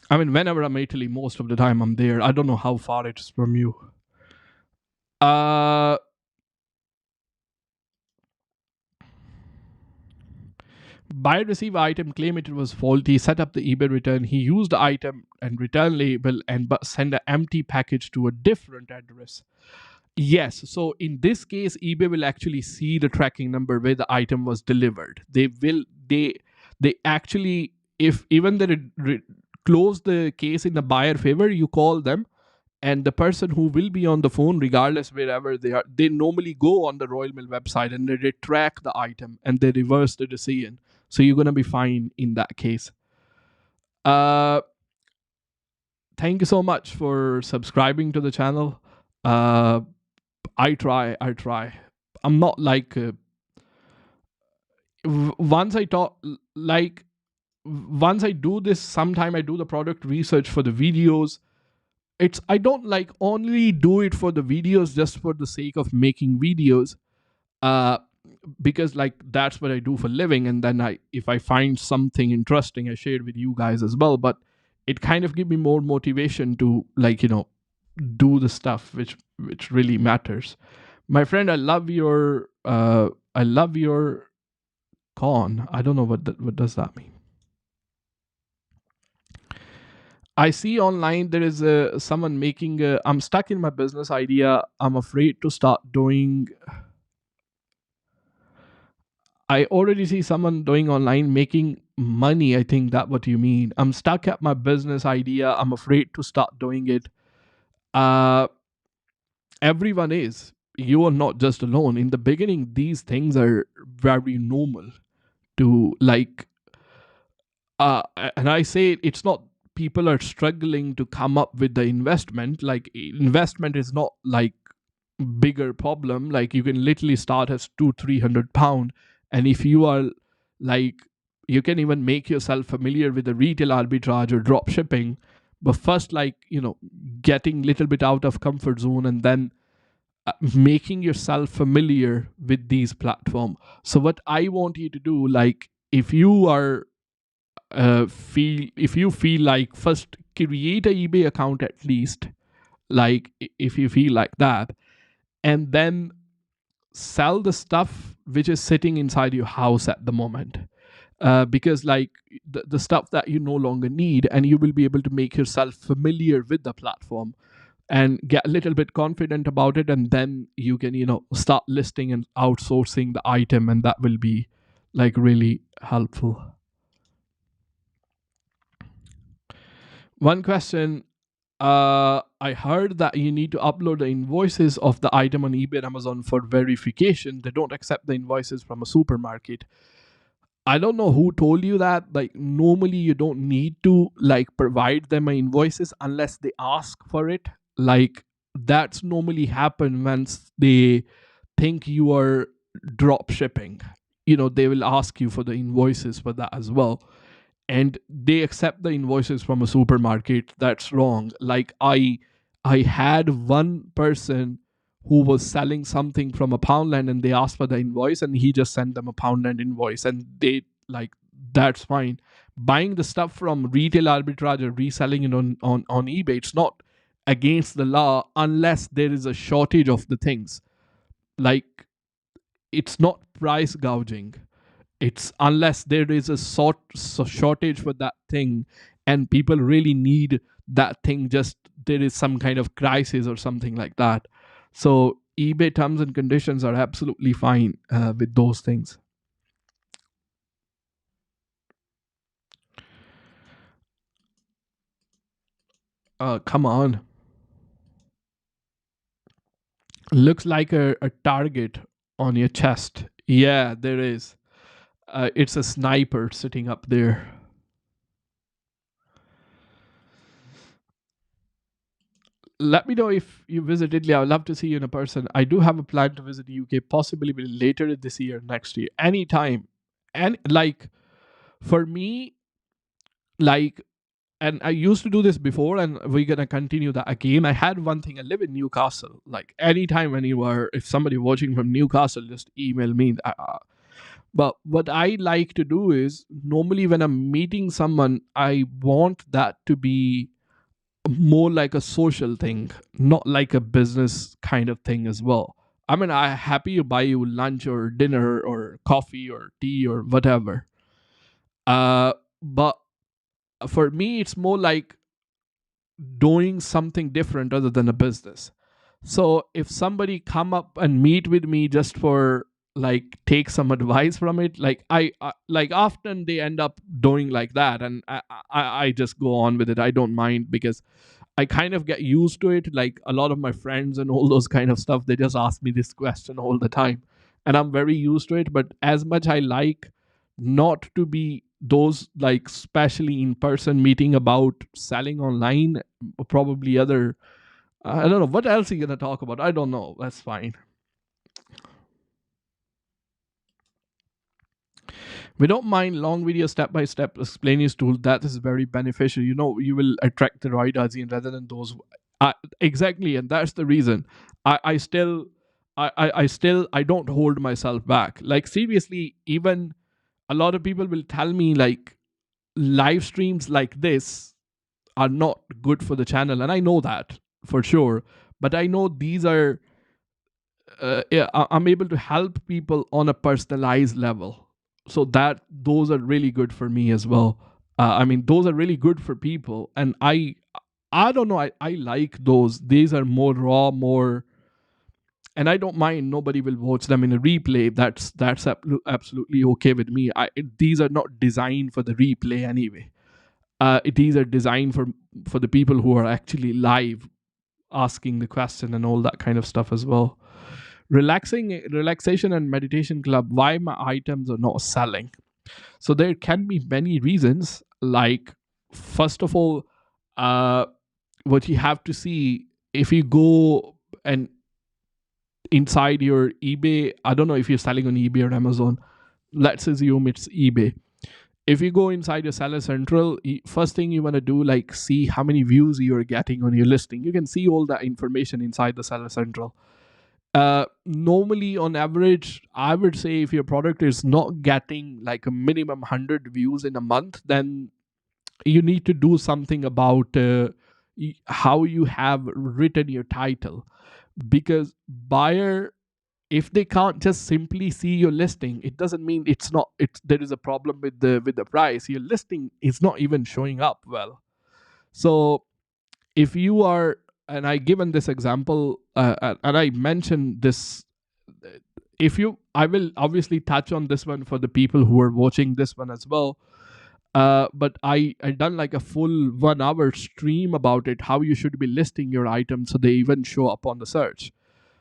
I mean, whenever I'm in Italy, most of the time I'm there. I don't know how far it is from you. Uh, Buyer receive item, claim it was faulty, set up the eBay return. He used the item and return label and send an empty package to a different address. Yes. So in this case, eBay will actually see the tracking number where the item was delivered. They actually, if even close the case in the buyer favor, you call them, and the person who will be on the phone, regardless wherever they are, they normally go on the Royal Mail website and they track the item and they reverse the decision. So you're gonna be fine in that case. Uh, Thank you so much for subscribing to the channel. Uh, I try. I'm not like once I talk like once I do this. Sometime I do the product research for the videos. I don't like only do it for the videos just for the sake of making videos. Uh, because like that's what I do for living, and then if I find something interesting, I share it with you guys as well. But it kind of gives me more motivation to do the stuff which really matters. My friend, I love your con. I don't know what does that mean. I see online there is someone making I'm stuck in my business idea. I'm afraid to start doing. I already see someone doing online making money. I think that what you mean. I'm stuck at my business idea. I'm afraid to start doing it. Uh, Everyone is. You are not just alone. In the beginning, these things are very normal to like. And I say it's not people are struggling to come up with the investment. Like investment is not like bigger problem. Like you can literally start as 200-300 pound, and if you are like you can even make yourself familiar with the retail arbitrage or drop shipping. But first, getting little bit out of comfort zone, and then making yourself familiar with these platform. So what I want you to do, like if you feel like, first create a eBay account at least, like if you feel like that, and then sell the stuff which is sitting inside your house at the moment. Because like the stuff that you no longer need, and you will be able to make yourself familiar with the platform and get a little bit confident about it, and then you can start listing and outsourcing the item, and that will be like really helpful. One question, I heard that you need to upload the invoices of the item on eBay and Amazon for verification. They don't accept the invoices from a supermarket. I don't know who told you that. Like normally you don't need to like provide them invoices unless they ask for it. Like that's normally happen once they think you are drop shipping. They will ask you for the invoices for that as well. And they accept the invoices from a supermarket. That's wrong. Like I had one person who was selling something from a Poundland, and they asked for the invoice, and he just sent them a Poundland invoice, and they like that's fine. Buying the stuff from retail arbitrage or reselling it on eBay, it's not against the law unless there is a shortage of the things. Like it's not price gouging. It's unless there is a shortage for that thing, and people really need that thing, just there is some kind of crisis or something like that. So eBay terms and conditions are absolutely fine with those things. Come on. Looks like a target on your chest. Yeah, there is. It's a sniper sitting up there. Let me know if you visit Italy. I would love to see you in a person. I do have a plan to visit the UK, possibly later this year, next year, anytime. And like for me, like, and I used to do this before, and we're gonna continue that again. I had one thing. I live in Newcastle. Like anytime when you are, if somebody watching from Newcastle, just email me. But what I like to do is normally when I'm meeting someone, I want that to be more like a social thing, not like a business kind of thing as well. I mean, I'm happy to buy you lunch or dinner or coffee or tea or whatever. But for me, it's more like doing something different other than a business. So if somebody come up and meet with me just for like take some advice from it, like I like often they end up doing like that, and I just go on with it. I don't mind because I kind of get used to it. Like a lot of my friends and all those kind of stuff, they just ask me this question all the time. And I'm very used to it. But as much I like not to be those like especially in person meeting about selling online, probably other I don't know what else are you gonna talk about. I don't know. That's fine. We don't mind long video step by step explaining tool. That is very beneficial. You know, you will attract the right audience rather than those. Exactly, and that's the reason. I still, I still, I don't hold myself back. Like seriously, even a lot of people will tell me like live streams like this are not good for the channel, and I know that for sure. But I know these are yeah, I'm able to help people on a personalized level. So that those are really good for me as well. I mean, those are really good for people, and I don't know. I like those. These are more raw, more, and I don't mind. Nobody will watch them in a replay. That's absolutely okay with me. These are not designed for the replay anyway. These are designed for the people who are actually live asking the question and all that kind of stuff as well. Relaxation and meditation club, why my items are not selling. So there can be many reasons. Like first of all, uh what you have to see, if you go and inside your eBay, I don't know if you're selling on eBay or Amazon, let's assume it's eBay. If you go inside your seller central, first thing you want to do, like see how many views you're getting on your listing. You can see all that information inside the seller central. Normally on average, I would say if your product is not getting like a minimum 100 views in a month, then you need to do something about how you have written your title. Because buyer, if they can't just simply see your listing, it doesn't mean it's there is a problem with the price. Your listing is not even showing up well. So if you are, and I given this example, and I mentioned this, if you, I will obviously touch on this one for the people who are watching this one as well. But I done like a full 1 hour stream about it, how you should be listing your items so they even show up on the search.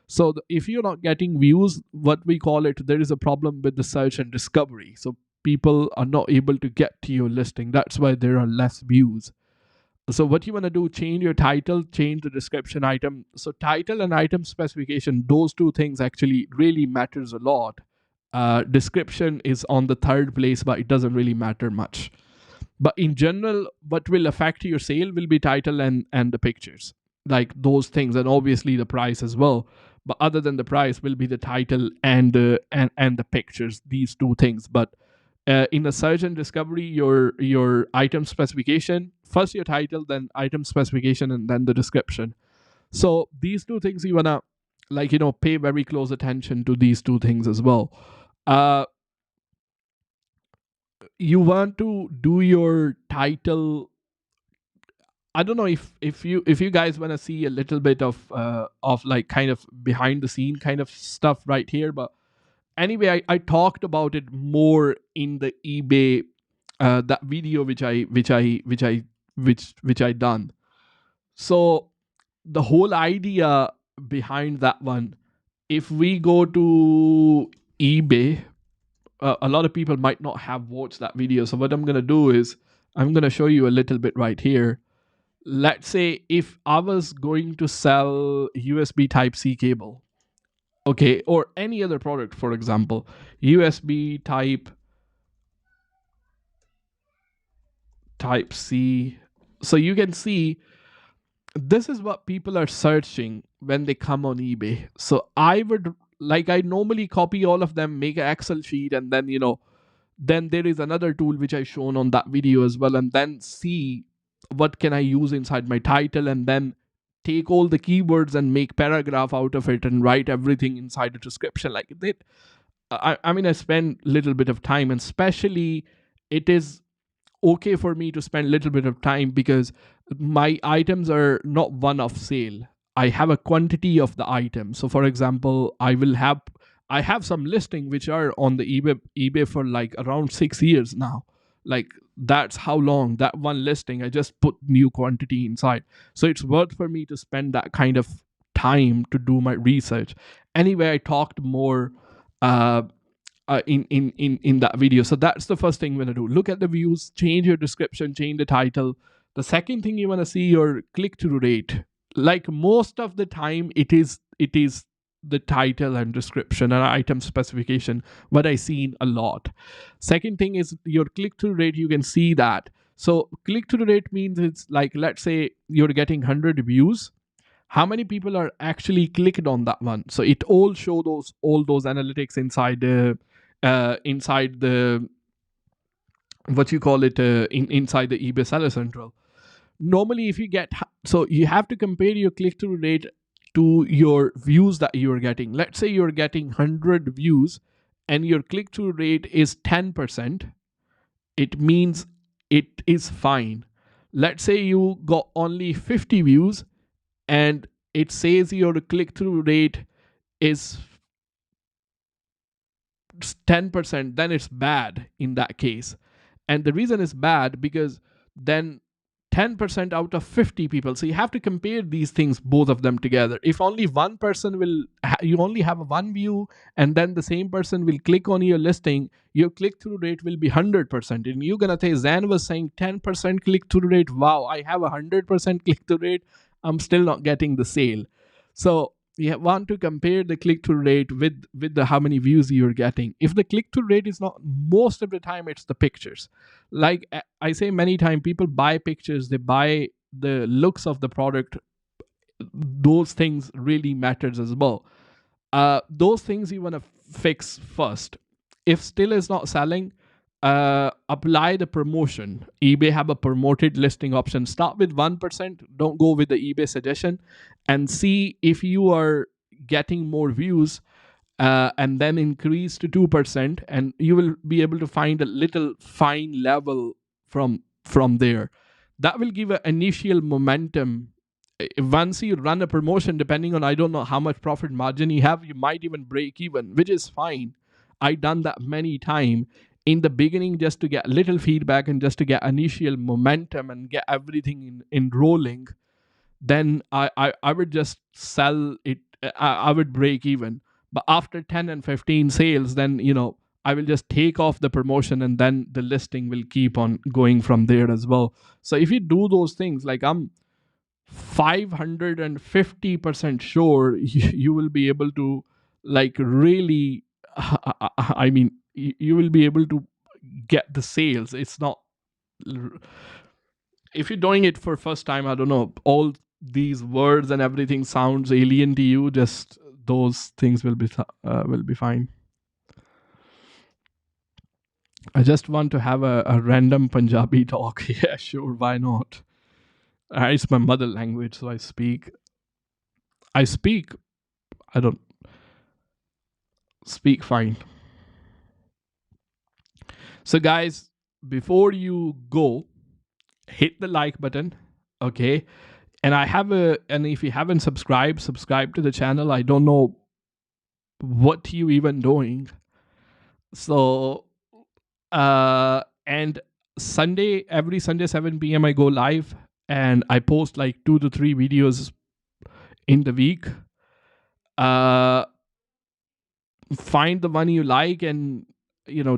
So if you're not getting views, what we call it, there is a problem with the search and discovery. So people are not able to get to your listing. That's why there are less views. So what you want to do, change your title, change the description item. So title and item specification, those two things actually really matters a lot. Description is on the third place, but it doesn't really matter much. But in general, what will affect your sale will be title and the pictures, like those things, and obviously the price as well. But other than the price will be the title and the pictures, these two things. But in the search and discovery, your item specification, first your title, then item specification, and then the description. So these two things you wanna, like, pay very close attention to these two things as well. uh you want to do your title. I don't know if you guys want to see a little bit of like kind of behind the scene kind of stuff right here. But anyway, I talked about it more in the eBay, that video which I done. So the whole idea behind that one, if we go to eBay, a lot of people might not have watched that video. So what I'm going to do is I'm going to show you a little bit right here. Let's say if I was going to sell USB type C cable, okay, or any other product, for example, USB type C. So you can see this is what people are searching when they come on eBay. So I would, like, I normally copy all of them, make an Excel sheet, and then, then there is another tool which I shown on that video as well, and then see what can I use inside my title, and then take all the keywords and make paragraph out of it and write everything inside the description like that. I mean, I spend little bit of time, and especially it is okay for me to spend a little bit of time because my items are not one off sale. I have a quantity of the item. So for example, I have some listing which are on the eBay for like around 6 years now. Like that's how long that one listing I just put new quantity inside. So it's worth for me to spend that kind of time to do my research. Anyway, I talked more uh, in that video. So that's the first thing you want to do. Look at the views, change your description, change the title. The second thing you want to see your click-through rate. Like most of the time, it is the title and description and item specification. What I seen a lot. Second thing is your click-through rate. You can see that. So click-through rate means it's like, let's say you're getting 100 views, how many people are actually clicked on that one. So it all show all those analytics inside the what you call it inside the eBay Seller Central. Normally, if you get, so you have to compare your click-through rate to your views that you're getting. Let's say you're getting 100 views and your click-through rate is 10%. It means it is fine. Let's say you got only 50 views and it says your click-through rate is 10%, then it's bad in that case. And the reason is bad because then 10% out of 50 people. So you have to compare these things, both of them together. If only one person you only have one view and then the same person will click on your listing, your click-through rate will be 100%. And you're going to say, Zan was saying 10% click-through rate. Wow, I have 100% click-through rate. I'm still not getting the sale. So you want to compare the click-through rate with the how many views you're getting. If the click-through rate is not, most of the time it's the pictures. Like I say many times, people buy pictures, they buy the looks of the product. Those things really matters as well. Those things you want to fix first. If still is not selling, apply the promotion. eBay have a promoted listing option. Start with 1%. Don't go with the eBay suggestion, and see if you are getting more views, and then increase to 2%, and you will be able to find a little fine level from there. That will give an initial momentum. Once you run a promotion, depending on, I don't know how much profit margin you have, you might even break even, which is fine. I done that many times in the beginning just to get little feedback and just to get initial momentum and get everything in rolling. Then I would just sell it. I would break even. But after 10 and 15 sales, then I will just take off the promotion, and then the listing will keep on going from there as well. So if you do those things, like I'm 550% sure you will be able to, like, really, I mean, you will be able to get the sales. It's not, if you're doing it for first time, I don't know, all these words and everything sounds alien to you, just those things will be fine. I just want to have a random Punjabi talk. Yeah, sure, why not? It's my mother language, so I don't speak fine. So guys, before you go, hit the like button, okay? And if you haven't subscribed, subscribe to the channel. I don't know what you even doing. So and every Sunday 7 p.m. I go live, and I post like 2 to 3 videos in the week. find the one you like and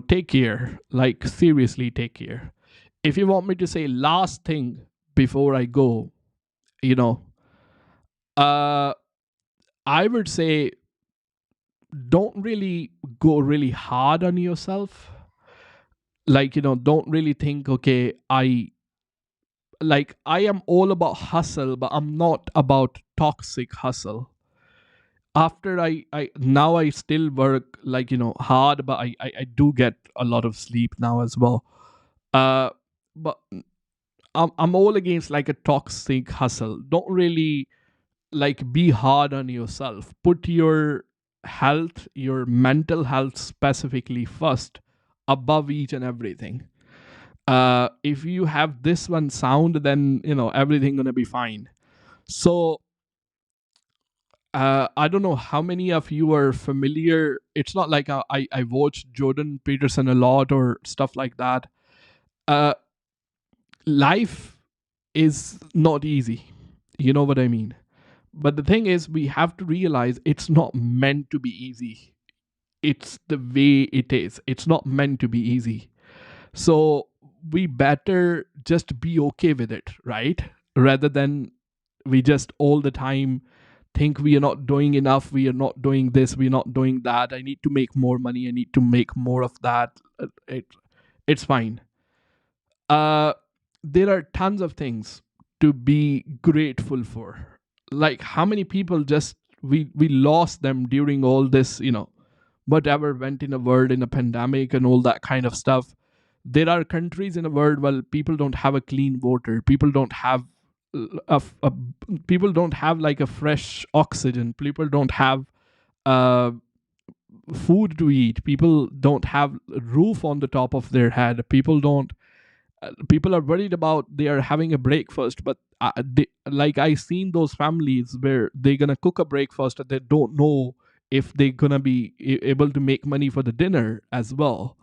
take care. Like seriously, take care. If you want me to say last thing before I go, you know, uh, I would say don't really go really hard on yourself. Like don't really think, okay, I am all about hustle, but I'm not about toxic hustle. After I now I still work like hard, but I do get a lot of sleep now as well. uh but I'm all against like a toxic hustle. Don't really like be hard on yourself. Put your health, your mental health specifically first, above each and everything. If you have this one sound, then everything gonna be fine. So I don't know how many of you are familiar. It's not like I watch Jordan Peterson a lot or stuff like that. Uh, Life is not easy. You know what I mean? But the thing is, we have to realize it's not meant to be easy. It's the way it is. It's not meant to be easy. So we better just be okay with it, right? Rather than we just all the time think we are not doing enough, we are not doing this, we're not doing that. I need to make more money, I need to make more of that. It's fine. uh there are tons of things to be grateful for. Like how many people just we lost them during all this, whatever went in the world in a pandemic and all that kind of stuff. There are countries in the world where people don't have a clean water, people don't have a people don't have like a fresh oxygen, people don't have uh food to eat, people don't have a roof on the top of their head, people are worried about they are having a breakfast, but like I seen those families where they're gonna cook a breakfast and they don't know if they're gonna be able to make money for the dinner as well.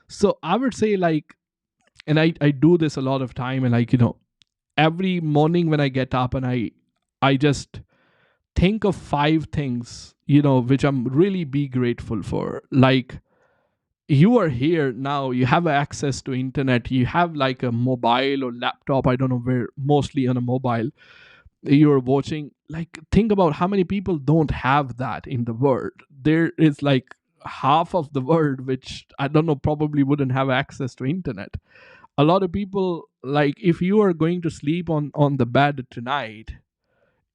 So I would say like, and I do this a lot of time, and like every morning when I get up and I just think of five things which I'm really be grateful for. Like you are here now, you have access to internet, you have like a mobile or laptop, I don't know, where mostly on a mobile you're watching. Like think about how many people don't have that in the world. There is like half of the world which I don't know, probably wouldn't have access to internet. A lot of people, like if you are going to sleep on the bed tonight,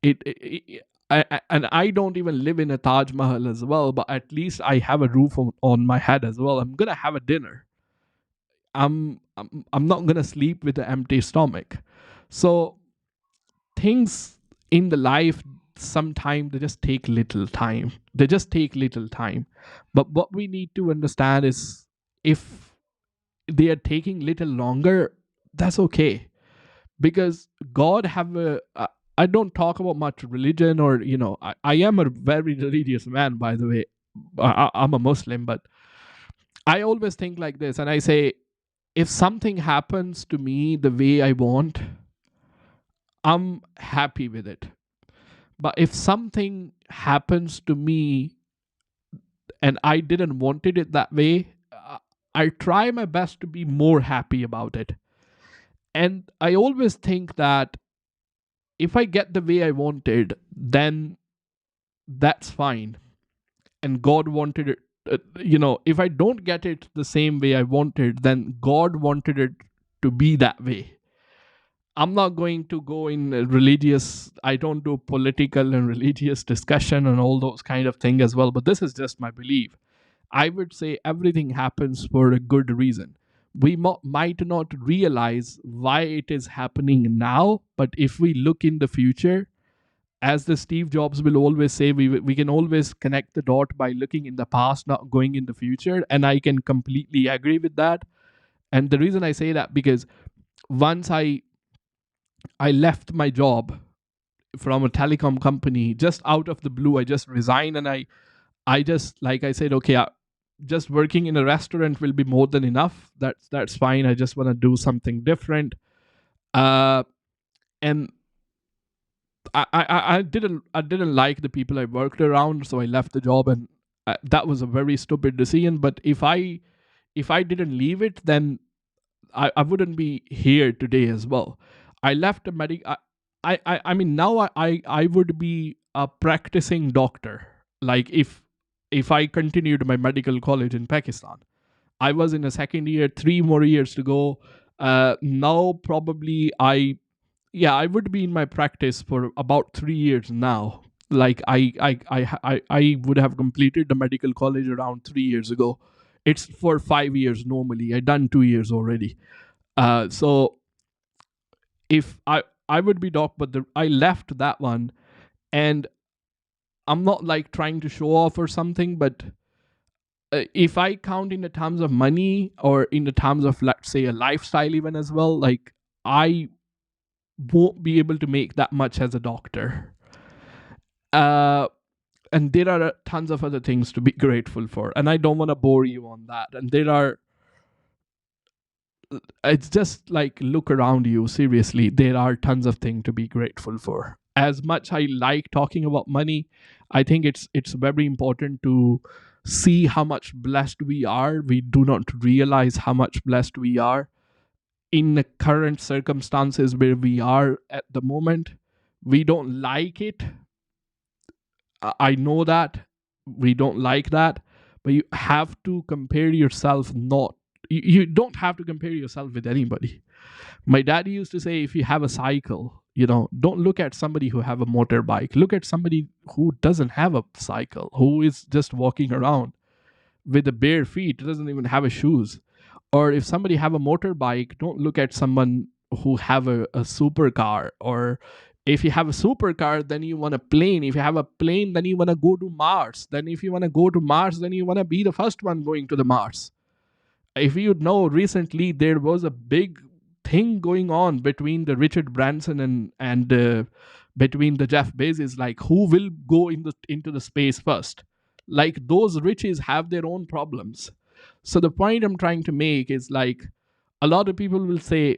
and I don't even live in a Taj Mahal as well, but at least I have a roof on my head as well. I'm gonna have a dinner. I'm not gonna sleep with an empty stomach. So things in the life sometimes they just take little time. They just take little time. But what we need to understand is if they are taking little longer, that's okay, because God have a. I don't talk about much religion, or I am a very religious man, by the way. I'm a Muslim, but I always think like this, and I say, if something happens to me the way I want, I'm happy with it. But if something happens to me and I didn't wanted it that way, I try my best to be more happy about it. And I always think that if I get the way I wanted, then that's fine. And God wanted it. If I don't get it the same way I wanted, then God wanted it to be that way. I'm not going to go in religious, I don't do political and religious discussion and all those kind of things as well, but this is just my belief. I would say everything happens for a good reason. We might not realize why it is happening now, but if we look in the future, as the Steve Jobs will always say, we can always connect the dot by looking in the past, not going in the future. And I can completely agree with that. And the reason I say that, because once I left my job from a telecom company just out of the blue. I just resigned, and I just, like I said, okay, just working in a restaurant will be more than enough. That's fine. I just want to do something different. Uh, and I didn't like the people I worked around, so I left the job, and That was a very stupid decision. But if I didn't leave it, then I wouldn't be here today as well. I left a medic. I mean, now I would be a practicing doctor. Like if I continued my medical college in Pakistan, I was in a second year, 3 more years to go. Now probably I would be in my practice for about 3 years now. Like I would have completed the medical college around 3 years ago. It's for 5 years normally. I done 2 years already. So if I would be doc, but I left that one, and I'm not like trying to show off or something, but if I count in the terms of money or in the terms of, let's say, a lifestyle even as well, like I won't be able to make that much as a doctor. Uh, and there are tons of other things to be grateful for, and I don't want to bore you on that. And there are, it's just like, look around you. Seriously, there are tons of things to be grateful for. As much I like talking about money, I think it's very important to see how much blessed we are. We do not realize how much blessed we are in the current circumstances where we are at the moment. We don't like it. I know that we don't like that, but you have to compare yourself. Not you don't have to compare yourself with anybody. My dad used to say, if you have a cycle, don't look at somebody who have a motorbike. Look at somebody who doesn't have a cycle, who is just walking around with the bare feet, doesn't even have a shoes. Or if somebody have a motorbike, don't look at someone who have a supercar. Or if you have a supercar, then you want a plane. If you have a plane, then you want to go to Mars. Then if you want to go to Mars, then you want to be the first one going to the Mars. If you know, recently there was a big thing going on between the Richard Branson and between the Jeff Bezos, like who will go into the space first. Like those riches have their own problems. So the point I'm trying to make is, like, a lot of people will say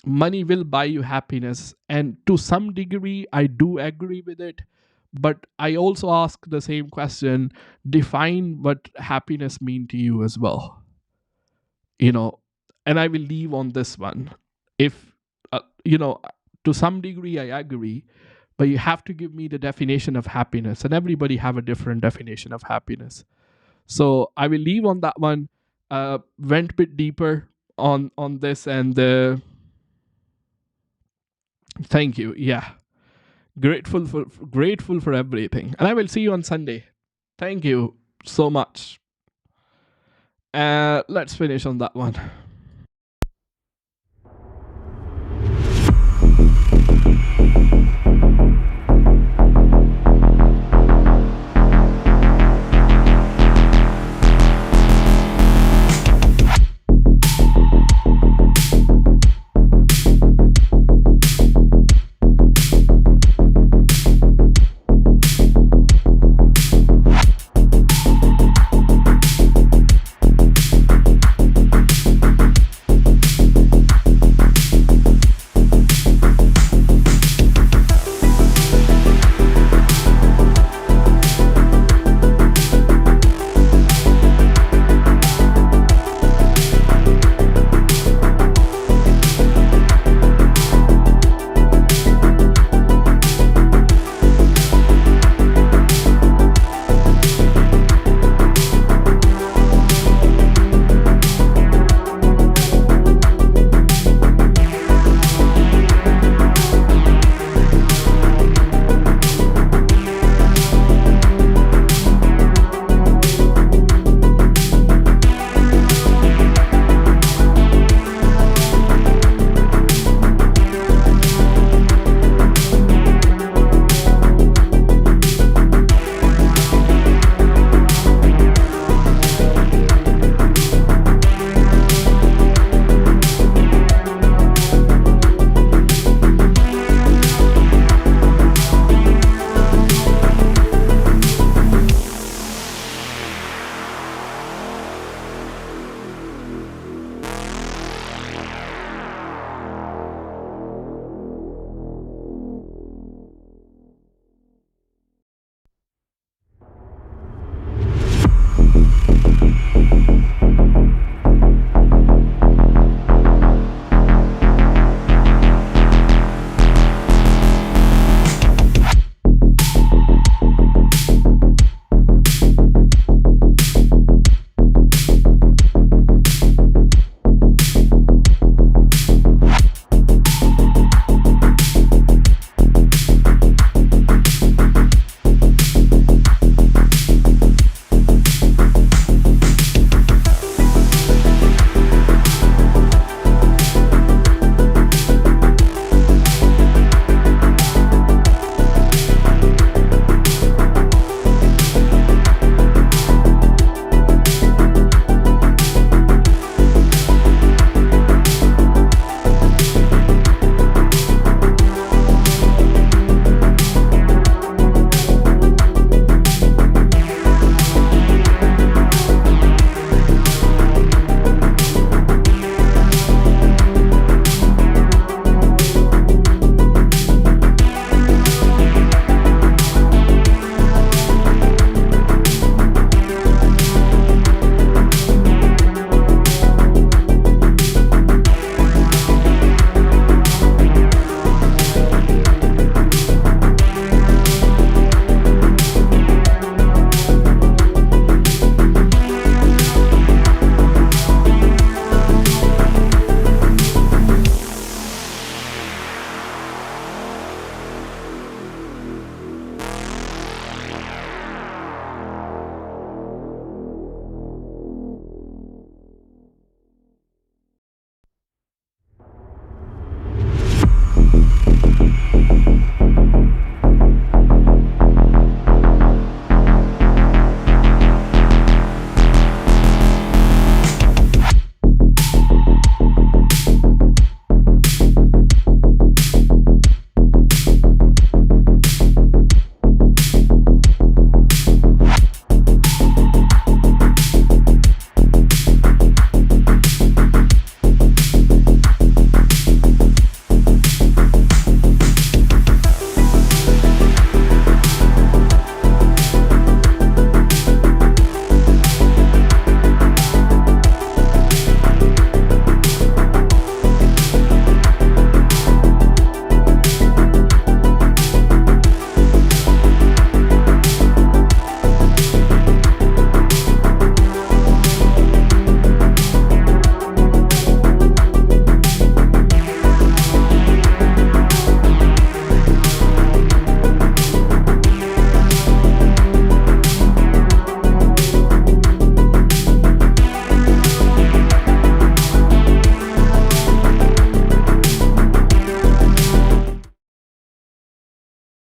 money will buy you happiness, and to some degree I do agree with it. But I also ask the same question: define what happiness mean to you as well. you know and I will leave on this one. If uh, you know to some degree I agree, but you have to give me the definition of happiness, and everybody have a different definition of happiness. So I will leave on that one. Went a bit deeper on this, and thank you. Yeah, grateful for everything, and I will see you on Sunday. Thank you so much. Let's finish on that one.